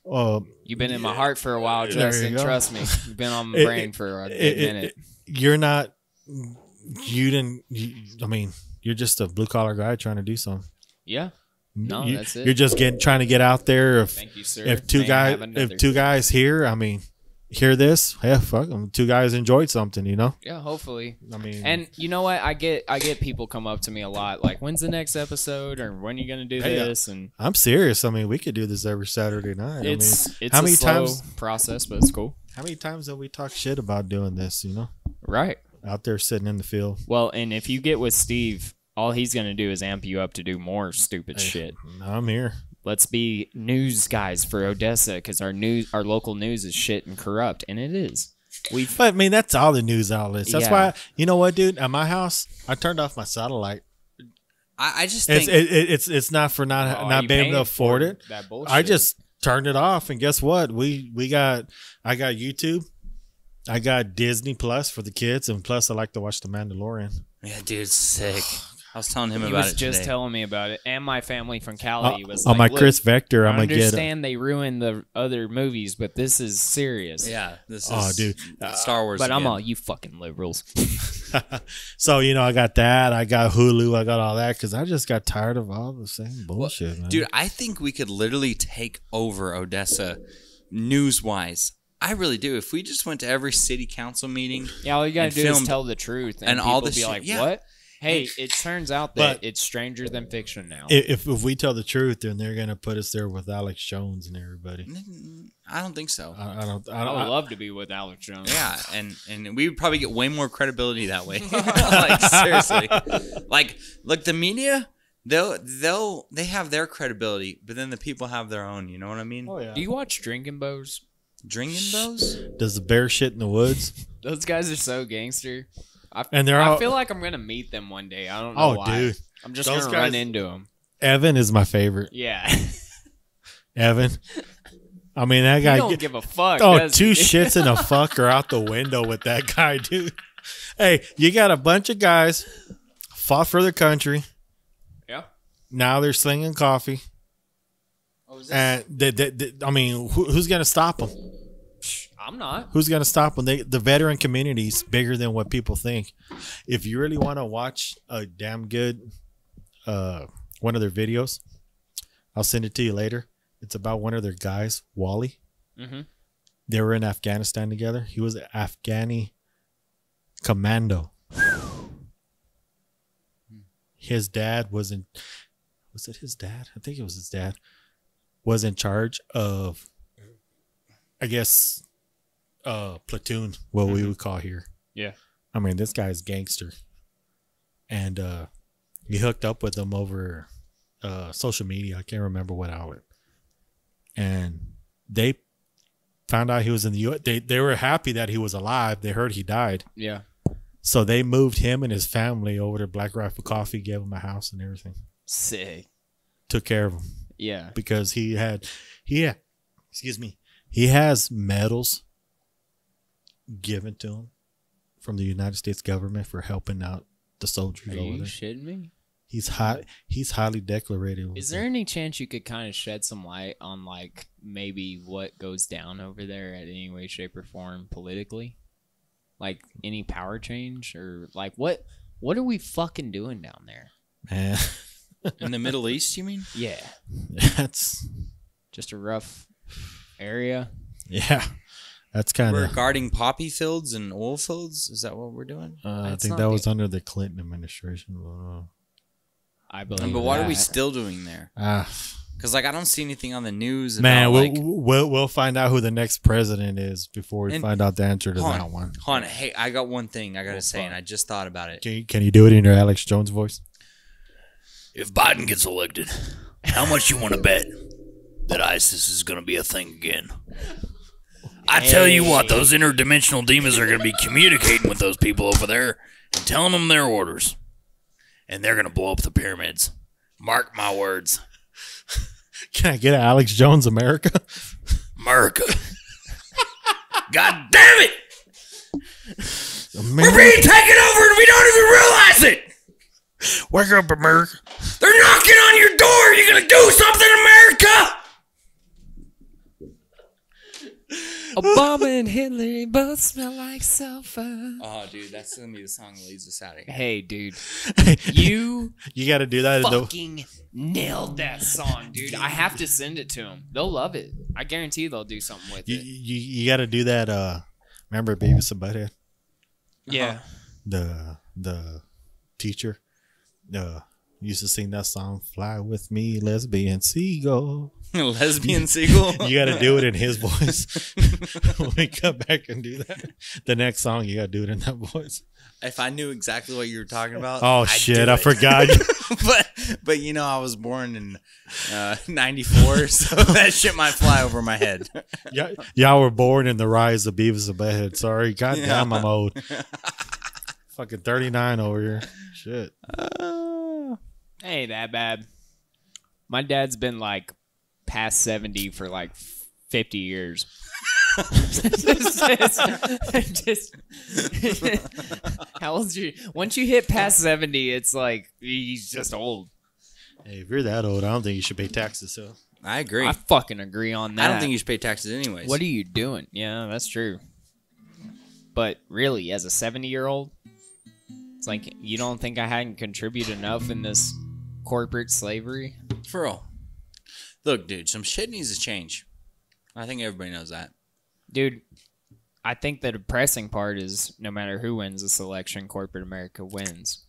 You've been in my heart for a while, Justin. Trust me. You've been on my brain for a good minute. You're not. I mean, you're just a blue collar guy trying to do something. Yeah. No, that's it. You're just trying to get out there. Thank you, sir. If two guys here, I mean, hear this, yeah, fuck them. 2 guys enjoyed something, you know. Yeah, hopefully. I mean, and you know what? I get people come up to me a lot, like, when's the next episode, or when are you gonna do this? And I'm serious. I mean, we could do this every Saturday night. It's how many times process, but it's cool. How many times have we talked shit about doing this? You know, right out there sitting in the field. Well, and if you get with Steve, all he's gonna do is amp you up to do more stupid shit. I'm here. Let's be news guys for Odessa because our local news is shit and corrupt, and it is. But I mean, that's all the news outlets. That's why, you know what, dude? At my house, I turned off my satellite. I just think it's not for not being able to afford it. That bullshit. I just turned it off, and guess what? I got YouTube, I got Disney Plus for the kids, and plus I like to watch The Mandalorian. Yeah, dude, it's sick. I was telling him about it. He was just today. telling me about it, and my family from Cali was on like, my Chris Vector. I'm gonna get. I understand they ruined the other movies, but this is serious. Yeah, this is dude, Star Wars. But again. I'm all you fucking liberals. So you know, I got that. I got Hulu. I got all that because I just got tired of all the same bullshit, man. Dude, I think we could literally take over Odessa, news wise. I really do. If we just went to every city council meeting, all you gotta do is tell the truth, and all the be shit, like, "What? Hey, it turns out that it's stranger than fiction now." If we tell the truth, then they're gonna put us there with Alex Jones and everybody. I don't think so. I would love to be with Alex Jones. Yeah, and we would probably get way more credibility that way. Like seriously, like look, the media, they have their credibility, but then the people have their own. You know what I mean? Oh yeah. Do you watch Drinking Bows? Drinking Bows? Does the bear shit in the woods? Those guys are so gangster. I feel like I'm gonna meet them one day. I don't know why. Dude, I'm just gonna run into them. Evan is my favorite. Yeah. Evan. I mean, that guy. He don't give a fuck. Oh, 2 shits and a fuck are out the window with that guy, dude. Hey, you got a bunch of guys fought for their country. Yeah. Now they're slinging coffee. Oh, is and I mean, who's gonna stop them? I'm not. Who's gonna stop them? The veteran community's bigger than what people think. If you really want to watch a damn good one of their videos, I'll send it to you later. It's about one of their guys, Wally. Mm-hmm. They were in Afghanistan together. He was an Afghani commando. His dad was in. Was it his dad? I think it was his dad. Was in charge of, I guess, platoon, what we would call here. Yeah. I mean, this guy's gangster. And he hooked up with them over social media. I can't remember what outlet. And they found out he was in the U.S. They were happy that he was alive. They heard he died. Yeah. So they moved him and his family over to Black Rifle Coffee, gave him a house and everything. Sick. Took care of him. Yeah. Because he has medals given to him from the United States government for helping out the soldiers Are over you there. shitting me? He's highly decorated. Is there any chance you could kind of shed some light on like maybe what goes down over there at any way, shape, or form politically? Like any power change or like what are we fucking doing down there? Man, In the Middle East, you mean? Yeah, that's just a rough area. yeah. That's kind We're of guarding poppy fields and oil fields. Is that what we're doing? I That's think not that was the- under the Clinton administration. I believe. But what are we that. still doing there? Because like I don't see anything on the news. Man, about, we'll find out who the next president is before we And- find out the answer to hold that on, one. hold on. Hey, I got one thing I gotta say, and I just thought about it. Can you do it in your Alex Jones voice? If Biden gets elected, how much you want to bet that ISIS is going to be a thing again? I tell you what, those interdimensional demons are going to be communicating with those people over there and telling them their orders. And they're going to blow up the pyramids. Mark my words. Can I get an Alex Jones America? America. God damn it! America. We're being taken over and we don't even realize it! Wake up, America. They're knocking on your door! You're going to do something, America! Obama and Hitler both smell like sulfur. Oh, dude, that's gonna be the song that leads us out of here. Hey, dude, you You got to do that. fucking nailed that song, dude. I have to send it to them. They'll love it. I guarantee they'll do something with it. You got to do that. Remember Beavis and Butthead? Yeah. The teacher used to sing that song, "Fly with me, lesbian seagull." Lesbian seagull. You got to do it in his voice. When we come back and do that, the next song you got to do it in that voice. If I knew exactly what you were talking about. Oh I'd shit, do I it. forgot. but you know I was born in '94, so that shit might fly over my head. Y'all were born in the rise of Beavis and Butthead. Sorry, goddamn, Yeah. I'm old. Fucking 39 over here. Shit. Ain't that bad. My dad's been like past 70 for like 50 years. Just how old are you? Once you hit past 70, it's like he's just old. Hey, if you're that old, I don't think you should pay taxes. So I agree. I fucking agree on that. I don't think you should pay taxes anyways. What are you doing? Yeah, that's true. But really, as a 70-year-old, it's like you don't think I hadn't contributed enough in this corporate slavery? For real. Look, dude, some shit needs to change. I think everybody knows that. Dude, I think the depressing part is no matter who wins this election, corporate America wins.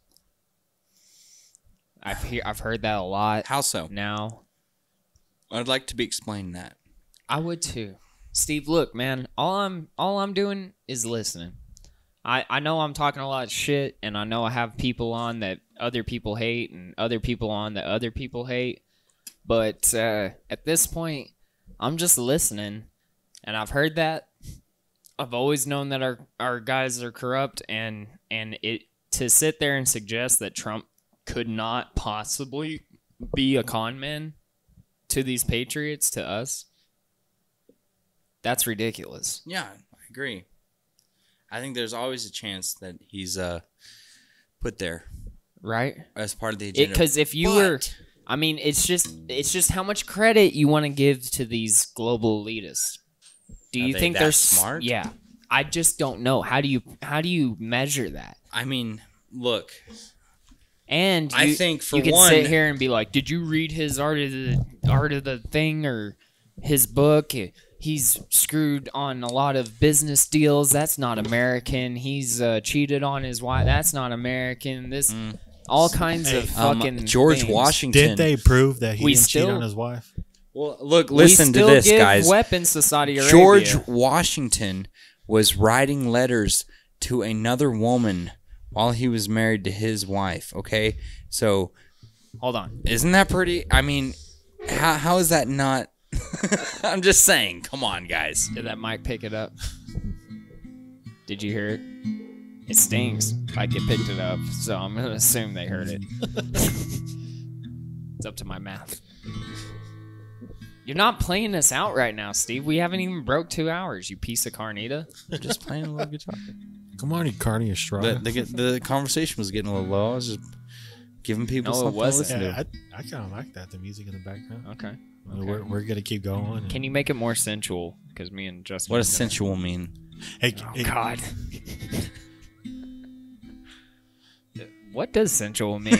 I've heard that a lot. How so? Now, I'd like to be explained that. I would too. Steve, look, man, all I'm doing is listening. I know I'm talking a lot of shit, and I know I have people on that other people hate and other people on that other people hate. But at this point, I'm just listening, and I've heard that. I've always known that our guys are corrupt, and it to sit there and suggest that Trump could not possibly be a con man to these patriots, to us, that's ridiculous. Yeah, I agree. I think there's always a chance that he's put there Right? as part of the agenda. Because if you were, I mean, it's just how much credit you want to give to these global elitists. Do you they think that they're smart? Yeah, I just don't know. How do you measure that? I mean, look, And I think for you can one- sit here and be like, "Did you read his art of the thing or his book? He's screwed on a lot of business deals. That's not American. He's cheated on his wife. That's not American. This all kinds of fucking George things. Washington. did they prove that he We didn't cheat still- on his wife? Well, look, We listen to still this, give guys. weapons to Saudi Arabia. George Washington was writing letters to another woman while he was married to his wife. Okay, so Hold on. isn't that pretty? I mean, how is that not? I'm just saying. Come on, guys. Did that mic pick it up? Did you hear it? It stings like it picked it up, so I'm gonna assume they heard it. It's up to my math. You're not playing this out right now, Steve. We haven't even broke 2 hours, you piece of carnita. I'm just playing a little guitar. Come on, you Carney Estrada. The conversation was getting a little low. I was just giving people something to listen to. I kind of like that, the music in the background. Okay. We're going to keep going. Can you make it more sensual? Because me and Justin... What does sensual mean? Hey, God. What does sensual mean?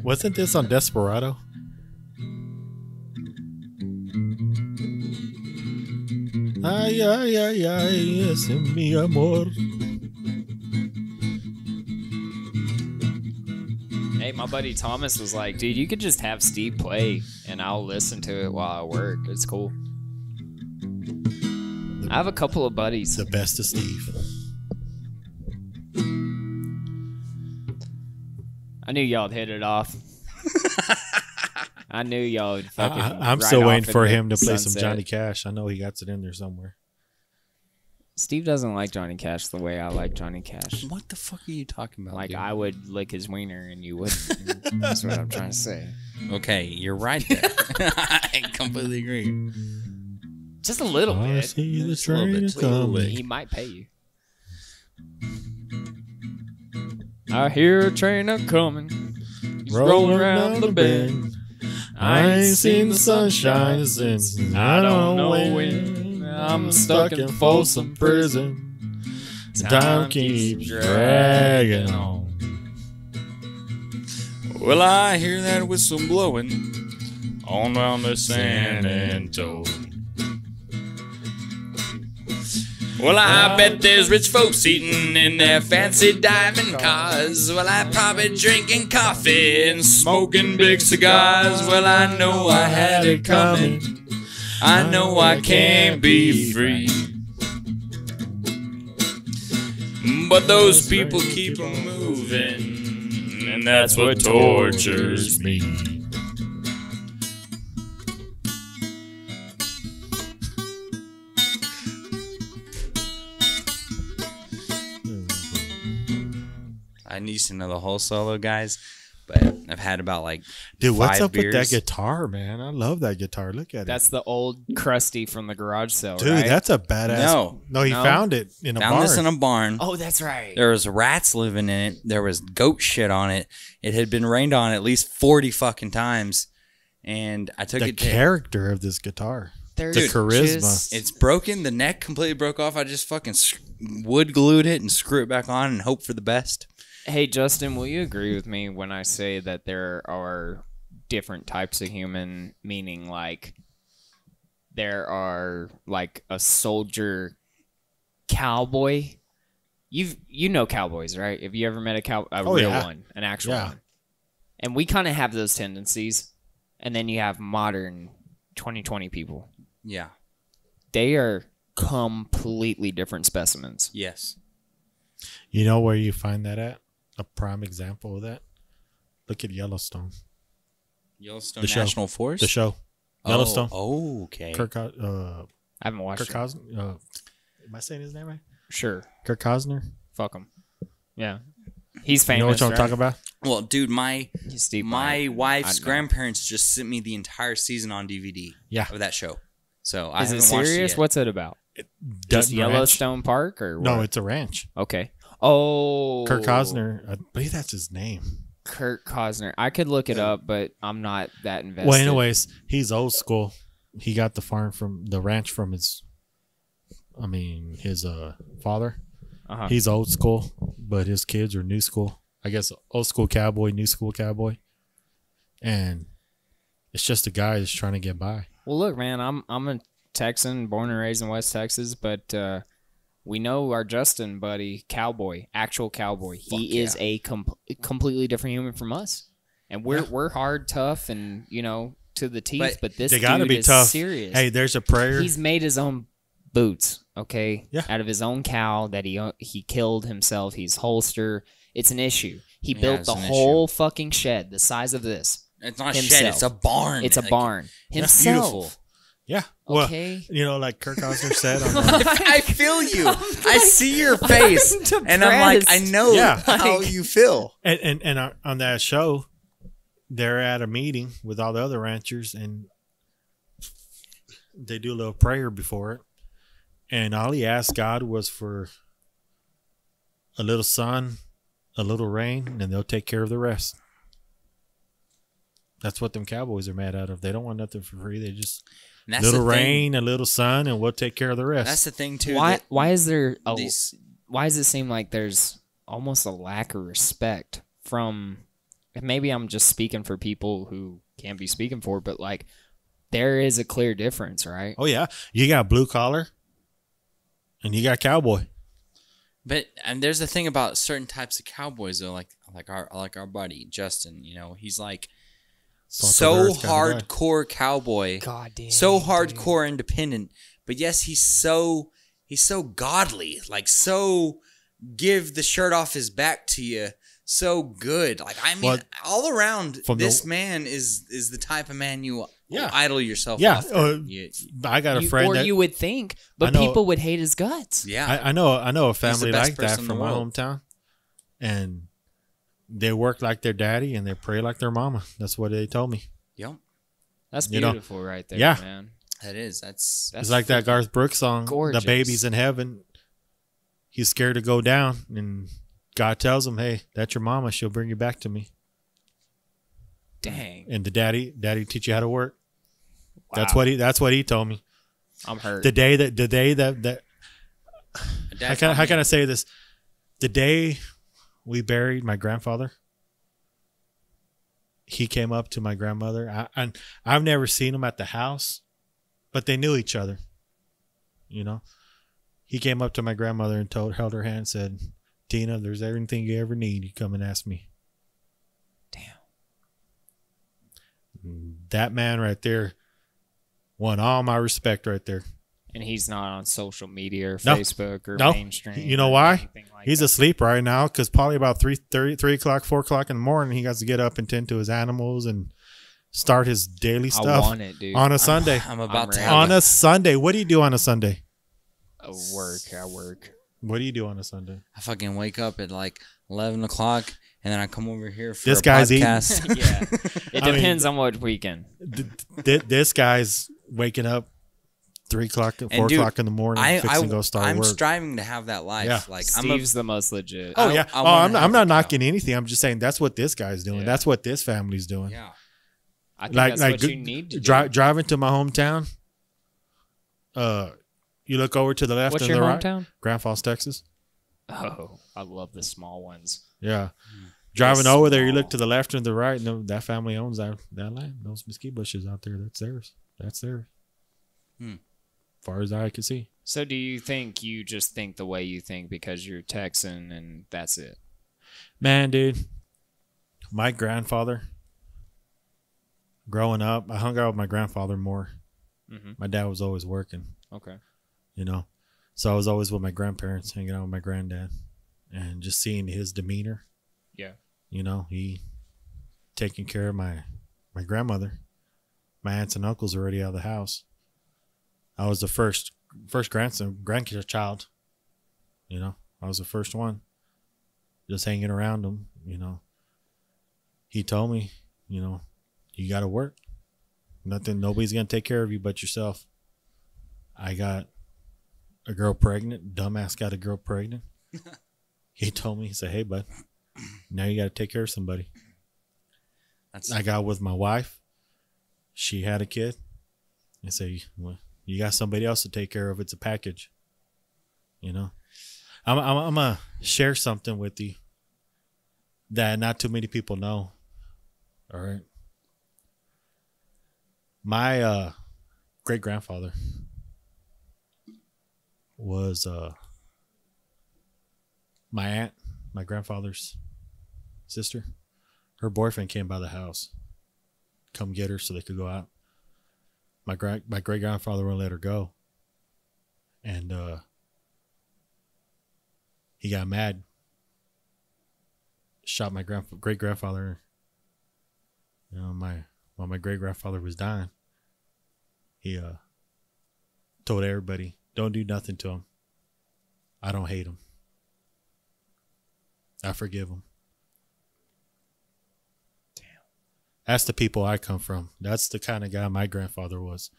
Wasn't this on Desperado? Ay, ay, ay, ay, ese mi amor. Hey, my buddy Thomas was like, dude, you could just have Steve play and I'll listen to it while I work. It's cool. I have a couple of buddies. The best of Steve. I knew y'all'd hit it off. I knew y'all would fucking. I'm ride still off waiting for into him to play some sunset. Johnny Cash. I know he got it in there somewhere. Steve doesn't like Johnny Cash the way I like Johnny Cash. What the fuck are you talking about? Like, dude? I would lick his wiener and you wouldn't. That's what I'm trying to say. Okay, you're right there. I completely agree. Just a little I bit. see the Just a little train bit, is just a little coming. bit. He might pay you. I hear a train a coming. He's rolling around the bend. I ain't seen the sunshine since I don't know when. I'm stuck in Folsom Prison. Time keeps dragging on. Well, I hear that whistle blowing on round the San Antonio. Well, I bet there's rich folks eating in their fancy diamond cars. Well, I probably drinking coffee and smoking big cigars. Well, I know I had it coming. I know I can't be free. But those people keep on moving, and that's what tortures me. I need to know the whole solo, guys, but I've had about like Dude, what's 5 up beers. with that guitar, man? I love that guitar. Look at That's it. the old Krusty from the garage sale, Dude, right? that's a badass. No. He No? found it in a Found barn. this in a barn. Oh, that's right. There was rats living in it. There was goat shit on it. It had been rained on at least 40 fucking times. And I took the it to... character of this guitar. There's The charisma. just- It's broken. The neck completely broke off. I just fucking wood glued it and screw it back on and hope for the best. Hey, Justin, will you agree with me when I say that there are different types of human, meaning like there are like a soldier cowboy? You know cowboys, right? Have you ever met a Oh, real yeah. one, an actual Yeah. one? And we kind of have those tendencies. And then you have modern 2020 people. Yeah. They are completely different specimens. Yes. You know where you find that at? A prime example of that? Look at Yellowstone. Yellowstone The show. National Forest? The show. Yellowstone. Oh, okay. Kirk, I haven't watched Kirk it. Cosner. Am I saying his name right? Sure. Kirk Cosner. Fuck him. Yeah. He's famous. You know what I'm right? talking about? Well, dude, my Steve my Bynum. wife's I know. grandparents just sent me the entire season on DVD Yeah. of that show. So I Is haven't it watched it serious? yet. What's it about? Just Dutton Ranch. Yellowstone Park or what? No, it's a ranch. Okay. Oh. Kirk Cosner. I believe that's his name. Kurt Cosner. I could look it up, but I'm not that invested. Well, anyways, he's old school. He got the ranch from his father. Uh-huh. He's old school, but his kids are new school. I guess old school cowboy, new school cowboy. And it's just a guy that's trying to get by. Well, look, man, I'm a Texan, born and raised in West Texas, but we know our Justin buddy, cowboy, actual cowboy. He is a completely different human from us, and we're hard, tough, and to the teeth. But this They gotta dude be is tough. serious. Hey, there's a prayer. He's made his own boots, okay? Yeah. Out of his own cow that he killed himself. He's holster. It's an issue. He built it's the an whole fucking shed the size of this. It's not a himself. shed. It's a barn. It's a Like, barn. Himself. Beautiful. Yeah. Well, Okay. like Kirk Cosner said. On I feel you. I see your face, and I'm like, I know Yeah. how you feel. and on that show, they're at a meeting with all the other ranchers, and they do a little prayer before it. And all he asked God was for a little sun, a little rain, and they'll take care of the rest. That's what them cowboys are mad out of. They don't want nothing for free. They just little rain, a little sun, and we'll take care of the rest. That's the thing too. Why is there why does it seem like there's almost a lack of respect from, maybe I'm just speaking for people who can't be speaking for, but like there is a clear difference, right? Oh yeah, you got blue collar and you got cowboy. But and there's the thing about certain types of cowboys though, like our buddy Justin, you know, he's like so hardcore cowboy, so hardcore independent. But yes, he's so godly, like so give the shirt off his back to you, so good. Like I mean, all around, this man is the type of man you idol yourself off. I got a friend you would think, but people would hate his guts. Yeah, I know a family like that from my hometown, and they work like their daddy and they pray like their mama. That's what they told me. Yep, that's beautiful, right there, man. That is. That's it's like that Garth Brooks song, gorgeous. The baby's in heaven. He's scared to go down, and God tells him, "Hey, that's your mama. She'll bring you back to me." Dang. And the daddy teach you how to work. Wow. That's what he told me. I'm hurt. The day that how can I say this? The day we buried my grandfather, he came up to my grandmother. I've never seen him at the house, but they knew each other. You know, he came up to my grandmother and held her hand and said, "Tina, there's everything you ever need. You come and ask me." Damn. That man right there won all my respect right there. And he's not on social media or Facebook or mainstream. You know why? He's asleep right now because probably about 3 o'clock, 4 o'clock in the morning, he has to get up and tend to his animals and start his daily stuff. I want it, dude. On a Sunday. I'm about to on a Sunday. What do you do on a Sunday? I work. What do you do on a Sunday? I fucking wake up at like 11 o'clock and then I come over here for this a guy's podcast. Yeah. It depends on what weekend. This guy's waking up 3 o'clock, 4 o'clock in the morning, fixing to go start I'm work. striving to have that life. Yeah. Like Steve's the most legit. Oh yeah. I'm not knocking anything. I'm just saying that's what this guy's doing. Yeah. That's what this family's doing. Yeah. I think that's what you need to do. Driving to my hometown. You look over to the left. What's and your the hometown? Right. Grand Falls, Texas. Oh, I love the small ones. Yeah. Driving over there, you look to the left and the right, and that family owns that land. Those mesquite bushes out there, that's theirs. That's theirs. Far as I can see. So do you think you just think the way you think because you're Texan and that's it? Man, dude, my grandfather, growing up, I hung out with my grandfather more. My dad was always working. Okay. You know, so I was always with my grandparents, hanging out with my granddad, and just seeing his demeanor. Yeah. You know, he taking care of my grandmother. My aunts and uncles were already out of the house. I was the first grandchild. You know, I was the first one. Just hanging around him, you know. He told me, you know, you got to work. Nobody's going to take care of you but yourself. I got a girl pregnant. Dumbass got a girl pregnant. He told me, he said, "Hey, bud, now you got to take care of somebody." I got with my wife. She had a kid. I say, "Well, you got somebody else to take care of. It's a package." You know, I'm gonna share something with you that not too many people know. All right. My great grandfather was my aunt, my grandfather's sister. Her boyfriend came by the house, come get her so they could go out. My great grandfather wouldn't let her go, and he got mad, shot my great grandfather. You know, while my great grandfather was dying, he told everybody, "Don't do nothing to him. I don't hate him. I forgive him." That's the people I come from. That's the kind of guy my grandfather was.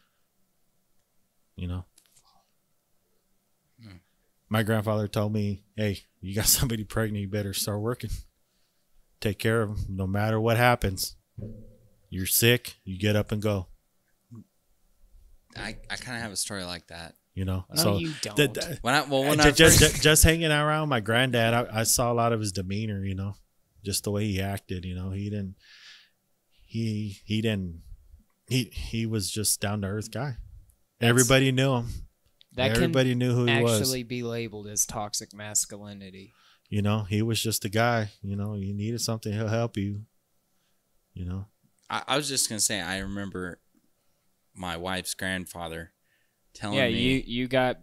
You know? My grandfather told me, hey, you got somebody pregnant, you better start working. Take care of them. No matter what happens. You're sick, you get up and go. I kind of have a story like that. You know? No, so you don't. When I just hanging around my granddad, I saw a lot of his demeanor, you know? Just the way he acted, you know? He was just down to earth guy. Everybody knew him. Everybody knew who he was. Actually be labeled as toxic masculinity. You know, he was just a guy. You know, you needed something, he'll help you. You know, I was just gonna say, I remember my wife's grandfather telling me. Yeah, you got.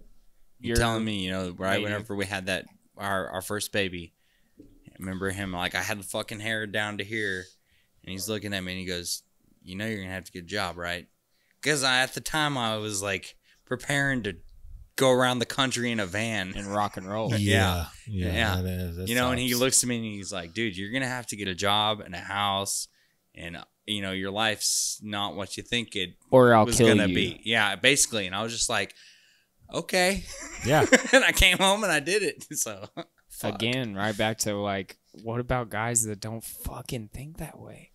You're telling me, you know, right whenever we had that our first baby. I remember him like I had the fucking hair down to here, and he's looking at me and he goes, "You know, you're gonna have to get a job, right?" Because at the time I was like preparing to go around the country in a van and rock and roll. Yeah. That you know, and he looks at me and he's like, dude, you're going to have to get a job and a house, and, you know, your life's not what you think it or I'll was kill going to you. be. Yeah, basically. And I was just like, okay. Yeah. And I came home and I did it. So, fuck. Again, right back to like, what about guys that don't fucking think that way?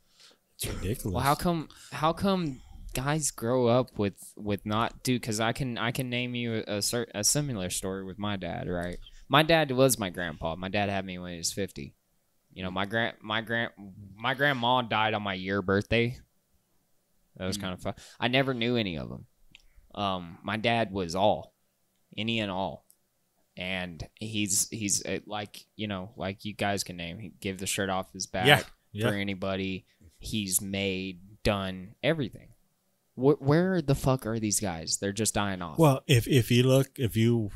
It's ridiculous. Well, how come guys grow up with not, dude? Because I can name you a similar story with my dad. Right, my dad was my grandpa. My dad had me when he was 50. You know, my grandma died on my year birthday. That was kind of fun. I never knew any of them. My dad was any and all, and he's like, you know, like you guys can name. He give the shirt off his back for anybody. He's done everything. Where the fuck are these guys? They're just dying off. Well, if you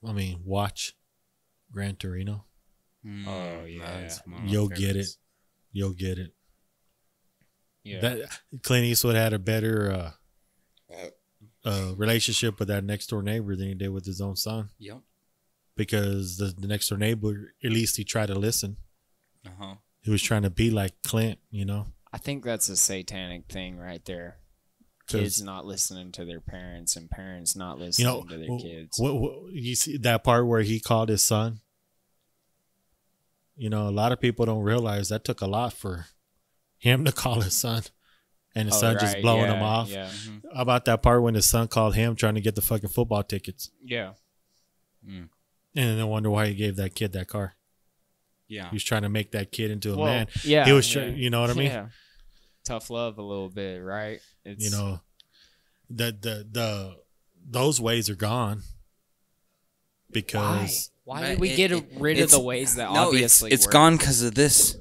watch Gran Torino. Oh yeah, You'll get it. You'll get it. Yeah. That Clint Eastwood had a better relationship with that next door neighbor than he did with his own son. Yep. Because the next door neighbor, at least he tried to listen. Uh-huh. He was trying to be like Clint, you know. I think that's a satanic thing right there. Kids not listening to their parents and parents not listening to their kids. You see that part where he called his son? You know, a lot of people don't realize that took a lot for him to call his son. And his son just blowing him off. Yeah. How about that part when his son called him trying to get the fucking football tickets? Yeah. And then I wonder why he gave that kid that car. Yeah. He was trying to make that kid into a man. Yeah. He was trying, you know what I mean? Yeah. Tough love a little bit, right? It's, you know, those ways are gone because why did we get rid of the ways that obviously it's work? gone because of this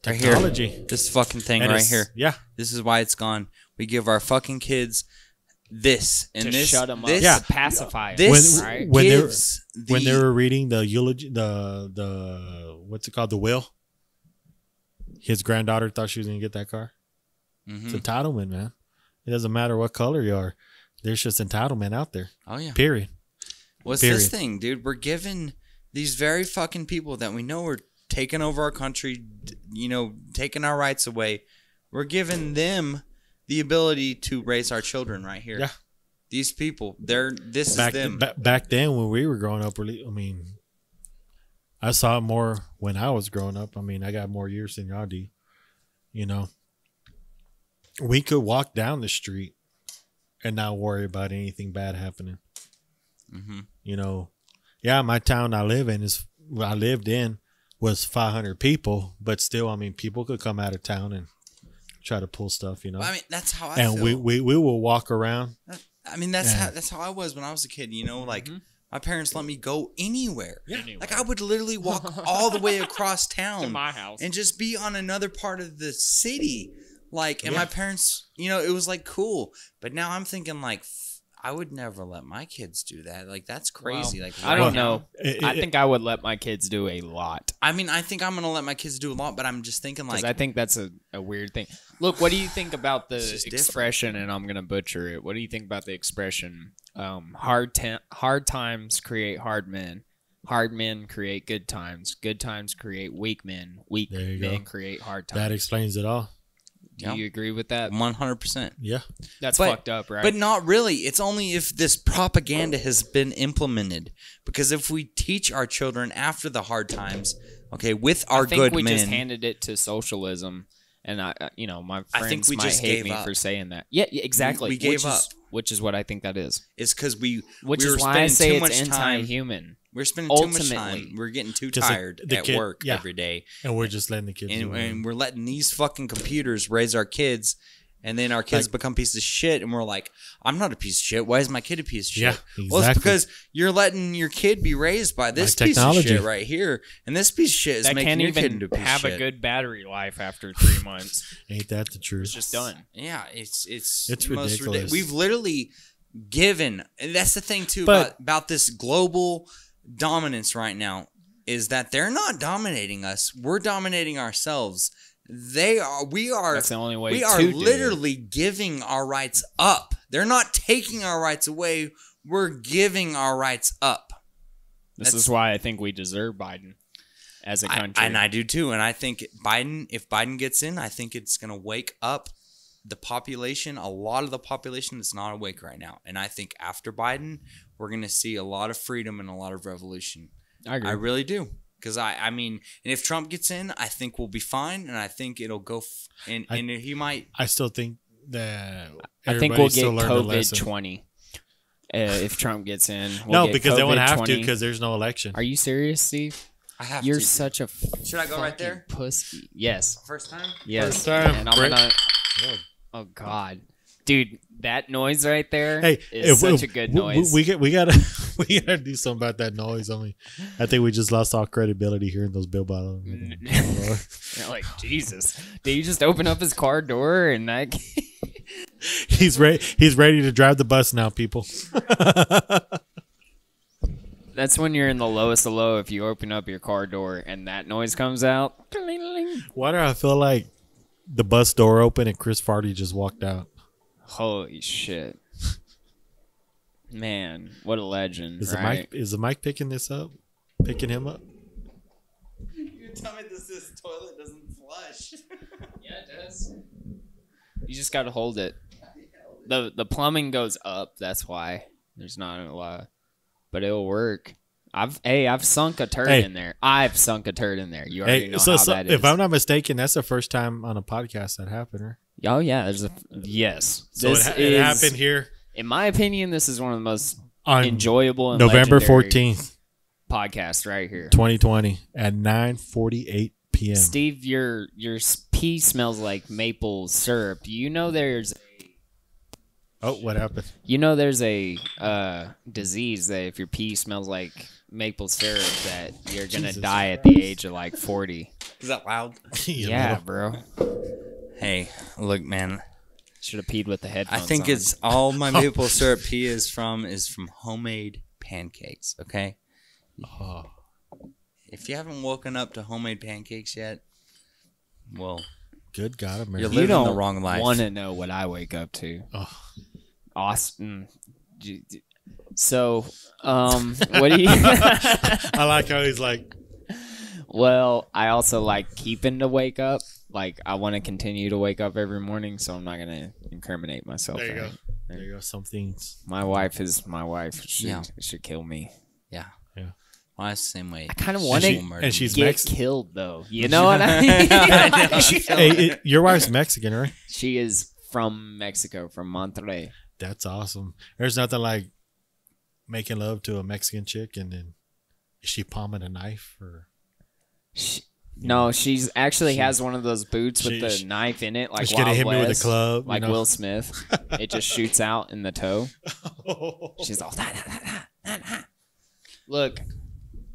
technology. Right here. This fucking thing And right here. Yeah. This is why it's gone. We give our fucking kids this and to this. shut them up, Yeah. to pacify them, This right? when gives they were reading the eulogy, the what's it called, the will. His granddaughter thought she was gonna get that car. It's entitlement, man. It doesn't matter what color you are. There's just entitlement out there. Oh yeah. Period. What's this thing, dude? We're giving these very fucking people that we know are taking over our country, you know, taking our rights away. We're giving them the ability to raise our children right here. Yeah. These people, this is them. Back then when we were growing up, I saw it more when I was growing up. I mean, I got more years than y'all do. You know, we could walk down the street and not worry about anything bad happening. You know, yeah, my town I lived in was 500 people, but still, I mean, people could come out of town and try to pull stuff, you know. I mean, that's how I and feel. we will walk around. I mean, that's how I was when I was a kid, you know, like my parents let me go anywhere. Yeah. Like I would literally walk all the way across town To my house. and just be on another part of the city. Like, and my parents, you know, it was like cool. But now I'm thinking like, I would never let my kids do that. Like, that's crazy. Well, like, I don't know. I think I would let my kids do a lot. I mean, I think I'm going to let my kids do a lot, but I'm just thinking like. Because I think that's a weird thing. Look, what do you think about the just expression, and I'm going to butcher it. What do you think about the expression, hard times create hard men. Hard men create good times. Good times create weak men. Weak There you men go. create hard times. That explains it all. Do you agree with that? 100%. Yeah. That's fucked up, right? But not really. It's only if this propaganda has been implemented. Because if we teach our children after the hard times, okay, with our good men. I think we just handed it to socialism. And my friends might hate me for saying that. Yeah, exactly. We gave up. Which is what I think that is. It's because we were spending too much time. Anti-human. We're spending too much time. We're getting too tired at work every day. And we're just letting the kids and we're letting these fucking computers raise our kids. And then our kids become pieces of shit. And we're like, I'm not a piece of shit. Why is my kid a piece of shit? Yeah, exactly. Well, it's because you're letting your kid be raised by this piece of shit right here. And this piece of shit is making your kid into a piece of shit. Have a good battery life after 3 months. Ain't that the truth? It's just done. Yeah, it's ridiculous. We've literally given, and that's the thing too about this global dominance right now, is that they're not dominating us. We're dominating ourselves. We are. That's the only way. We are literally giving our rights up. They're not taking our rights away. We're giving our rights up. This is why I think we deserve Biden as a country. And I do too. And I think if Biden gets in, I think it's going to wake up the population, a lot of the population that's not awake right now. And I think after Biden, we're going to see a lot of freedom and a lot of revolution. I agree. I really do. Because I mean, and if Trump gets in, I think we'll be fine, and I think it'll go. And he might. I still think that. I think we'll get COVID-20 if Trump gets in. No, because they won't have to because there's no election. Are you serious, Steve? I have You're to. such a. Should I go right there? Pussy. Yes. First time. Yes. First time. And I'm gonna. Oh God, dude. That noise right there is such a good noise. We gotta do something about that noise. I think we just lost all credibility hearing those bill bottles. You're like, Jesus, did you just open up his car door and that? He's ready to drive the bus now, people. That's when you're in the lowest of low. If you open up your car door and that noise comes out. Why do I feel like the bus door opened and Chris Farley just walked out? Holy shit. Man, what a legend. Is the mic picking this up? Picking him up? You're telling me this toilet doesn't flush. Yeah, it does. You just gotta hold it. The plumbing goes up, that's why. There's not a lot. But it'll work. I've sunk a turd in there. I've sunk a turd in there. You already know how that is. If I'm not mistaken, that's the first time on a podcast that happened, right? Oh yeah, yes. So it happened here. In my opinion, this is one of the most enjoyable and November 14th podcast right here, 2020 at 9:48 p.m. Steve, your pee smells like maple syrup. You know there's what happened? You know there's a disease that if your pee smells like maple syrup that you're gonna die at the age of like 40. Is that loud? Yeah, bro. Hey, look, man. Should have peed with the headphones. I think it's all my maple syrup pee is from homemade pancakes. Okay. Oh. If you haven't woken up to homemade pancakes yet, well, good God, America. You're living the wrong life. Want to know what I wake up to? Oh. Austin. So, what do you? I like how he's like. Well, I also like keeping to wake up. Like, I want to continue to wake up every morning, so I'm not going to incriminate myself. There you go. There you go. Some things. My wife is my wife. She should kill me. Yeah. Well, that's the same way. I kind of want to get killed, though. You know what I mean? Hey, your wife's Mexican, right? She is from Mexico, from Monterrey. That's awesome. There's nothing like making love to a Mexican chick, and then is she palming a knife or? No, she's actually has one of those boots with the knife in it, like she's gonna hit me with a club, like Will Smith. It just shoots out in the toe. She's all Look,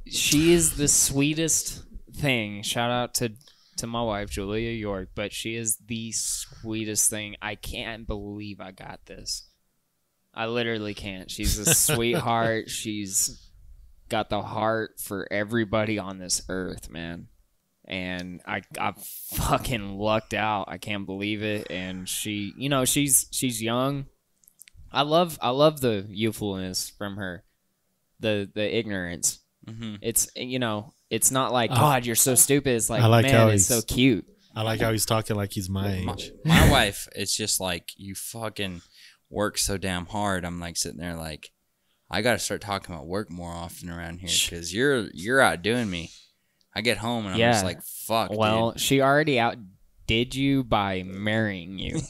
she is the sweetest thing. Shout out to my wife, Julia York, but she is the sweetest thing. I can't believe I got this. I literally can't. She's a sweetheart. She's got the heart for everybody on this earth, man. And I fucking lucked out. I can't believe it. And she, she's young. I love the youthfulness from her, the ignorance. Mm-hmm. It's it's not like God, you're so stupid. It's like, man, it's so cute. I like how he's talking like he's my age. My wife, it's just like, you fucking work so damn hard. I'm like sitting there like, I got to start talking about work more often around here because you're outdoing me. I get home and I'm just like, fuck, well, dude. she already outdid you by marrying you.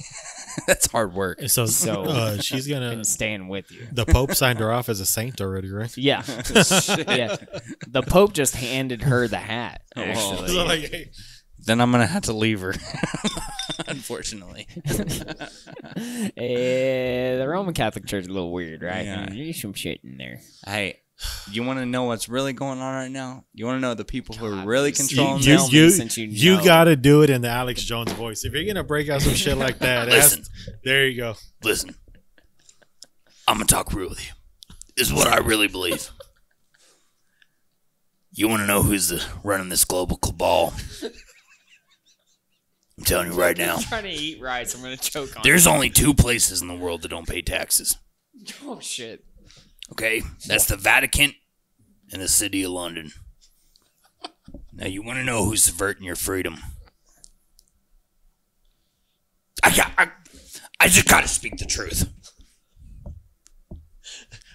That's hard work. So she's gonna and staying with you. The Pope signed her off as a saint already, right? Yeah. Yeah. The Pope just handed her the hat, actually. So like, hey, Then I'm going to have to leave her, unfortunately. The Roman Catholic Church is a little weird, right? Yeah. There's some shit in there. Hey, you want to know what's really going on right now? You want to know the people who are really controlling you, this? since you you know. got to do it in the Alex Jones voice. If you're gonna break out some shit like that, Listen. there you go. Listen, I'm gonna talk real with you. This is what I really believe. You want to know who's running this global cabal? I'm telling you right now. I'm trying to eat rice. I'm going to choke on There's only 2 places in the world that don't pay taxes. it. Oh, shit. Okay? That's the Vatican and the City of London. Now, you want to know who's subverting your freedom? I just got to speak the truth.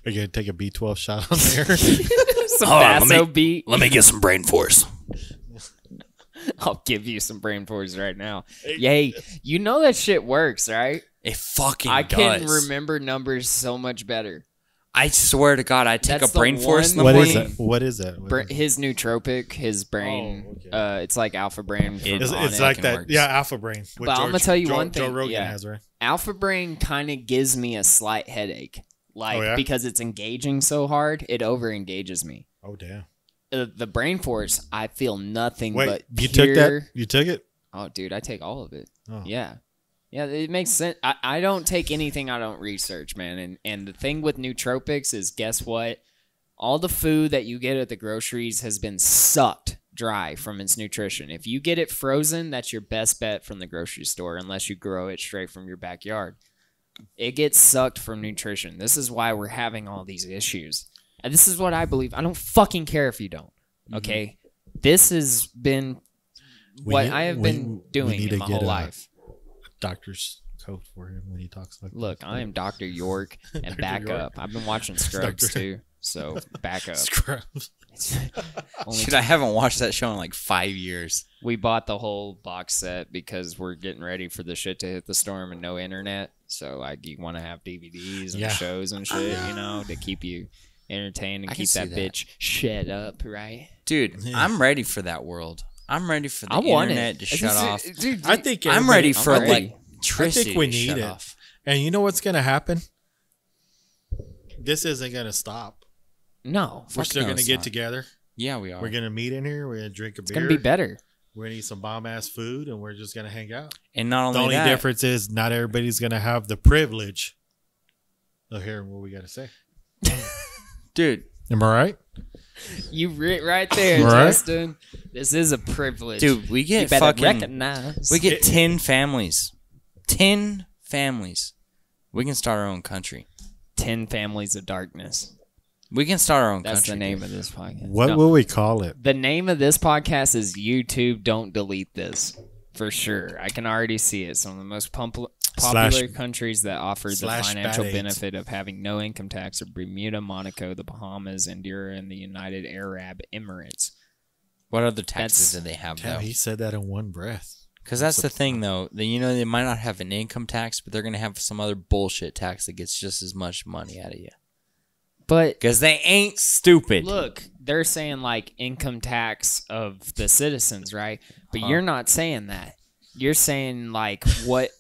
Are you gonna take a B12 shot on there? Some Hold on, basso beat. Let me get some brain force. I'll give you some brain force right now. Yay. You know that shit works, right? It fucking I does. can remember numbers so much better. I swear to God, I take That's a the brain force in the one What morning. is that? What is that? What is His nootropic, his brain, okay. it's like alpha brain. It- It's, on it's it like can that. work. Yeah, Alpha Brain. What But I'm gonna tell you one Joe thing, Rogan yeah. has, right? Alpha brain kind of gives me a slight headache. Like, Oh, yeah? because it's engaging so hard, it over engages me. Oh damn! The brain force, I feel nothing Wait, but you pure... took that? You took it? Oh, dude, I take all of it. Oh. Yeah. Yeah, it makes sense. I don't take anything I don't research, man. And the thing with nootropics is, guess what? All the food that you get at the groceries has been sucked dry from its nutrition. If you get it frozen, that's your best bet from the grocery store, unless you grow it straight from your backyard. It gets sucked from nutrition. This is why we're having all these issues. And this is what I believe. I don't fucking care if you don't. Okay? This has been what I have been doing in my whole life. Doctor's coat for him when he talks like Look, I am Dr. York and Dr. back York. up. I've been watching Scrubs Dr. too, so back up. Scrubs. Only Shit, I haven't watched that show in like 5 years. We bought the whole box set because we're getting ready for the shit to hit the storm and no internet. So you want to have DVDs and Yeah. shows and shit, you know, to keep you entertained and I can keep see that that. bitch shut up, right? Dude, Yeah. I'm ready for that world. I'm ready for the I want internet it. to shut off. Dude, I think I'm ready for ready. electricity I think we to need shut it. off. And you know what's gonna happen? This isn't gonna stop. no, We're Fuck still no, gonna it's get not. together. Yeah, we are. We're gonna meet in here. We're gonna drink a it's beer. gonna be better. We're gonna eat some bomb ass food, and we're just gonna hang out. And not The only only that, difference is not everybody's gonna have the privilege of hearing what we gotta say. dude, Am I right? You right there, Right? Justin. This is a privilege. dude, we you get better fucking, recognize. we get 10 families. 10 families. We can start our own country. 10 Families of Darkness. We can start our own That's country. the name of this podcast. What No. will we call it? The name of this podcast is YouTube Don't Delete This. For sure. I can already see it. Some of the most popular countries that offer the slash financial bad AIDS. benefit of having no income tax are Bermuda, Monaco, the Bahamas, Andorra, and the United Arab Emirates. What other taxes That's- do they have, Damn, though? he said that in one breath. Because that's the thing, though. They might not have an income tax, but they're going to have some other bullshit tax that gets just as much money out of you. But Because they ain't stupid. look, they're saying like income tax of the citizens, right? But you're not saying that. You're saying like what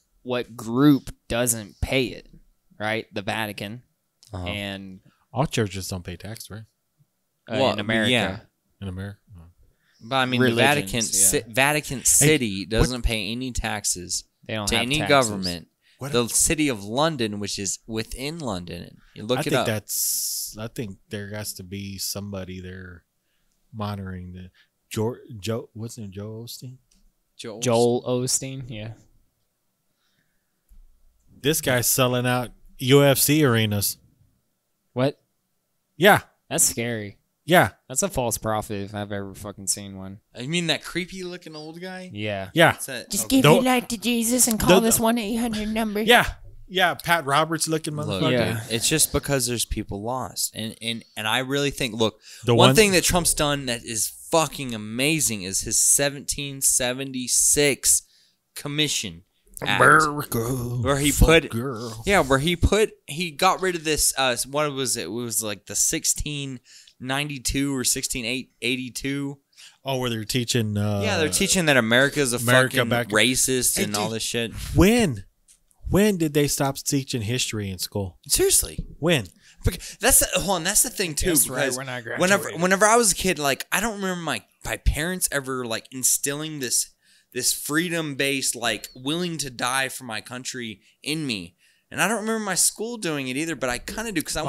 group doesn't pay it, right? The Vatican Uh-huh. and All churches don't pay tax, right? Well, in America. yeah. In America. But I mean, Religions, the Vatican City doesn't pay any taxes They don't to have any taxes. government. What- The city of London, which is within London, you look I it think up. I think there has to be somebody there monitoring the Joe. What's his name? Joe Osteen. Joel Osteen, yeah. This guy's selling out UFC arenas. What? Yeah, That's scary. Yeah. That's a false prophet if I've ever fucking seen one. I mean that creepy looking old guy. Yeah. Yeah. What's that? Just give your life to Jesus and call this 1-800 number. Yeah. Yeah. Pat Roberts looking motherfucker. Look, Yeah. it's just because there's people lost, and I really think, look, The one one- thing that Trump's done that is fucking amazing is his 1776 commission act, where he put, he got rid of this. What was it? It was like the 1692 or 1682. Oh, where they're teaching. Yeah, they're teaching that America's a America fucking back- racist Hey, and all dude. this shit. When did they stop teaching history in school? Seriously. When? That's the thing too. That's right, because when I graduated. whenever I was a kid, like I don't remember my parents ever like instilling this freedom based, like willing to die for my country in me. And I don't remember my school doing it either, but I kind of do because I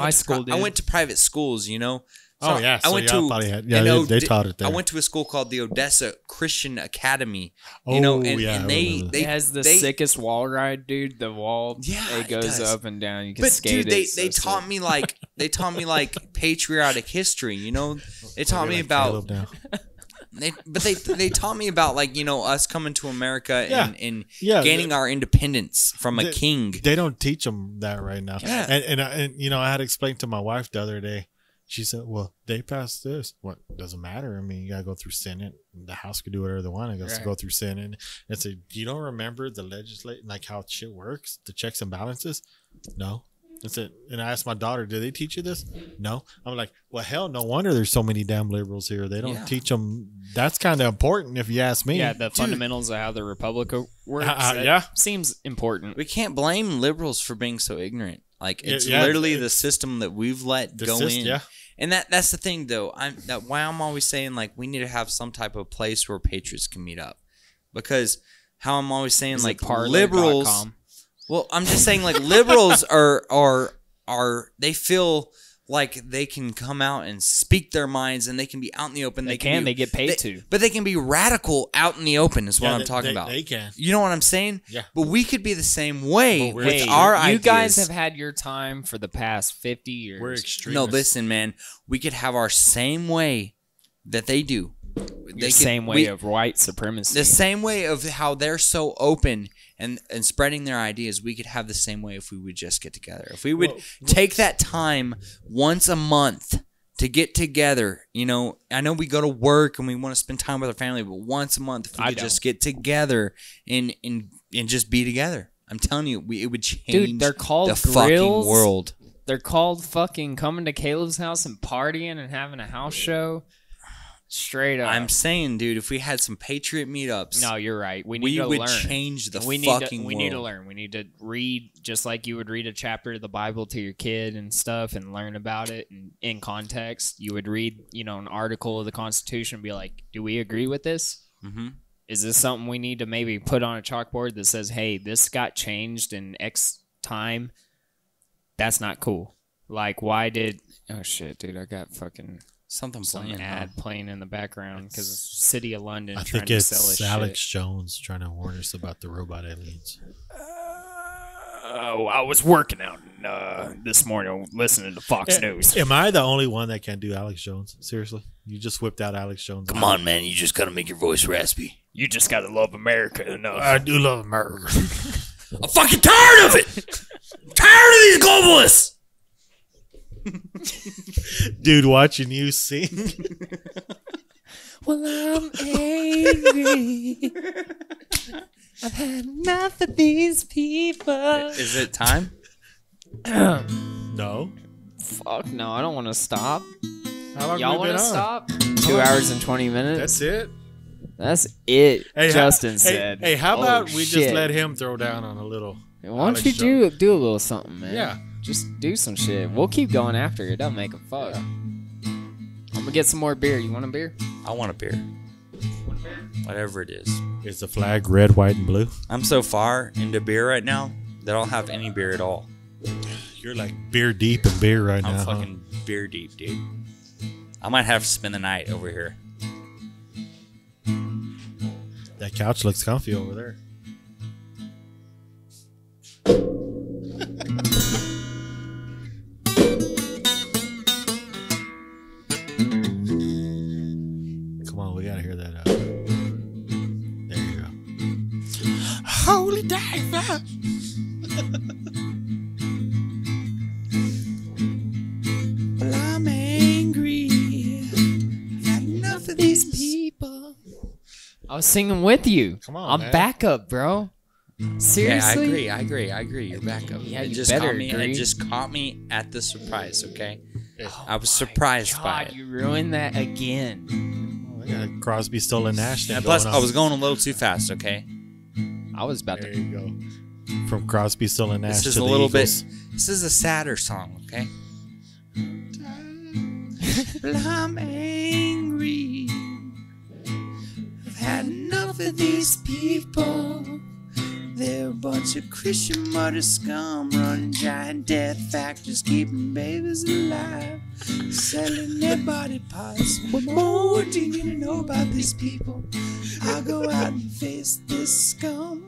went to private schools, you know. So Oh, yeah, I so went y'all to probably had- you know, they taught it there. I went to a school called the Odessa Christian Academy. Oh, You know, and, yeah, I and they remember It has the sickest wall ride, dude. The wall, Yeah, it goes does. up and down. You can But skate dude, it. they so taught sick. me like patriotic history. You know, they taught me Like about Caleb now. they taught me about like us coming to America Yeah. and Yeah, gaining our independence from a they- king. They don't teach them that right now. Yeah. And you know, I had explained to my wife the other day. She said, "Well, they passed this. What doesn't matter? I mean, you gotta go through Senate. The House could do whatever they want. It goes to Right. go through Senate." And say, "You don't remember the legislate like how shit works, the checks and balances?" No. That's it. And I asked my daughter, "Did they teach you this?" No. I'm like, "Well, hell, no wonder there's so many damn liberals here. They don't Yeah. teach them. That's kind of important, if you ask me." Yeah, the fundamentals of how the republic works. That yeah. seems important. We can't blame liberals for being so ignorant. Like it's Yeah, literally the system that we've let go in. Yeah. And that's the thing though. Why I'm always saying like we need to have some type of place where patriots can meet up. Because how I'm always saying Is like it parler.com? liberals. Well, I'm just saying like liberals are they feel like they can come out and speak their minds and they can be out in the open. They get paid to. But they can be radical out in the open is what I'm talking about. They can. You know what I'm saying? Yeah. But we could be the same way with Hey, our you ideas. guys have had your time for the past 50 years. We're extremists. No, listen, man. We could have our same way that they do. the same way of white supremacy. The same way of how they're so open and spreading their ideas, we could have the same way if we would just get together. If we would take that time once a month to get together, you know, I know we go to work and we want to spend time with our family, but once a month, if we could just get together and just be together, I'm telling you, it would change Dude, they're called the fucking grills. world. They're called fucking coming to Caleb's house and partying and having a house show. Straight up. I'm saying, dude, if we had some patriot meetups, No, you're right. We need to would learn. change the we fucking We world. need to learn. We need to read just like you would read a chapter of the Bible to your kid and stuff and learn about it and in context. You would read, you know, an article of the Constitution and be like, do we agree with this? Mm-hmm. Is this something we need to maybe put on a chalkboard that says, hey, this got changed in X time? That's not cool. Like, why did... Oh, shit, dude. I got fucking... Some Some ad playing in the background because City of London I trying think to sell us it's Alex shit. Jones trying to warn us about the robot aliens. I was working out this morning listening to Fox News. Am I the only one that can do Alex Jones? Seriously? You just whipped out Alex Jones. Come on, man. You just got to make your voice raspy. You just gotta love America enough. I do love America. I'm fucking tired of it. I'm tired of these globalists. Dude, watching you sing. Well, I'm angry. I've had enough of these people. Is it time? No. Fuck no, I don't want to stop. How long Y'all want to stop? 2 hours and 20 minutes. That's it. That's it. Hey, Justin said. Hey, how about we shit. just let him throw down on a little? Why don't Alex you Jones? do a little something, man? Yeah. Just do some shit. We'll keep going after it. Don't make a fuck. I'm gonna get some more beer. You want a beer? I want a beer. Whatever it is. Is the flag red, white, and blue? I'm so far into beer right now that I don't have any beer at all. You're like beer deep in beer right I'm now. fucking beer deep, dude. I might have to spend the night over here. That couch looks comfy over there. die fast. Well, I'm angry. Had enough of these people. I was singing with you. Come on, I'm man. backup, bro. Seriously? Yeah, I agree. You're back up. Yeah, it you just better caught me. agree. It just caught me at the surprise. Okay, Oh I was surprised by God, it. you ruined that again. Oh, I got Crosby, Still, and Nash. And thing plus, going I on. was going a little too fast. Okay, I was about There to. you go. From Crosby, Still, and Nash this is to a the little Eagles. bit. This is a sadder song. Okay. Well, I'm angry. I've had enough of these people. They're a bunch of Christian murder scum running giant death factories, keeping babies alive, selling their body parts. What more do you need to know about these people? I'll go out and face this scum.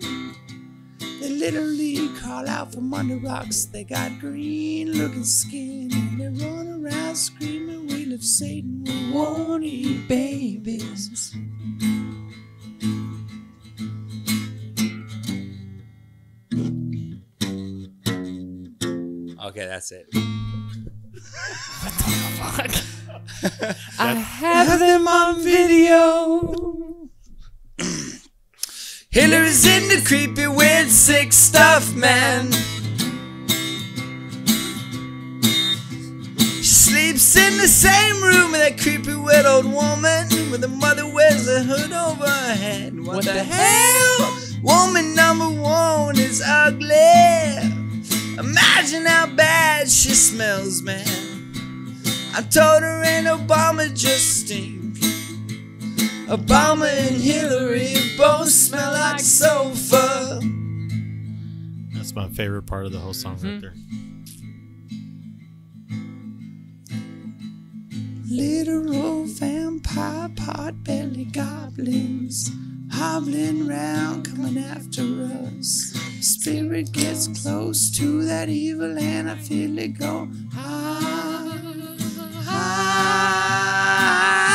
They literally crawl out from under rocks. They got green looking skin and they run around screaming, we love Satan, we won't eat babies. Okay, that's it. I have them on video. Hillary's into creepy, weird, sick stuff, man. She sleeps in the same room with that creepy, weird old woman, with the mother wears a hood over her head. What the hell? Woman number one is ugly. Imagine how bad she smells, man. I told her and Obama just stink. Obama and Hillary both smell like sofa. That's my favorite part of the whole song right there. Literal vampire pot-belly goblins hobbling round, coming after us. Spirit gets close to that evil and I feel it go ah,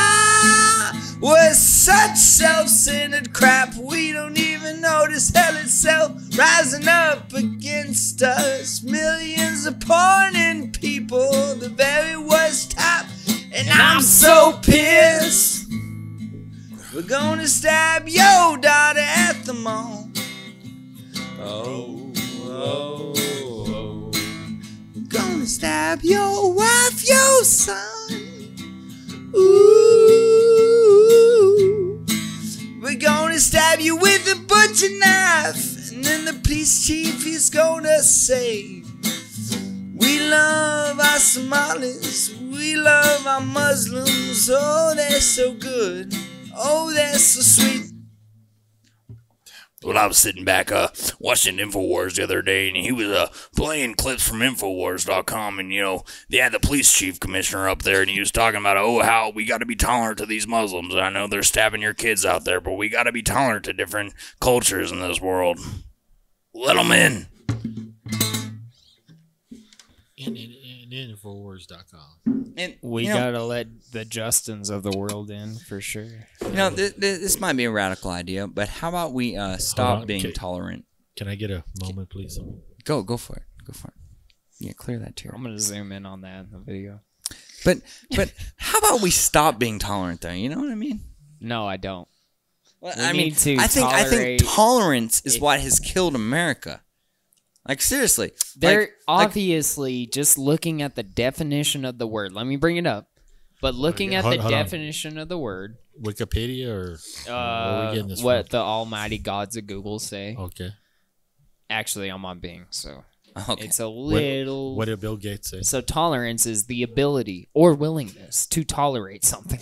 ah. We're such self-centered crap, we don't even notice hell itself rising up against us. Millions of pointing people, the very worst type, and I'm so pissed. We're gonna stab your daughter at the mall. Oh, oh, oh. We're gonna stab your wife, your son. Ooh. We're gonna stab you with a butcher knife. And then the police chief is gonna say, we love our Somalis, we love our Muslims. Oh, they're so good. Oh, that's so sweet. Well, I was sitting back watching InfoWars the other day, and he was playing clips from Infowars.com, and, you know, they had the police chief commissioner up there, and he was talking about, oh, how we got to be tolerant to these Muslims. I know they're stabbing your kids out there, but we got to be tolerant to different cultures in this world. Let them in. Infowars.com. And, We you know, gotta let the Justins of the world in for sure. You know, this might be a radical idea, but how about we stop on, being okay. tolerant? Can I get a moment, please? Go for it. Yeah, clear that too. I'm gonna zoom in on that in the video. But how about we stop being tolerant, though? You know what I mean? No, I don't. Well, We I mean, need to I think tolerate- tolerance is what has killed America. Like, seriously. They're like, obviously just looking at the definition of the word. Let me bring it up. But looking at the hold on. definition of the word, Wikipedia or where are we getting this what the almighty gods of Google say. from? Okay. Actually, I'm on Bing, so okay. it's a little. What did Bill Gates say? So tolerance is the ability or willingness to tolerate something.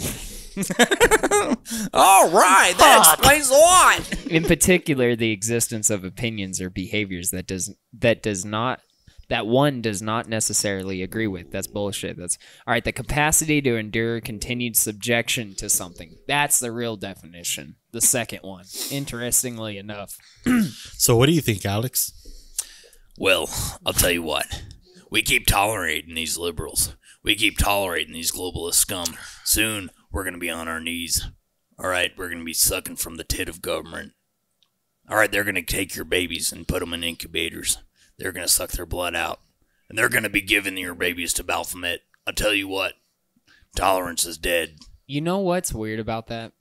All right, that explains a lot. In particular, the existence of opinions or behaviors that one does not necessarily agree with. That's bullshit. That's all right. The capacity to endure continued subjection to something. That's the real definition. The second one, interestingly enough. So what do you think, Alex? Well, I'll tell you what. We keep tolerating these liberals. We keep tolerating these globalist scum. Soon, we're going to be on our knees. All right, we're going to be sucking from the tit of government. All right, they're going to take your babies and put them in incubators. They're going to suck their blood out. And they're going to be giving your babies to Baphomet. I'll tell you what, tolerance is dead. You know what's weird about that?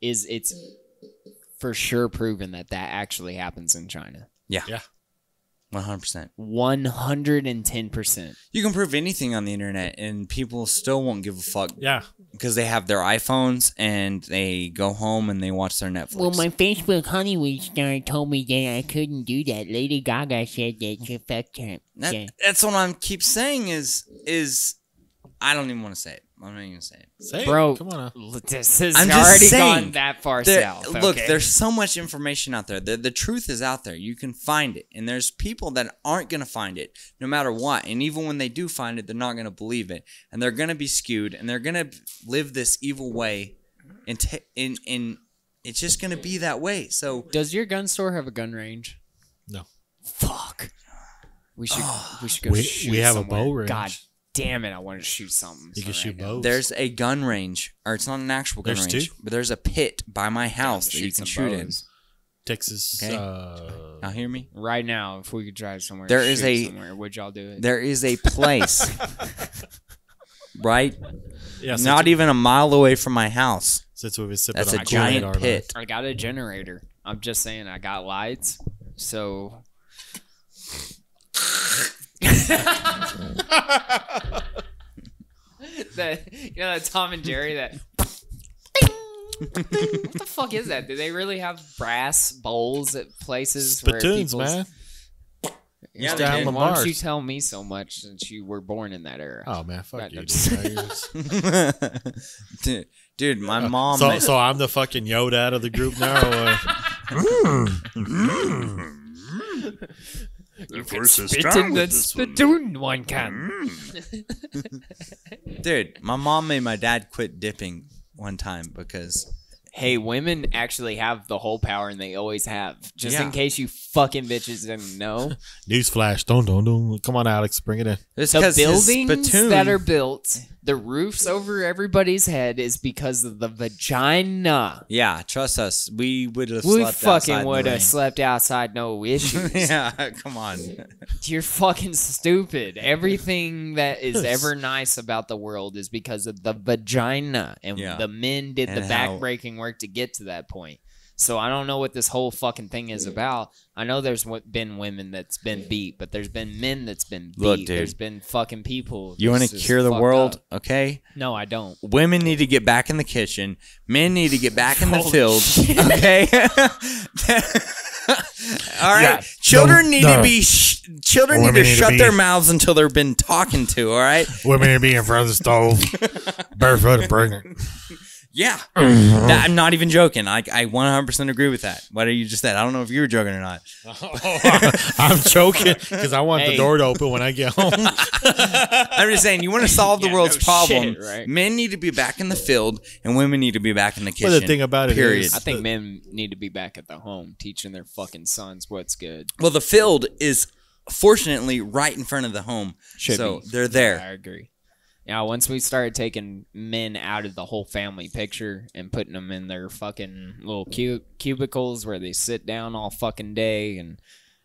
Is it's for sure proven that actually happens in China. Yeah. 100%. 110%. You can prove anything on the internet, and people still won't give a fuck. Yeah. Because they have their iPhones, and they go home and they watch their Netflix. Well, my Facebook Hollywood star told me that I couldn't do that. Lady Gaga said that she fucked her. That's what I keep saying is I don't even want to say it. I'm not even going to say it. Say it. Bro, Come on now. this has I'm just already saying, gone that far There- south. Look, okay? there's so much information out there. The truth is out there. You can find it. And there's people that aren't going to find it no matter what. And even when they do find it, they're not going to believe it. And they're going to be skewed. And they're going to live this evil way. And it's just going to be that way. So Does your gun store have a gun range? No. Fuck. We should go shoot We have a somewhere. bow range. God damn it, I want to shoot something. You can shoot now. bows. there's a gun range. Or it's not an actual gun There's range. two? But there's a pit by my house that you can some shoot in. bows. Texas. Okay. Now hear me? Right now, if we could drive somewhere, There and is shoot a- somewhere, would y'all do it? There is a place. Right? Yeah, Not even a mile away from my house. since we've been sipping That's on a Kool-Aid giant our pit. I got a generator. I'm just saying, I got lights, so. That Tom and Jerry that. What the fuck is that? Do they really have brass bowls at places where Spittoons, people's... man. Yeah, It's they down did. Why don't Lamar's. you tell me so much since you were born in that era? Oh man, fuck Right, you, that's- dude. Dude, my mom. So I'm the fucking Yoda out of the group now. Or what? The force is Spit strong in with the this one. spittoon one can. Dude, my mom made my dad quit dipping one time because Hey, women actually have the whole power, and they always have. Just Yeah. in case you fucking bitches didn't know, Newsflash. Don't. Come on, Alex. Bring it in. it's the 'cause his buildings spittoon- that are built, the roofs over everybody's head is because of the vagina. Yeah, trust us. We would have We slept fucking outside would in have the slept outside, no issues. rain. Yeah, come on. You're fucking stupid. Everything that is ever nice about the world is because of the vagina. And Yeah. the men did And the how- backbreaking work to get to that point. So I don't know what this whole fucking thing is about. I know there's been women that's been beat, but there's been men that's been beat. Look, dude. There's been fucking people. You want that's to just cure the fucked world, up. okay? No, I don't. Women need to get back in the kitchen. Men need to get back in the Holy field, shit. okay? All right. Yeah. Children need No. to be children need Women to need to shut be- their mouths until they've been talking to, all right? Women are being in front of the stove, barefoot and pregnant. Yeah. I'm not even joking. I 100% agree with that. What you just said. I don't know if you were joking or not. I'm joking because I want the Hey. door to open when I get home. I'm just saying, you want to solve the Yeah, world's no problem. shit, right? Men need to be back in the field, and women need to be back in the kitchen. But the thing about it period. is- I think men need to be back at the home teaching their fucking sons what's good. Well, the field is fortunately right in front of the home, Should so be. they're there. I agree. Yeah, once we started taking men out of the whole family picture and putting them in their fucking little cubicles where they sit down all fucking day and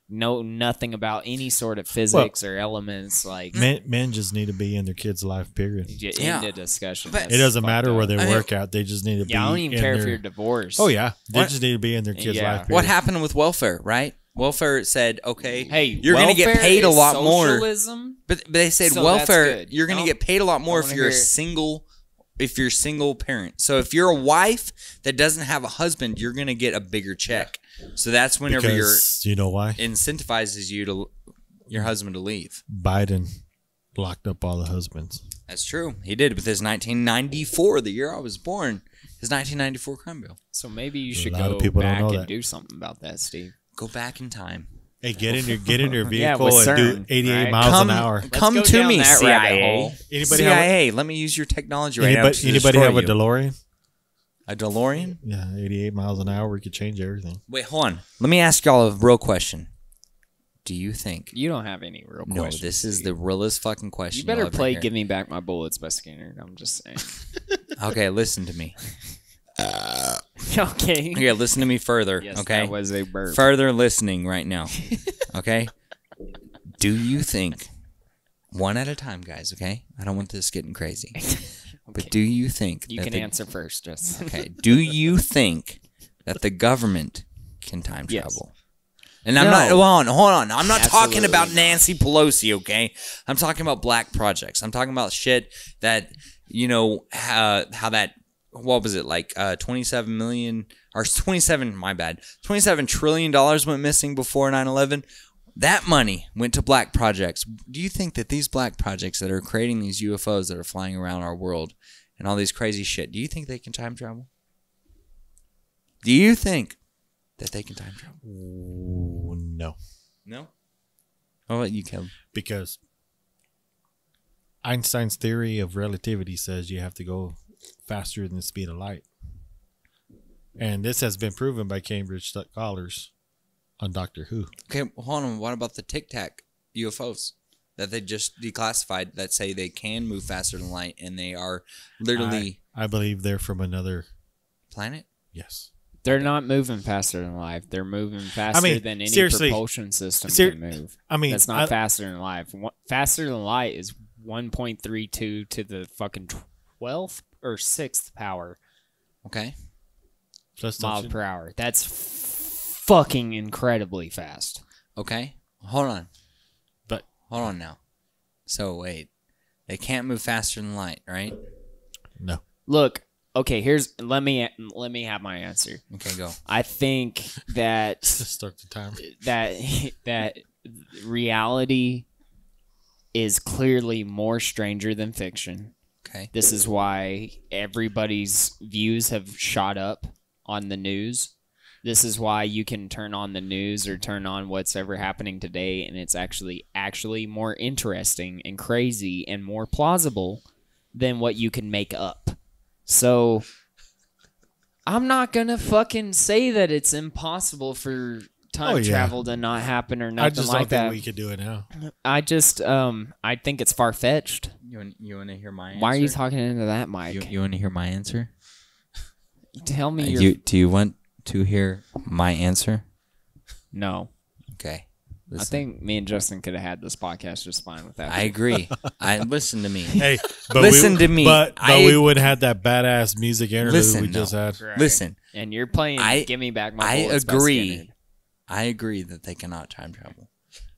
know nothing about any sort of physics or elements, like Men just need to be in their kids' life. Period. get Yeah. into discussion. But- That's It doesn't fucked matter up. where they I mean- work out. They just need to be. Yeah, I don't even in care if their- you're divorced. Oh yeah, they What? just need to be in their kids' Yeah. life. Period. What happened with welfare, right? Welfare said, okay, Hey, you're going to get welfare paid a is lot more. socialism? But they said So welfare, that's good. you're going to Nope. get paid a lot more I if wanna you're a hear it. single parent. So if you're a wife that doesn't have a husband, you're going to get a bigger check. So that's whenever Because you know why? incentivizes you to your husband to leave. Biden locked up all the husbands. That's true. He did with his 1994, the year I was born, his 1994 crime bill. So maybe you should lot of go people don't back know and that. do something about that, Steve. Go back in time. Hey, get in your Yeah, vehicle with and do CERN, 88 right? miles Come, an hour. come go to down me, that rabbit CIA. hole. Anybody have CIA, let me use your technology right now. anybody, to anybody destroy have a you. DeLorean? A DeLorean? Yeah, 88 miles an hour. We could change everything. Wait, hold on. Let me ask y'all a real question. Do you think? You don't have any real No, questions. this is Steve. the realest fucking question. You better you'll ever play hear. "Give Me Back My Bullets" by Skinner. I'm just saying. Okay, listen to me. Okay. Okay, listen to me further. Yes, okay, that was a burp. further listening right now. Okay, do you think, one at a time, guys? Okay, I don't want this getting crazy. But do you think You can answer first, Justin. Okay, do you think that the government can time Yes. travel? And I'm not. Hold on. I'm not talking Absolutely about not. Nancy Pelosi. Okay, I'm talking about black projects. I'm talking about shit that how that. What was it like? 27 million or 27? My bad. $27 trillion went missing before 9/11. That money went to black projects. Do you think that these black projects that are creating these UFOs that are flying around our world and all these crazy shit, do you think they can time travel? Do you think that they can time travel? Ooh, no. No? How about you, Kevin? Because Einstein's theory of relativity says you have to go faster than the speed of light. And this has been proven by Cambridge scholars on Doctor Who. Okay, hold on. What about the Tic Tac UFOs that they just declassified that say they can move faster than light and they are literally I believe they're from another planet? yes. They're not moving faster than light. They're moving faster than any seriously, propulsion system can move. I mean, that's not faster than light. Faster than light is 1.32 to the fucking 12th or 6th power Okay. miles per hour. That's fucking incredibly fast. Okay. Hold on. But Hold on now. So wait. They can't move faster than light, right? no. Look, okay, let me have my answer. Okay, go. I think that Start the timer. that reality is clearly more stranger than fiction. Okay. This is why everybody's views have shot up on the news. This is why you can turn on the news or turn on what's ever happening today, and it's actually more interesting and crazy and more plausible than what you can make up. So I'm not gonna fucking say that it's impossible for time travel to not happen or nothing I just like don't that. think we could do it now. I just I think it's far fetched. You want to hear my answer? Why are you talking into that mic? You want to hear my answer? Tell me Do you want to hear my answer? No. Okay. I Listen. think me and Justin could have had this podcast just fine without I you. agree. Listen to me. Hey, but Listen to me. But I- we would have that badass music interlude Listen, we no. just had. Right. Listen. And you're playing Give Me Back My Bullets by agree. Skinhead. I agree that they cannot time travel.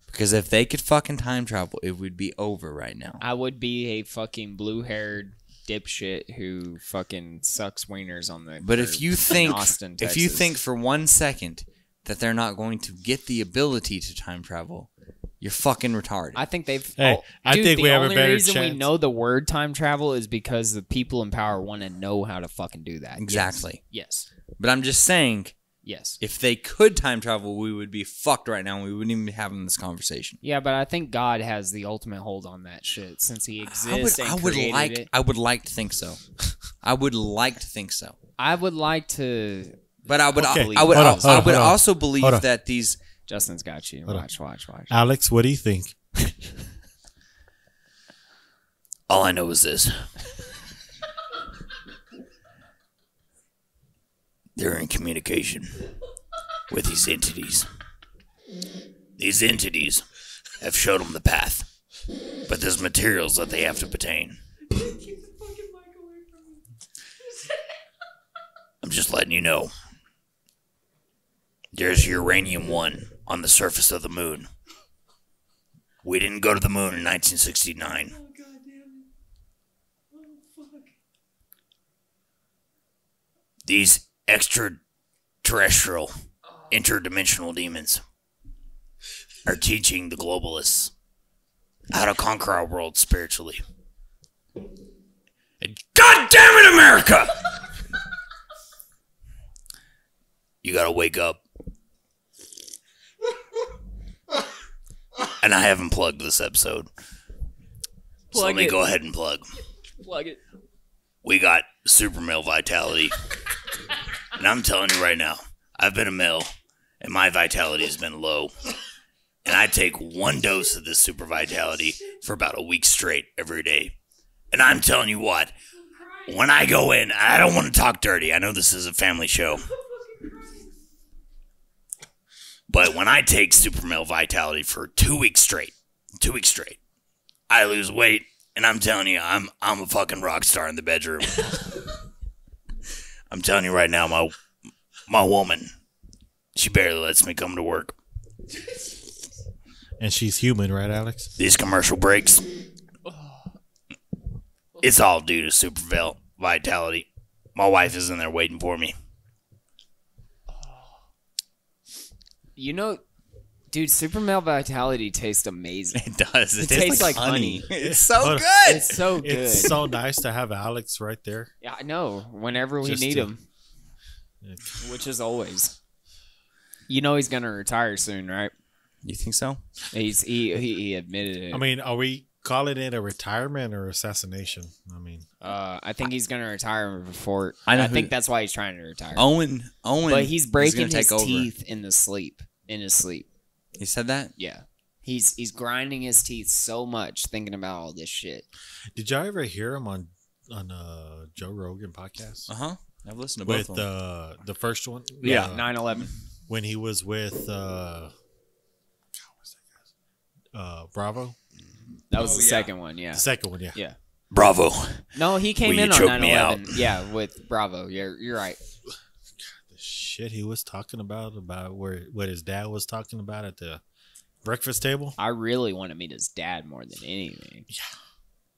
Because if they could fucking time travel, it would be over right now. I would be a fucking blue-haired dipshit who fucking sucks wieners on the But curb if you in think Austin, if you Texas. think for 1 second that they're not going to get the ability to time travel, you're fucking retarded. I think they've. Hey, I dude, think we have a the better only reason we chance. know the word time travel is because the people in power want to know how to fucking do that. Exactly. Yes. But I'm just saying, Yes. if they could time travel, we would be fucked right now and we wouldn't even be having this conversation. Yeah, but I think God has the ultimate hold on that shit since He exists and I would created like it. I would like to think so. I would like to think so. I would like to. But I would Okay. I would, Hold on, I would hold on. also believe Hold on. that these Justin's got you. Hold on. Watch. Alex, what do you think? All I know is this. They're in communication with these entities. These entities have showed them the path, but there's materials that they have to obtain. I'm just letting you know. There's uranium-1 on the surface of the moon. We didn't go to the moon in 1969. These extraterrestrial, interdimensional demons are teaching the globalists how to conquer our world spiritually. And God damn it, America! You gotta wake up. And I haven't plugged this episode. So let me go ahead and plug. Plug it. We got super male vitality. And I'm telling you right now, I've been a male, and my vitality has been low. And I take 1 dose of this super vitality for about a week straight every day. And I'm telling you what, when I go in, I don't want to talk dirty. I know this is a family show. But when I take Super Male Vitality for 2 weeks straight, I lose weight, and I'm telling you, I'm a fucking rock star in the bedroom. I'm telling you right now, my woman, she barely lets me come to work. And she's human, right, Alex? These commercial breaks, it's all due to Super Vitality. My wife is in there waiting for me. You know, dude, Super Male Vitality tastes amazing. It does. It tastes like honey. It's so Hold on. good. It's so good. It's so nice to have Alex right there. Yeah, I know. Whenever we Just need to- him, which is always. You know he's gonna retire soon, right? You think so? He admitted it. I mean, are we calling it a retirement or assassination? I mean, I think he's gonna retire before. I know I think who- that's why he's trying to retire. Owen. But he's breaking gonna his take over. teeth in his sleep. He said that? Yeah. He's grinding his teeth so much thinking about all this shit. did y'all ever hear him on Joe Rogan podcast Uh-huh. I've listened to both with of them. the first one? Yeah, Uh, 9/11. when he was with Bravo. That was the second one, yeah. The second one, yeah. Yeah. Bravo. No, he came Will you in on choke me 9/11. Yeah, with Bravo. You're right. The shit he was talking about what his dad was talking about at the breakfast table. I really want to meet his dad more than anything. Yeah.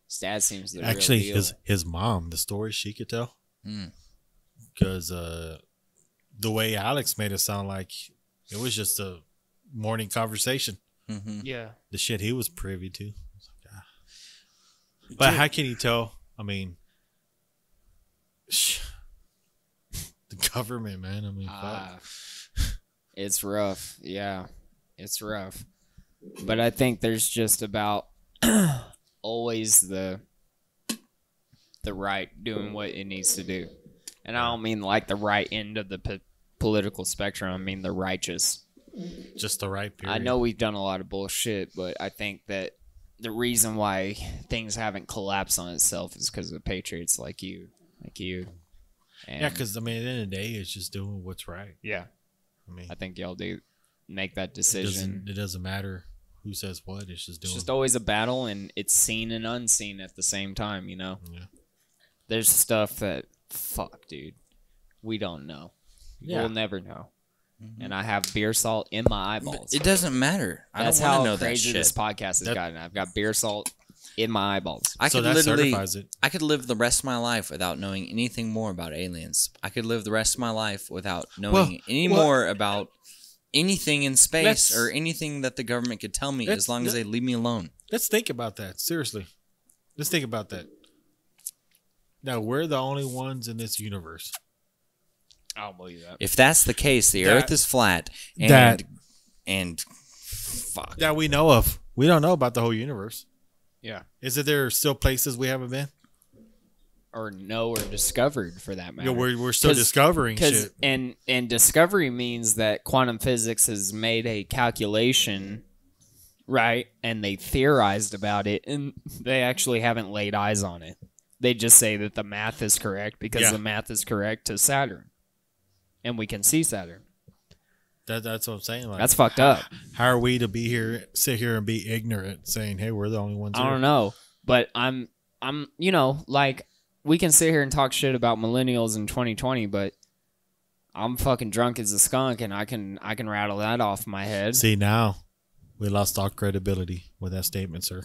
His dad seems the Actually, real deal. his mom, the story she could tell, Mm. because the way Alex made it sound like it was just a morning conversation. Mm-hmm. Yeah. The shit he was privy to. I was like, ah. But how can you tell? I mean, the government, man. I mean, fuck. It's rough. Yeah. It's rough. But I think there's just about always the right doing what it needs to do. And I don't mean like the right end of the political spectrum. I mean the righteous. Just the right period. I know we've done a lot of bullshit, but I think that the reason why things haven't collapsed on itself is because of patriots like you. And Yeah, because I mean, at the end of the day, it's just doing what's right. yeah, I mean, I think y'all do make that it decision. doesn't matter who says what. It's just doing. It's just always a battle, and it's seen and unseen at the same time. You know, Yeah. there's stuff that fuck, dude, we don't know. Yeah. We'll never know. And I have beer salt in my eyeballs. It doesn't matter. I That's don't want how to know that crazy shit. this podcast has gotten. I've got beer salt in my eyeballs. I So could that literally, certifies it. I could live the rest of my life without knowing anything more about aliens. I could live the rest of my life without knowing any more about anything in space Let's- or anything that the government could tell me Let's- as long as they leave me alone. Let's think about that. Seriously. Let's think about that. Now, we're the only ones in this universe. I don't believe that. If that's the case, the That- Earth is flat, that- and fuck. That we know of. We don't know about the whole universe. Yeah. Is it there still places we haven't been? Or know or discovered for that matter. Yeah, we're still 'Cause- discovering Because shit. and discovery means that quantum physics has made a calculation, right? And they theorized about it, and they actually haven't laid eyes on it. They just say that the math is correct because Yeah. the math is correct to Saturn, and we can see Saturn. That's what I'm saying. Like, That's fucked up. how are we to sit here and be ignorant, saying, "Hey, we're the only ones"? I don't know, but I'm, like, we can sit here and talk shit about millennials in 2020, but I'm fucking drunk as a skunk, and I can rattle that off my head. See, now we lost all credibility with that statement, sir.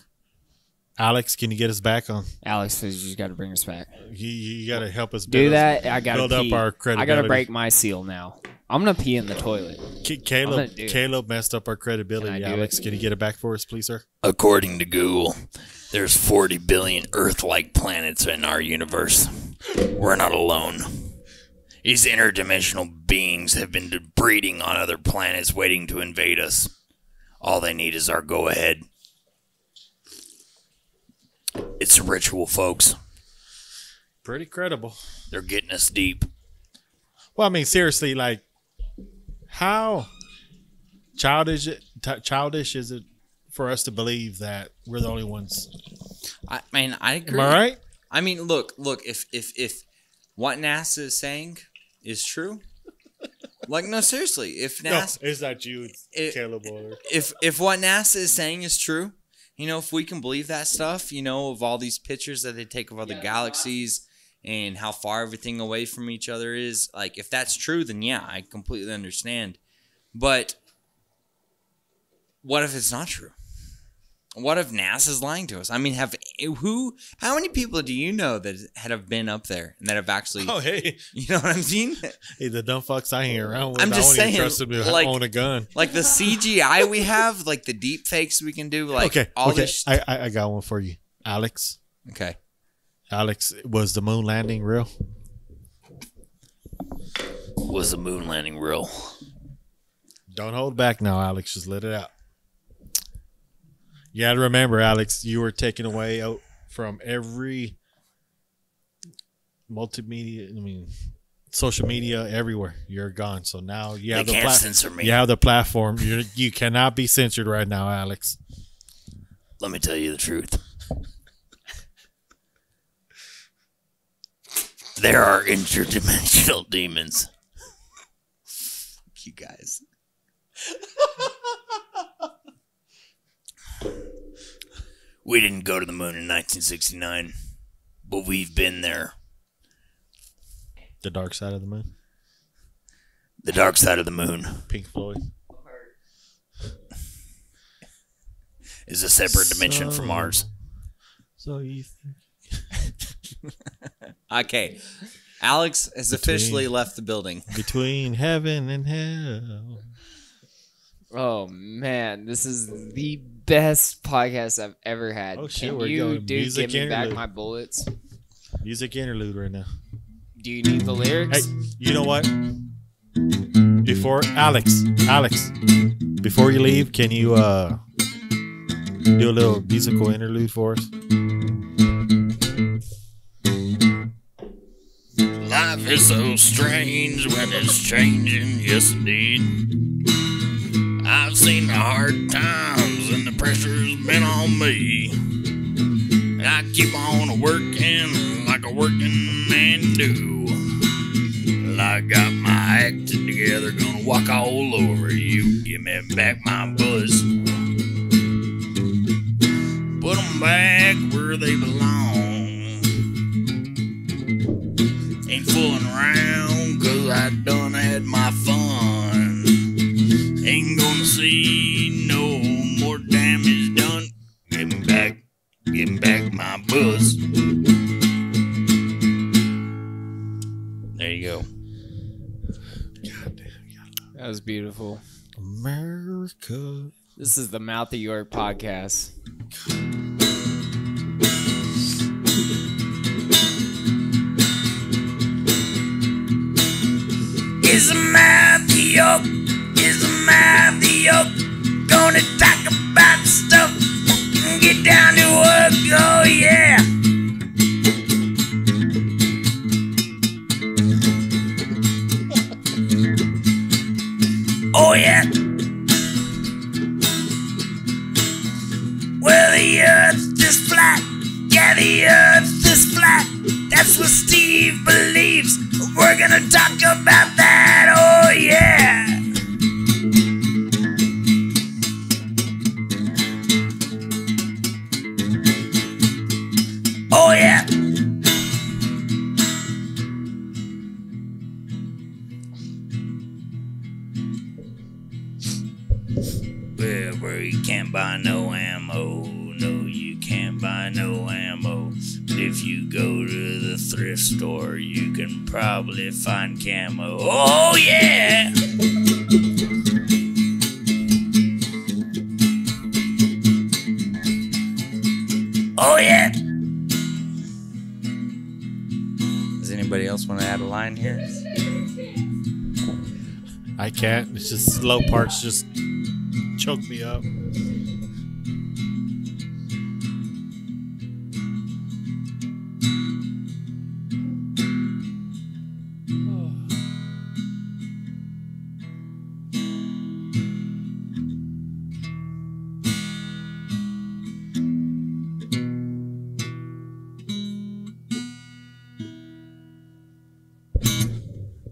Alex, can you get us back on? Alex, you just got to bring us back. You got to help us Do build that. I got to build up pee. our I credibility. got to break my seal now. I'm gonna pee in the toilet. Caleb, I'm gonna do it. Caleb messed up our credibility. Can I do Alex, it? can you get it back for us, please, sir? According to Google, there's 40 billion Earth-like planets in our universe. We're not alone. These interdimensional beings have been breeding on other planets waiting to invade us. All they need is our go-ahead. It's a ritual, folks. Pretty credible. They're getting us deep. Well, I mean, seriously, like, how childish is it for us to believe that we're the only ones? I mean, I agree. Am I right? I mean, look. If what NASA is saying is true, like, no, seriously. If NASA, no, it's not you. It's Caleb Boiler. If what NASA is saying is true, if we can believe that stuff, of all these pictures that they take of other galaxies and how far everything away from each other is, like, if that's true, then yeah, I completely understand. But what if it's not true? What if NASA's lying to us? I mean, how many people do you know that have been up there and that have actually? Oh, hey, you know what I'm saying? Hey, the dumb fucks I hang around with. I'm just saying, trust them to own a gun. Like the CGI we have, like the deep fakes we can do, like all this. I got one for you, Alex. Okay, Alex, was the moon landing real? Was the moon landing real? Don't hold back now, Alex. Just let it out. You got to remember, Alex, you were taken away out from every social media, everywhere. You're gone. So now you have can't censor me. You have the platform. You cannot be censored right now, Alex. Let me tell you the truth. There are interdimensional demons. You guys. We didn't go to the moon in 1969, but we've been there. The dark side of the moon. The dark side of the moon. Pink Floyd. Is a separate dimension from ours. So you think? Okay. Alex has officially left the building. Between heaven and hell. Oh man, this is the best podcast I've ever had. Oh shit, Can we're you, going dude, music give me back interlude. my bullets? Music interlude right now. Do you need the lyrics? Hey, you know what? Before Alex, before you leave, can you do a little musical interlude for us? Life is so strange when it's changing, yes indeed. I've seen the hard times and the pressure's been on me. And I keep on working like a working man do. Well, I got my act together, gonna walk all over you. Give me back my bullets. Put them back where they belong. Ain't fooling around, cause I done had my fun. Ain't gonna see no more damage done. Give me back my bullets. There you go. That was beautiful. America. This is the Mouth of York podcast. Is a mouth of York? Is a mouth of York? Gonna talk about stuff and get down to work. Oh yeah. Oh yeah. Well, the earth's just flat. Yeah, the earth's just flat. That's what Steve believes. We're gonna talk about that. Oh yeah. Oh yeah. Well, where you can't buy no ammo. No, you can't buy no ammo. But if you go to the thrift store, you can probably find camo. Oh yeah. Oh yeah. Does anybody else want to add a line here? I can't. It's just slow parts just choke me up.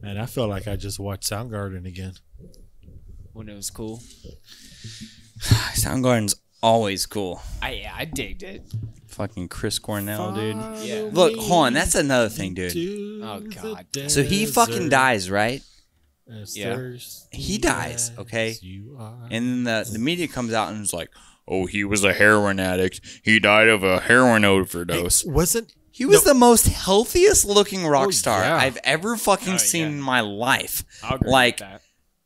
Man, I feel like I just watched Soundgarden again. When it was cool. Soundgarden's always cool. I digged it. Fucking Chris Cornell, dude. Yeah. Look, hold on. That's another thing, dude. Oh, God. So he fucking dies, right? Yeah. He dies, okay? And then the media comes out and is like, oh, he was a heroin addict. He died of a heroin overdose. He was the most healthiest looking rock star I've ever fucking seen in my life. I'll agree Like, with that.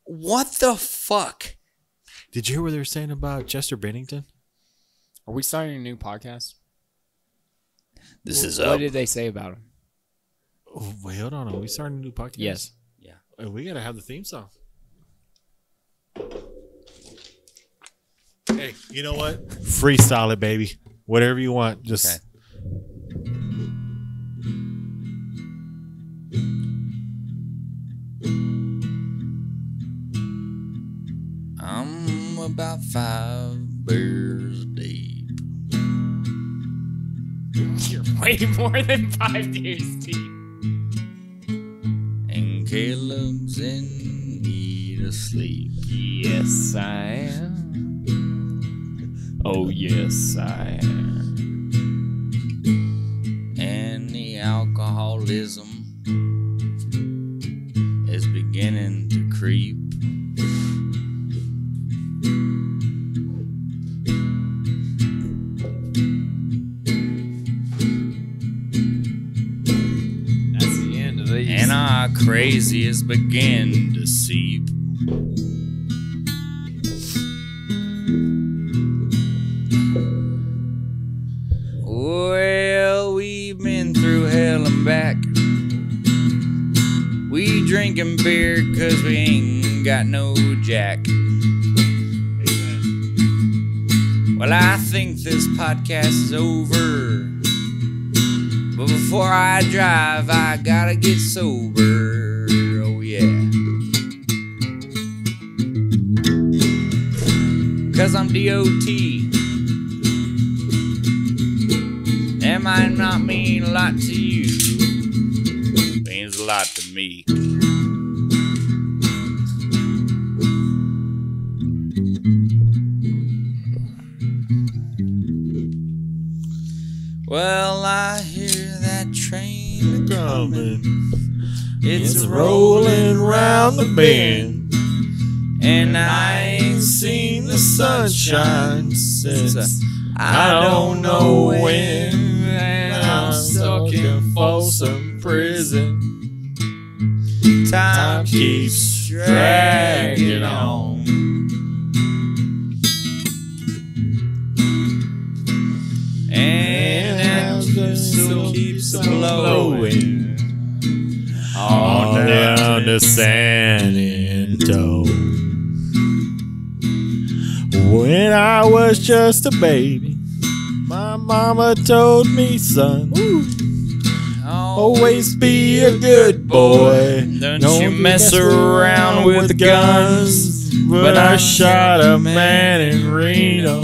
what the fuck? Did you hear what they were saying about Chester Bennington? Are we starting a new podcast? This is What did they say about him? Oh, wait, hold on. Are we starting a new podcast? Yes. Yeah. We got to have the theme song. Hey, you know what? Freestyle it, baby. Whatever you want. Just. Okay. I'm about 5 beers deep. You're way more than 5 years deep. And Caleb's in need of sleep. Yes, I am. Oh, yes, I am. And the alcoholism is beginning to creep. That's the end of these. And our crazy is beginning to seep. Well, we've been through hell and back. We drinking beer 'cause we ain't got no jack. Well, I think this podcast is over. But before I drive, I gotta get sober. Oh, yeah. 'Cause I'm DOT. That might not mean a lot to you. Means a lot to me. Well, I hear that train coming. It's rolling round the bend. And I ain't seen the sunshine since I don't know when. And I'm stuck in Folsom Prison. Time keeps dragging on. And that still keeps blowing on down to San Antonio. When I was just a baby, my mama told me, son, always be a good boy. Don't you mess around with the guns. But I shot a man in Reno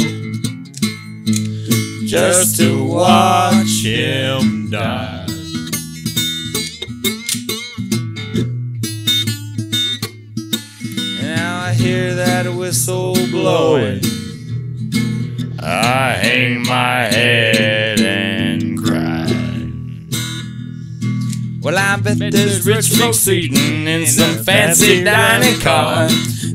just to watch him die. Now I hear that whistle blowing. I hang my head and cry. Well, I bet there's rich folks eating in some fancy dining car.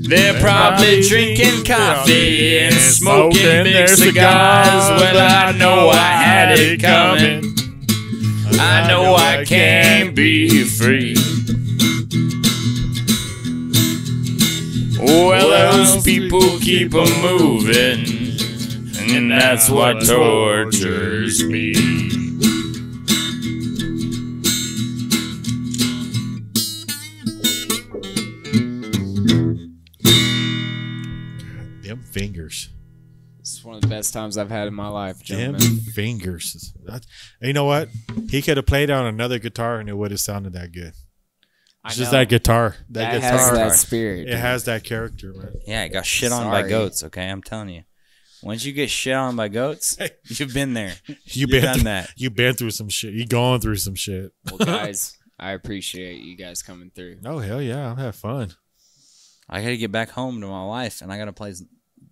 They're probably drinking coffee and smoking big cigars. Well, I know I had it coming. I know I can't be free. Well, those people keep on moving, and that's what tortures me. Them fingers. It's one of the best times I've had in my life, Them gentlemen. fingers. You know what? He could have played on another guitar and it would have sounded that good. It's just that guitar. That guitar. has that spirit. It has that character, man. Yeah, it got shit on by Sorry. goats, okay? I'm telling you. Once you get shit on by goats, you've been there. You've done that. You've been through some shit. You've gone through some shit. Well, guys, I appreciate you guys coming through. Oh hell yeah, I've had fun. I gotta get back home to my wife, and I gotta play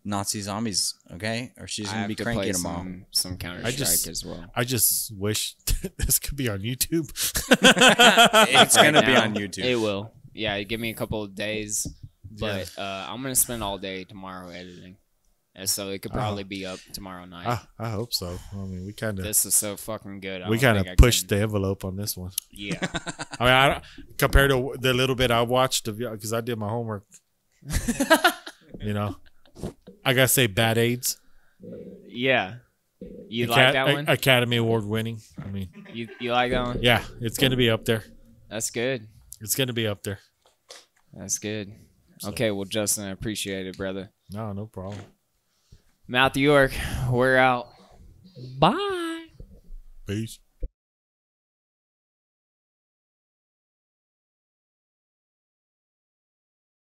Nazi zombies. Okay, or she's gonna be cranky tomorrow. Some Counter Strike as well. I just wish this could be on YouTube. It's gonna be on YouTube. It will. Yeah, give me a couple of days, but I'm gonna spend all day tomorrow editing, and so it could probably be up tomorrow night. I hope so. I mean, we kind of this is so fucking good. We kind of pushed the envelope on this one. Yeah. I mean, compared to the little bit I watched of y'all, because I did my homework. You know, I gotta say, Bad AIDS. Yeah. You like that one? Academy Award winning. I mean, you like that one? Yeah, it's gonna be up there. That's good. It's gonna be up there. That's good. So. Okay, well, Justin, I appreciate it, brother. No problem. Matthew York, we're out. Bye. Peace.